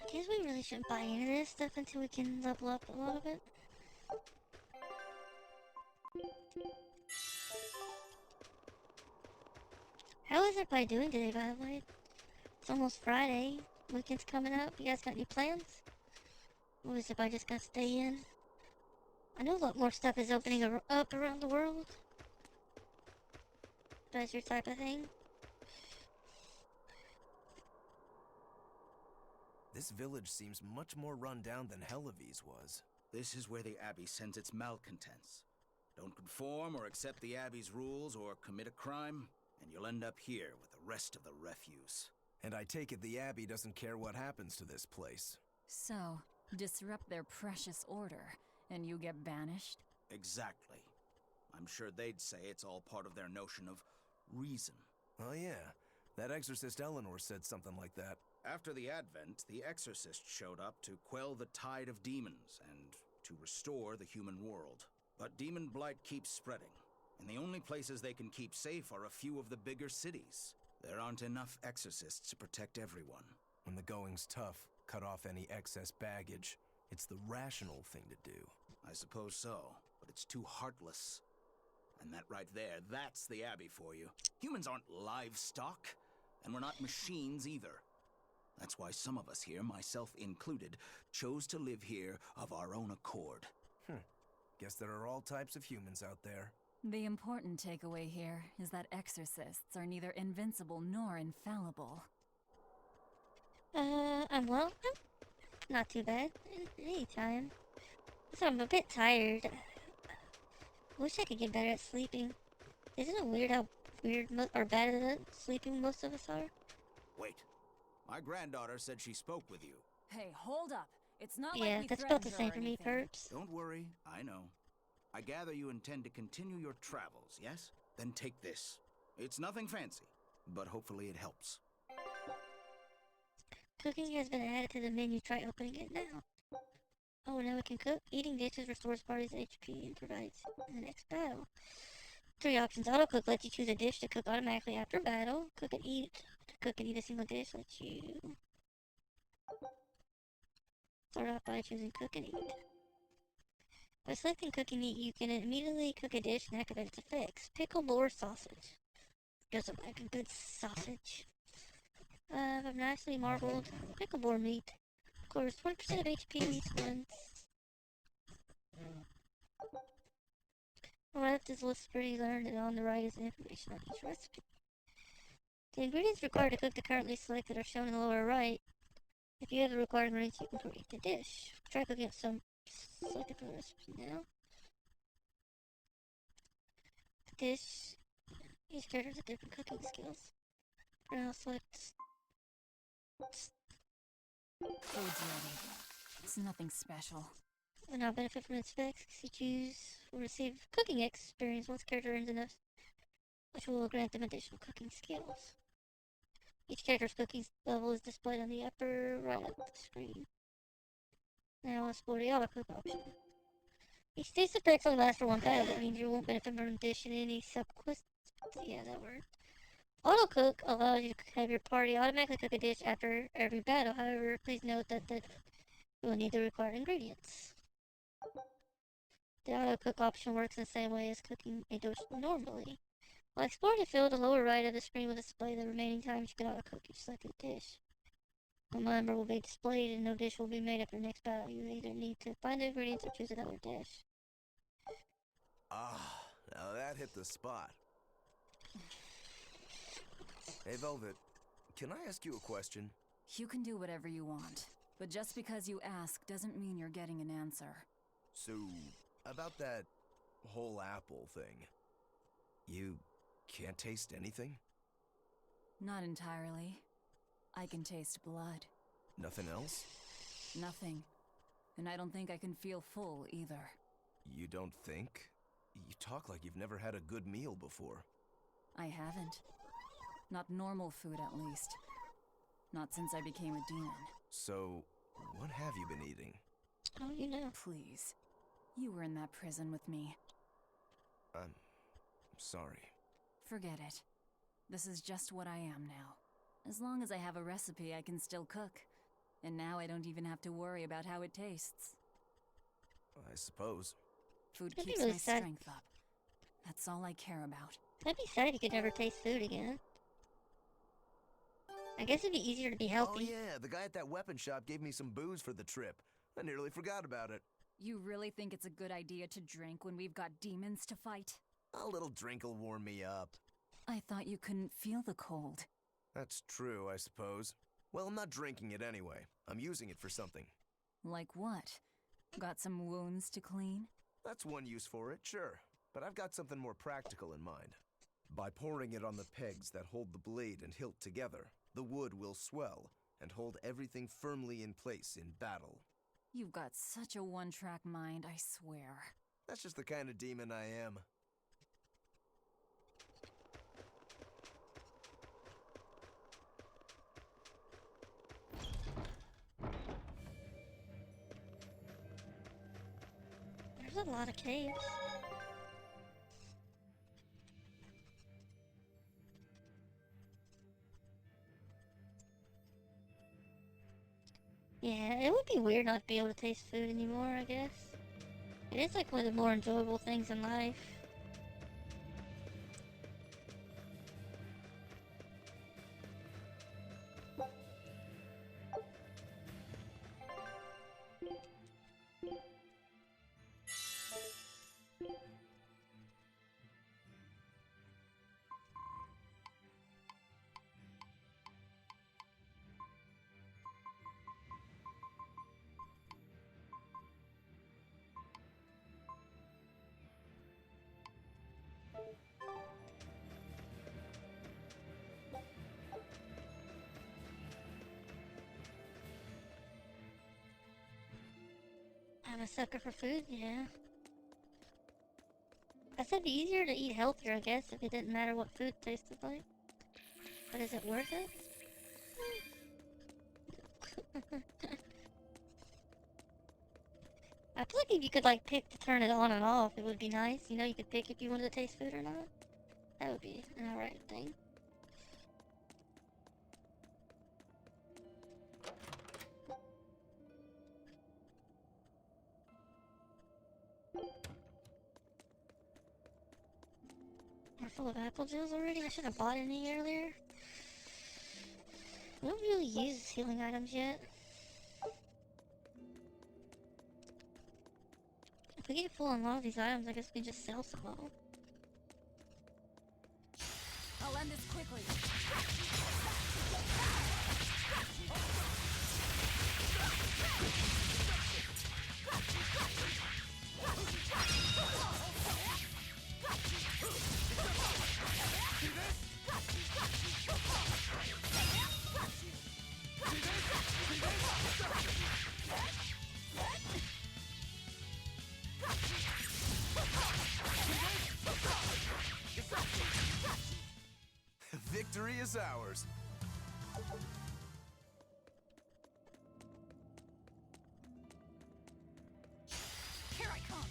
I guess we really shouldn't buy any of this stuff until we can level up a lot of it. How is everybody doing today, by the way? It's almost Friday. Weekend's coming up. You guys got any plans? Or is everybody just gonna stay in? I know a lot more stuff is opening up around the world. That's your type of thing. This village seems much more run down than Helavi's was. This is where the Abbey sends its malcontents. Don't conform or accept the Abbey's rules or commit a crime, and you'll end up here with the rest of the refuse. And I take it the Abbey doesn't care what happens to this place. So, disrupt their precious order, and you get banished? Exactly. I'm sure they'd say it's all part of their notion of reason. Oh yeah, that exorcist Eleanor said something like that. After the Advent, the exorcist showed up to quell the tide of demons and to restore the human world. But demon blight keeps spreading, and the only places they can keep safe are a few of the bigger cities. There aren't enough exorcists to protect everyone. When the going's tough, cut off any excess baggage. It's the rational thing to do. I suppose so, but it's too heartless. And that right there, that's the Abbey for you. Humans aren't livestock, and we're not machines either. That's why some of us here, myself included, chose to live here of our own accord. Guess there are all types of humans out there. The important takeaway here is that exorcists are neither invincible nor infallible. I'm welcome. Not too bad. Anytime. So I'm a bit tired. Wish I could get better at sleeping. Isn't it weird how or bad at sleeping most of us are? Wait. My granddaughter said she spoke with you. Hey, hold up. It's not yeah, like we that's about the threatened her same or for me, anything. perps. Don't worry, I know. I gather you intend to continue your travels, yes? Then take this. It's nothing fancy, but hopefully it helps. Cooking has been added to the menu. Try opening it now. Oh, now we can cook. Eating dishes restores party's HP and provides the next battle. 3 options. Auto cook lets you choose a dish to cook automatically after battle. Cook and eat. To cook and eat a single dish lets you start off by choosing cook and eat. By selecting cook and eat, you can immediately cook a dish and activate its effects. Pickle or sausage. Doesn't like a good sausage. Of nicely marbled pickleball meat. Of course, 20% of HP when you spend. On the left is a list of pretty learned, and on the right is the information on each recipe. The ingredients required to cook the currently selected are shown in the lower right. If you have the required ingredients, you can create the dish. Try cooking up some selected for the recipe now. The dish. Each character has different cooking skills. For now, select. Food's ready. It's nothing special. Will now benefit from its effects. You choose will receive cooking experience once character earns enough, which will grant them additional cooking skills. Each character's cooking level is displayed on the upper right of the screen. Now let's explore the auto cook option. Each taste effects only lasts for 1 battle. That means you won't benefit from dish in any subsequent. Yeah, that word. Auto cook allows you to have your party automatically cook a dish after every battle. However, please note that you will need the required ingredients. The auto cook option works in the same way as cooking a dish normally. While exploring the field, the lower right of the screen will display the remaining times you can auto cook each selected dish. A number will be displayed and no dish will be made after the next battle. You either need to find the ingredients or choose another dish. Ah, now that hit the spot. Hey, Velvet, can I ask you a question? You can do whatever you want, but just because you ask doesn't mean you're getting an answer. So, about that whole apple thing, you can't taste anything? Not entirely. I can taste blood. Nothing else? Nothing. And I don't think I can feel full either. You don't think? You talk like you've never had a good meal before. I haven't. Not normal food, at least. Not since I became a demon. So, what have you been eating? Oh, you know. Please. You were in that prison with me. I'm sorry. Forget it. This is just what I am now. As long as I have a recipe, I can still cook. And now I don't even have to worry about how it tastes. I suppose. Food That'd be keeps really my sad. strength up. That's all I care about. That'd be sad if you could never taste food again. I guess it'd be easier to be healthy. Oh yeah, the guy at that weapon shop gave me some booze for the trip. I nearly forgot about it. You really think it's a good idea to drink when we've got demons to fight? A little drink will warm me up. I thought you couldn't feel the cold. That's true, I suppose. Well, I'm not drinking it anyway. I'm using it for something. Like what? Got some wounds to clean? That's one use for it, sure. But I've got something more practical in mind. By pouring it on the pegs that hold the blade and hilt together, the wood will swell and hold everything firmly in place in battle. You've got such a one-track mind, I swear. That's just the kind of demon I am. There's a lot of caves. Yeah, it would be weird not to be able to taste food anymore, I guess. It is like one of the more enjoyable things in life. I'm a sucker for food, yeah. I said it'd be easier to eat healthier, I guess, if it didn't matter what food tasted like. But is it worth it? I feel like if you could like pick to turn it on and off, it would be nice. You know, you could pick if you wanted to taste food or not. That would be an alright thing. We're full of apple gels already? I should have bought any earlier. We don't really use healing items yet. If we get full on a lot of these items, I guess we can just sell some of them. I'll end this quickly. Victory is ours. Here I come.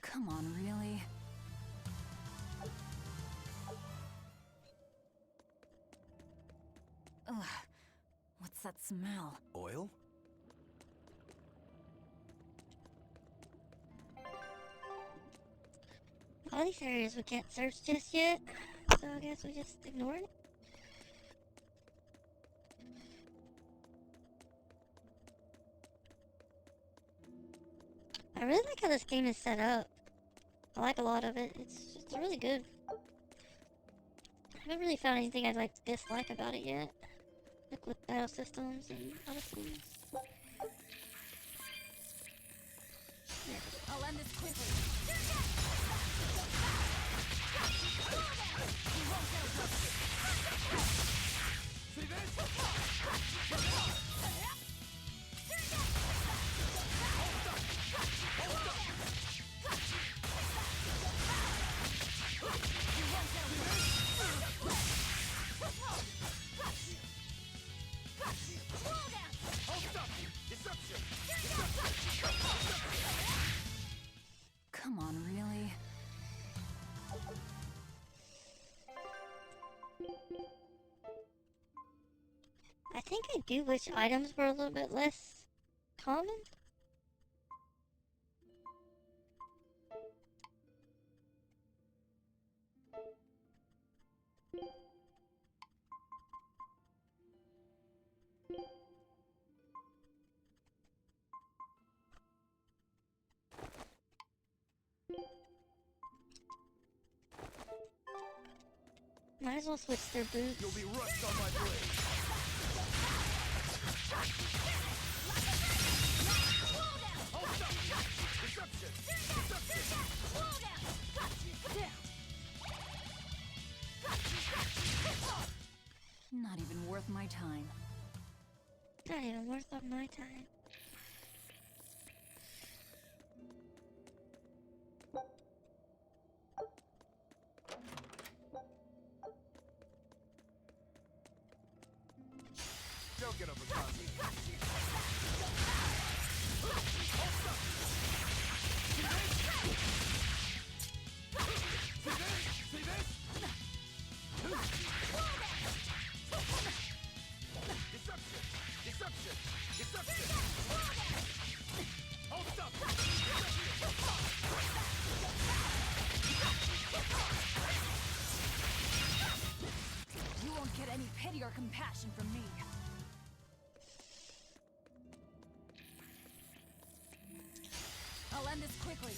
Come on, really? Ugh. What's that smell? Oil? All these areas we can't search just yet, so I guess we just ignore it. I really like how this game is set up. I like a lot of it. It's really good. I haven't really found anything I'd like to dislike about it yet. Like with battle systems and other things. I'll end this quickly. See this? Come on, really? I think I do wish items were a little bit less common. Might as well switch their boots. You'll be rust on my blade. Hold up! Deception! Deception! Not even worth my time. Not even worth of my time. Don't get overconfident. See this? Deception! Deception! Deception! Hold up! You won't get any pity or compassion from me. I'll end this quickly.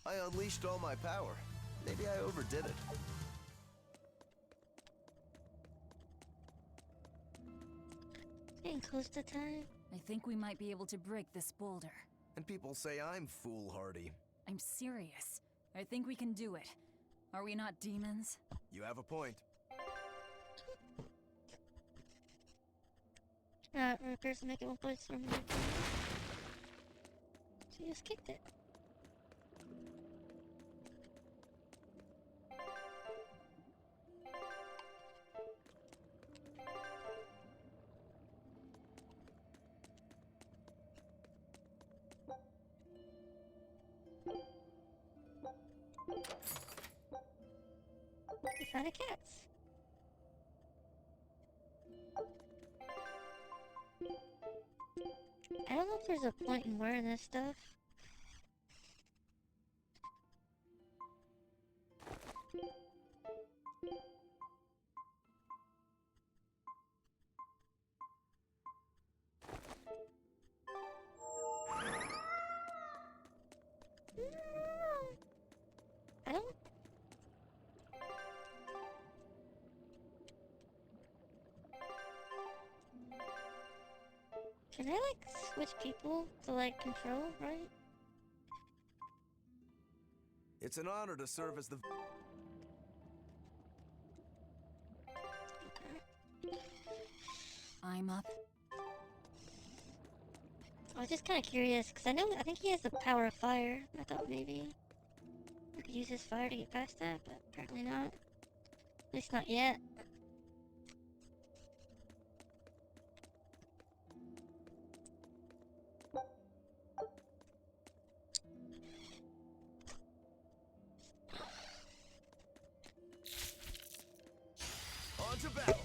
I unleashed all my power. Maybe I overdid it. Getting close to time. I think we might be able to break this boulder. And people say I'm foolhardy. I'm serious. I think we can do it. Are we not demons? You have a point. Repairs to make it one place from here. So you just kicked it. We found a cat. I don't know if there's a point in wearing this stuff. I don't. Can I like switch people to like control, right? It's an honor to serve as the... I'm up. I was just kind of curious because I think he has the power of fire. I thought maybe I could use his fire to get past that, but apparently not. At least not yet. On to battle!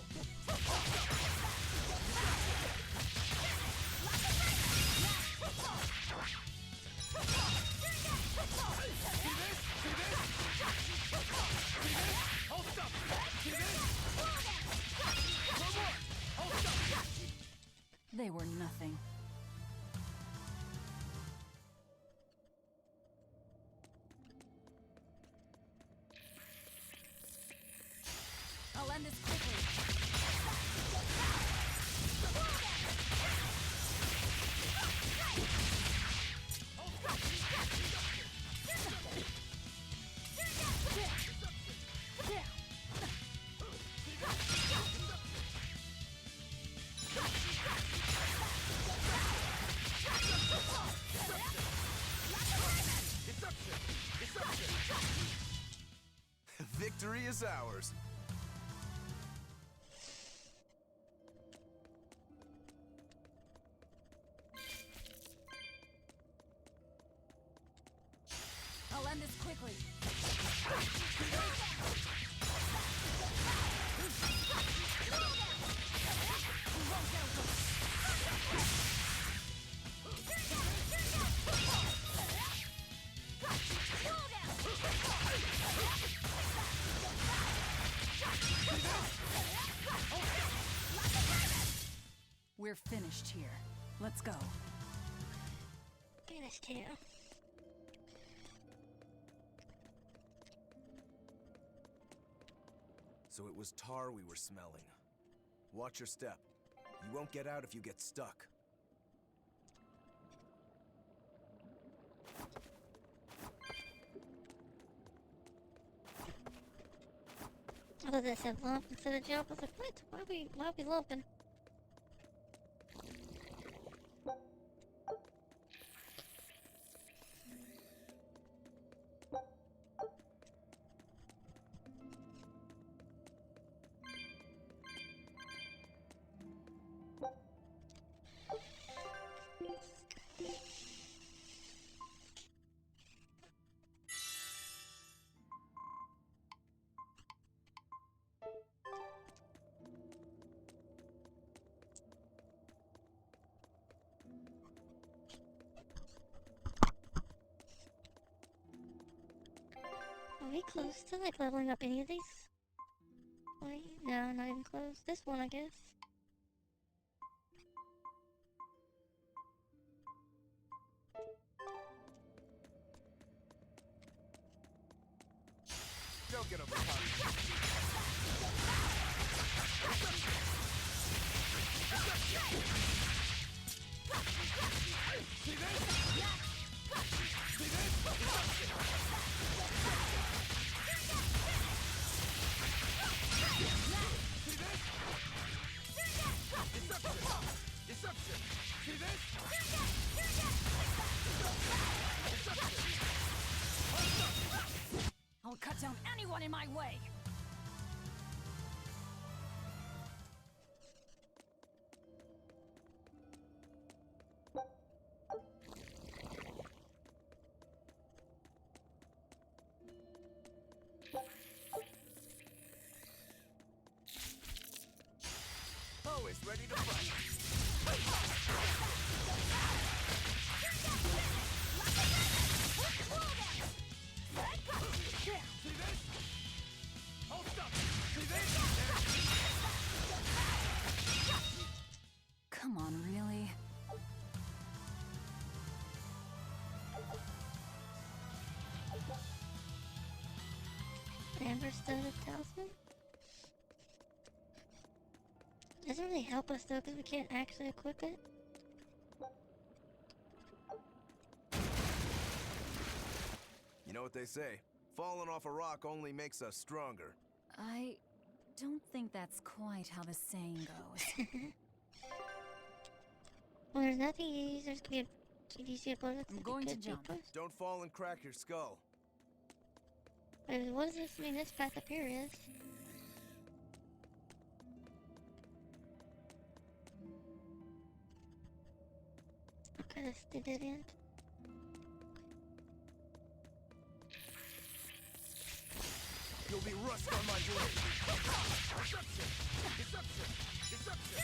They were nothing. I'll end this quickly. Victory is ours. I'll end this quickly. We're finished here. Let's go. Finished here. So it was tar we were smelling. Watch your step. You won't get out if you get stuck. I thought that said lump instead of jump. I was like, what? Why are we lumping? we close to like leveling up any of these? Wait, no, not even close. This one, I guess. Don't get over See this? See this? Deception! See this? I'll cut down anyone in my way! Oh, it's ready to fight. Come on, really? Amberstone of Talisman? Doesn't really help us though, because we can't actually equip it. You know what they say? Falling off a rock only makes us stronger. I don't think that's quite how the saying goes. Well, there's nothing you use. There's gonna be a GDC upload. I'm going to jump. Don't fall and crack your skull. Wait, what does this mean? This path up here is. Okay, that's the dead end. You'll be rust on my blade. Deception! Deception! Deception!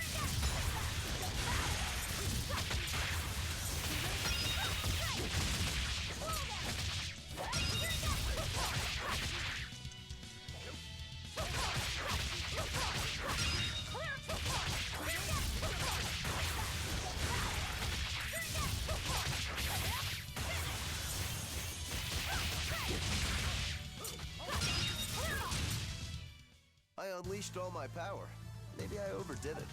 I unleashed all my power. Maybe I overdid it.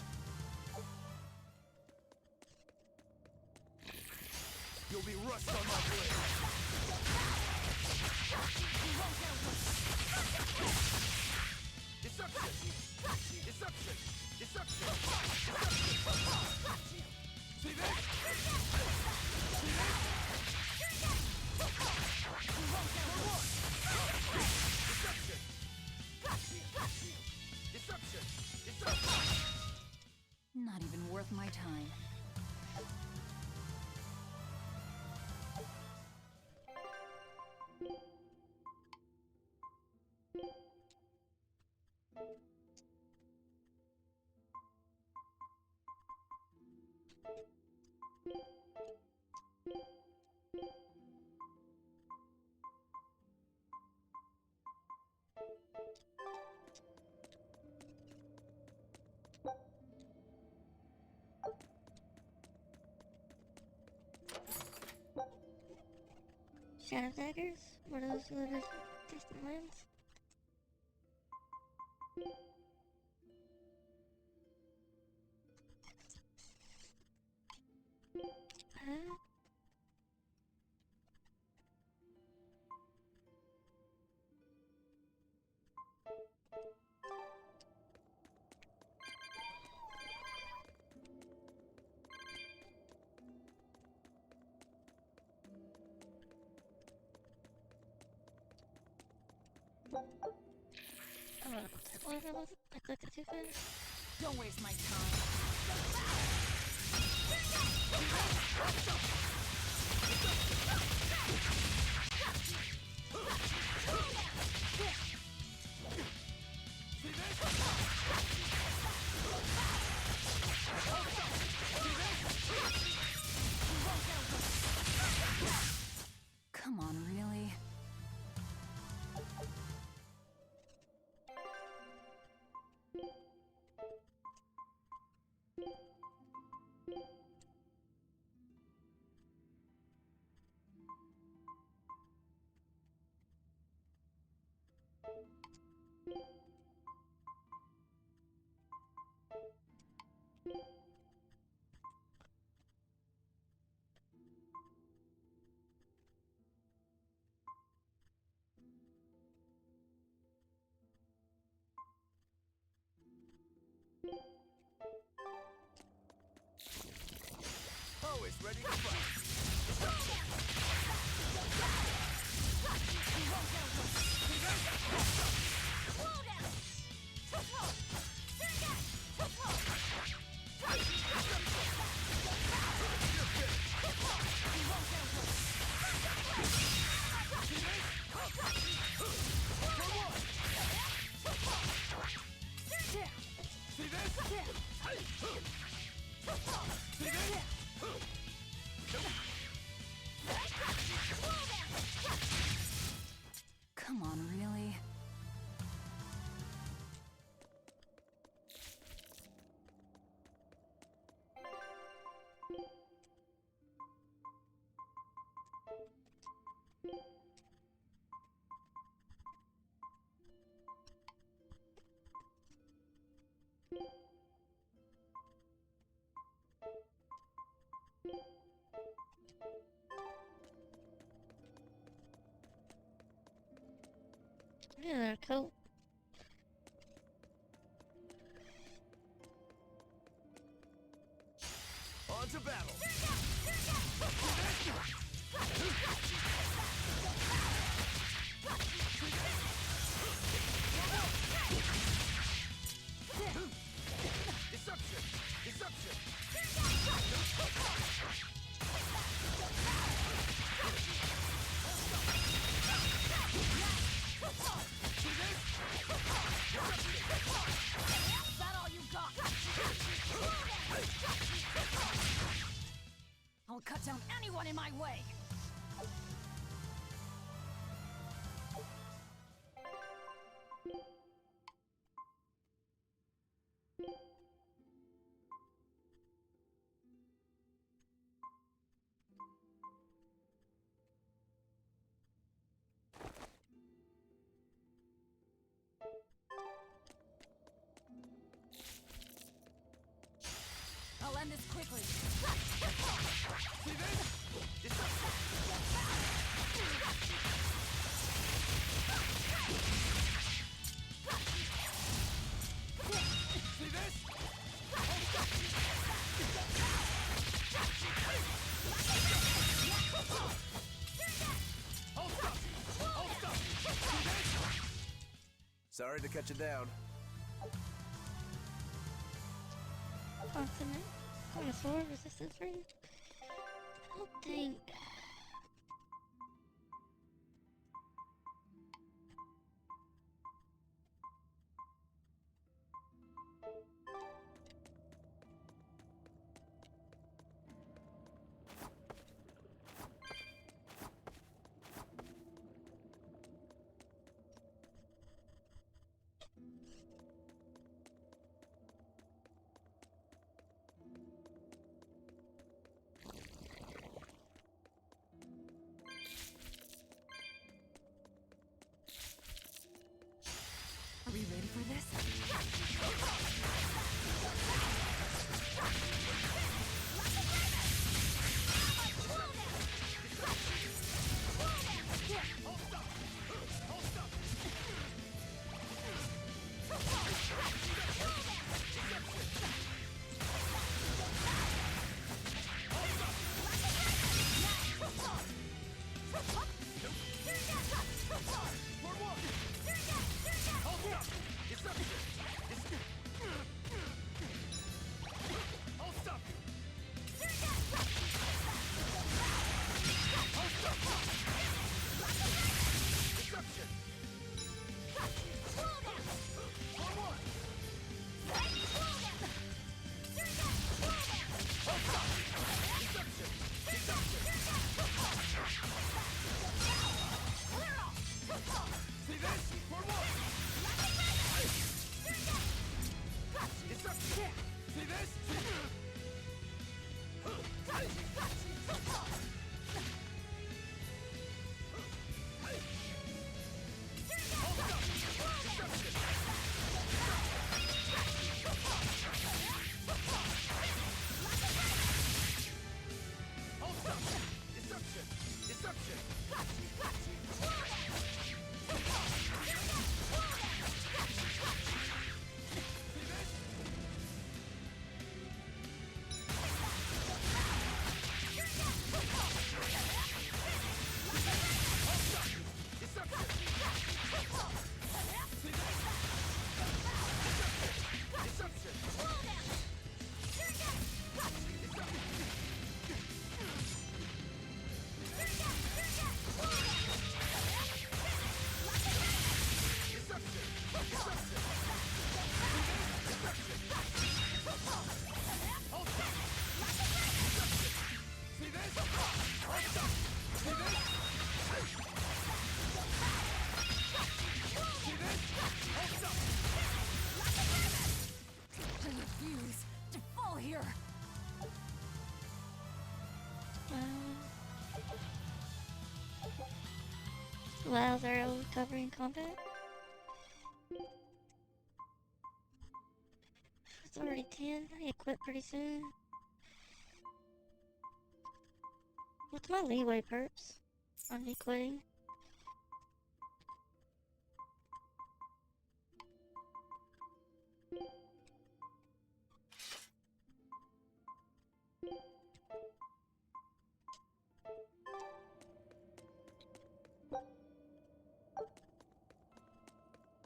You'll be rust on my blade. Deception! Deception! Deception! Deception! See this? See this? Deception! Deception! Deception! Not even worth my time. Shadow daggers? What are those little distant lands? I clicked it too fast. Don't waste my time. Come on, really? Always ready to fight. Come on, really? Yeah, cool. On to battle. Deception! Deception! Is that all you got? I'll cut down anyone in my way! I'll end this quickly. See this? Sorry to cut you down. Consonant. Connoisseur resistance ring. I don't think. Are we ready for this? Hold allows arrow recovery in combat. It's already 10. I equip pretty soon. What's my leeway perks on me quitting?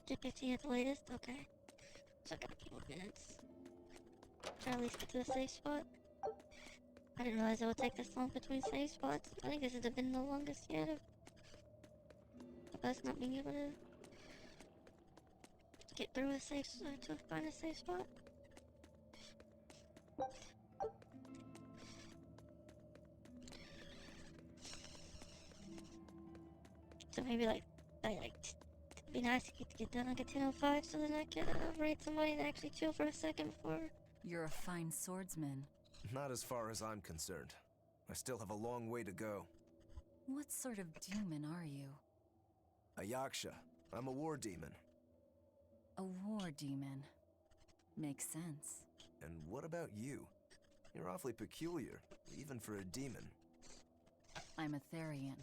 To 15 at the latest? Okay. So I got a few more minutes. Try to at least get to a safe spot. I didn't realize it would take this long between save spots. I think this has been the longest yet of us not being able to get through a safe to find a safe spot. So maybe it'd be nice to get done like a 10:05 so then I could raid somebody and actually chill for a second before. You're a fine swordsman. Not as far as I'm concerned. I still have a long way to go. What sort of demon are you? A Yaksha. I'm a war demon. A war demon. Makes sense. And what about you? You're awfully peculiar, even for a demon. I'm a Therian.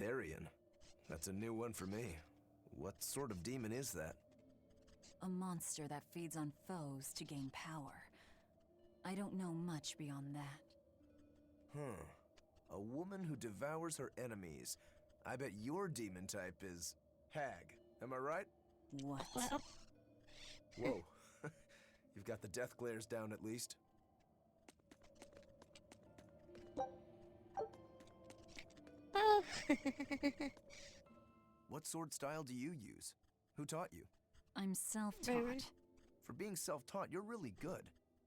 Therian? That's a new one for me. What sort of demon is that? A monster that feeds on foes to gain power. I don't know much beyond that. Huh. A woman who devours her enemies. I bet your demon type is hag. Am I right? What? Whoa. You've got the death glares down at least. Oh. What sword style do you use? Who taught you? I'm self-taught. For being self-taught, you're really good.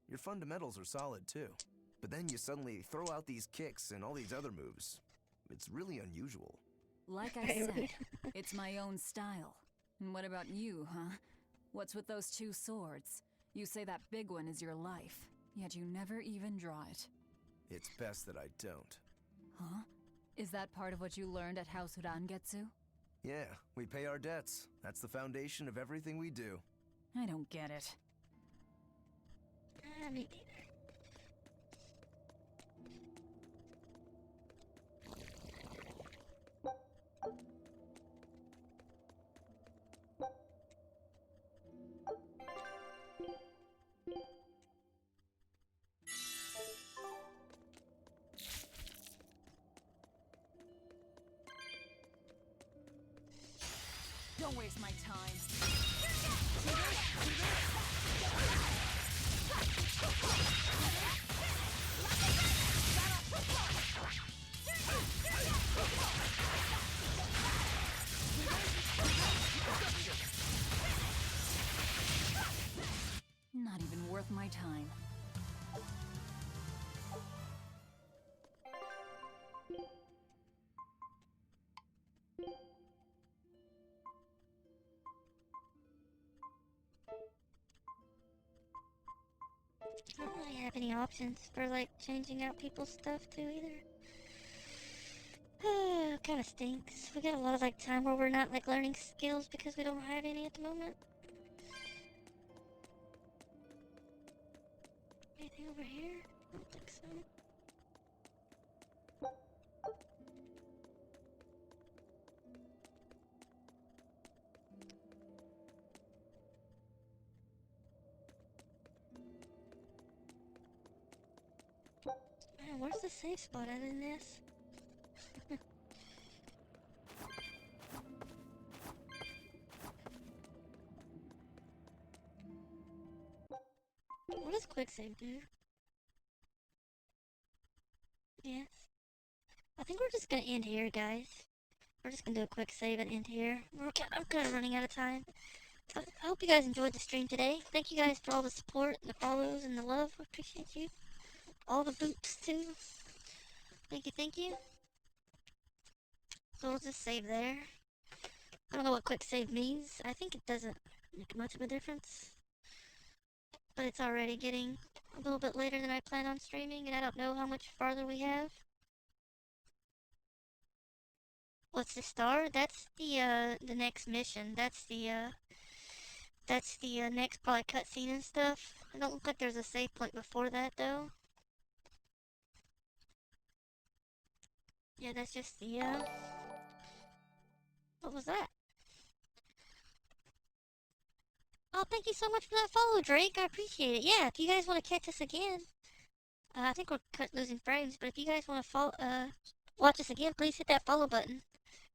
Your fundamentals are solid too. But then you suddenly throw out these kicks and all these other moves. It's really unusual. Like I said, it's my own style. And what about you, huh? What's with those two swords? You say that big one is your life, yet you never even draw it. It's best that I don't. Huh? Is that part of what you learned at House Urangetsu? Yeah, we pay our debts. That's the foundation of everything we do. I don't get it. Me neither. Don't waste my time. Not even worth my time. I don't really have any options for like changing out people's stuff too either. Kind of stinks. We got a lot of like time where we're not like learning skills because we don't have any at the moment. Anything over here? I don't think so. Man, where's the safe spot other than this? What does quick save do? Yes. I think we're just gonna end here, guys. We're just gonna do a quick save and end here. I'm kind of running out of time. I hope you guys enjoyed the stream today. Thank you guys for all the support and the follows and the love. I appreciate you. All the boots too. Thank you, thank you. So we'll just save there. I don't know what quick save means. I think it doesn't make much of a difference. But it's already getting a little bit later than I planned on streaming, and I don't know how much farther we have. What's the star? That's the next mission. That's the next probably cutscene and stuff. I don't look like there's a save point before that though. Yeah, that's just the what was that? Oh, thank you so much for that follow, Drake. I appreciate it. Yeah, if you guys want to catch us again, I think we're losing frames, but if you guys want to follow, watch us again, please hit that follow button.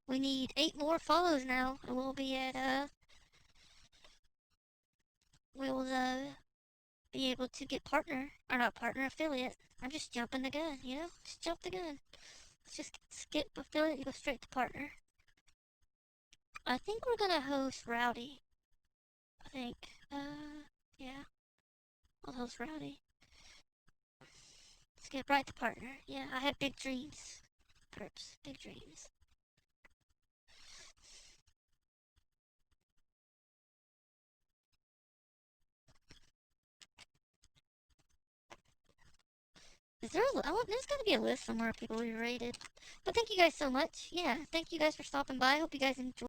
We need 8 more follows now, and we'll be at, we'll, be able to get partner, or not partner, affiliate. I'm just jumping the gun, you know? Just jump the gun. Let's just skip affiliate and go straight to partner. I think we're gonna host Rowdy. I think, yeah. I'll host Rowdy. Let's get right to partner. Yeah, I have big dreams. Perps, big dreams. Is there there's gotta be a list somewhere of people we rated. But thank you guys so much. Yeah, thank you guys for stopping by. I hope you guys enjoyed.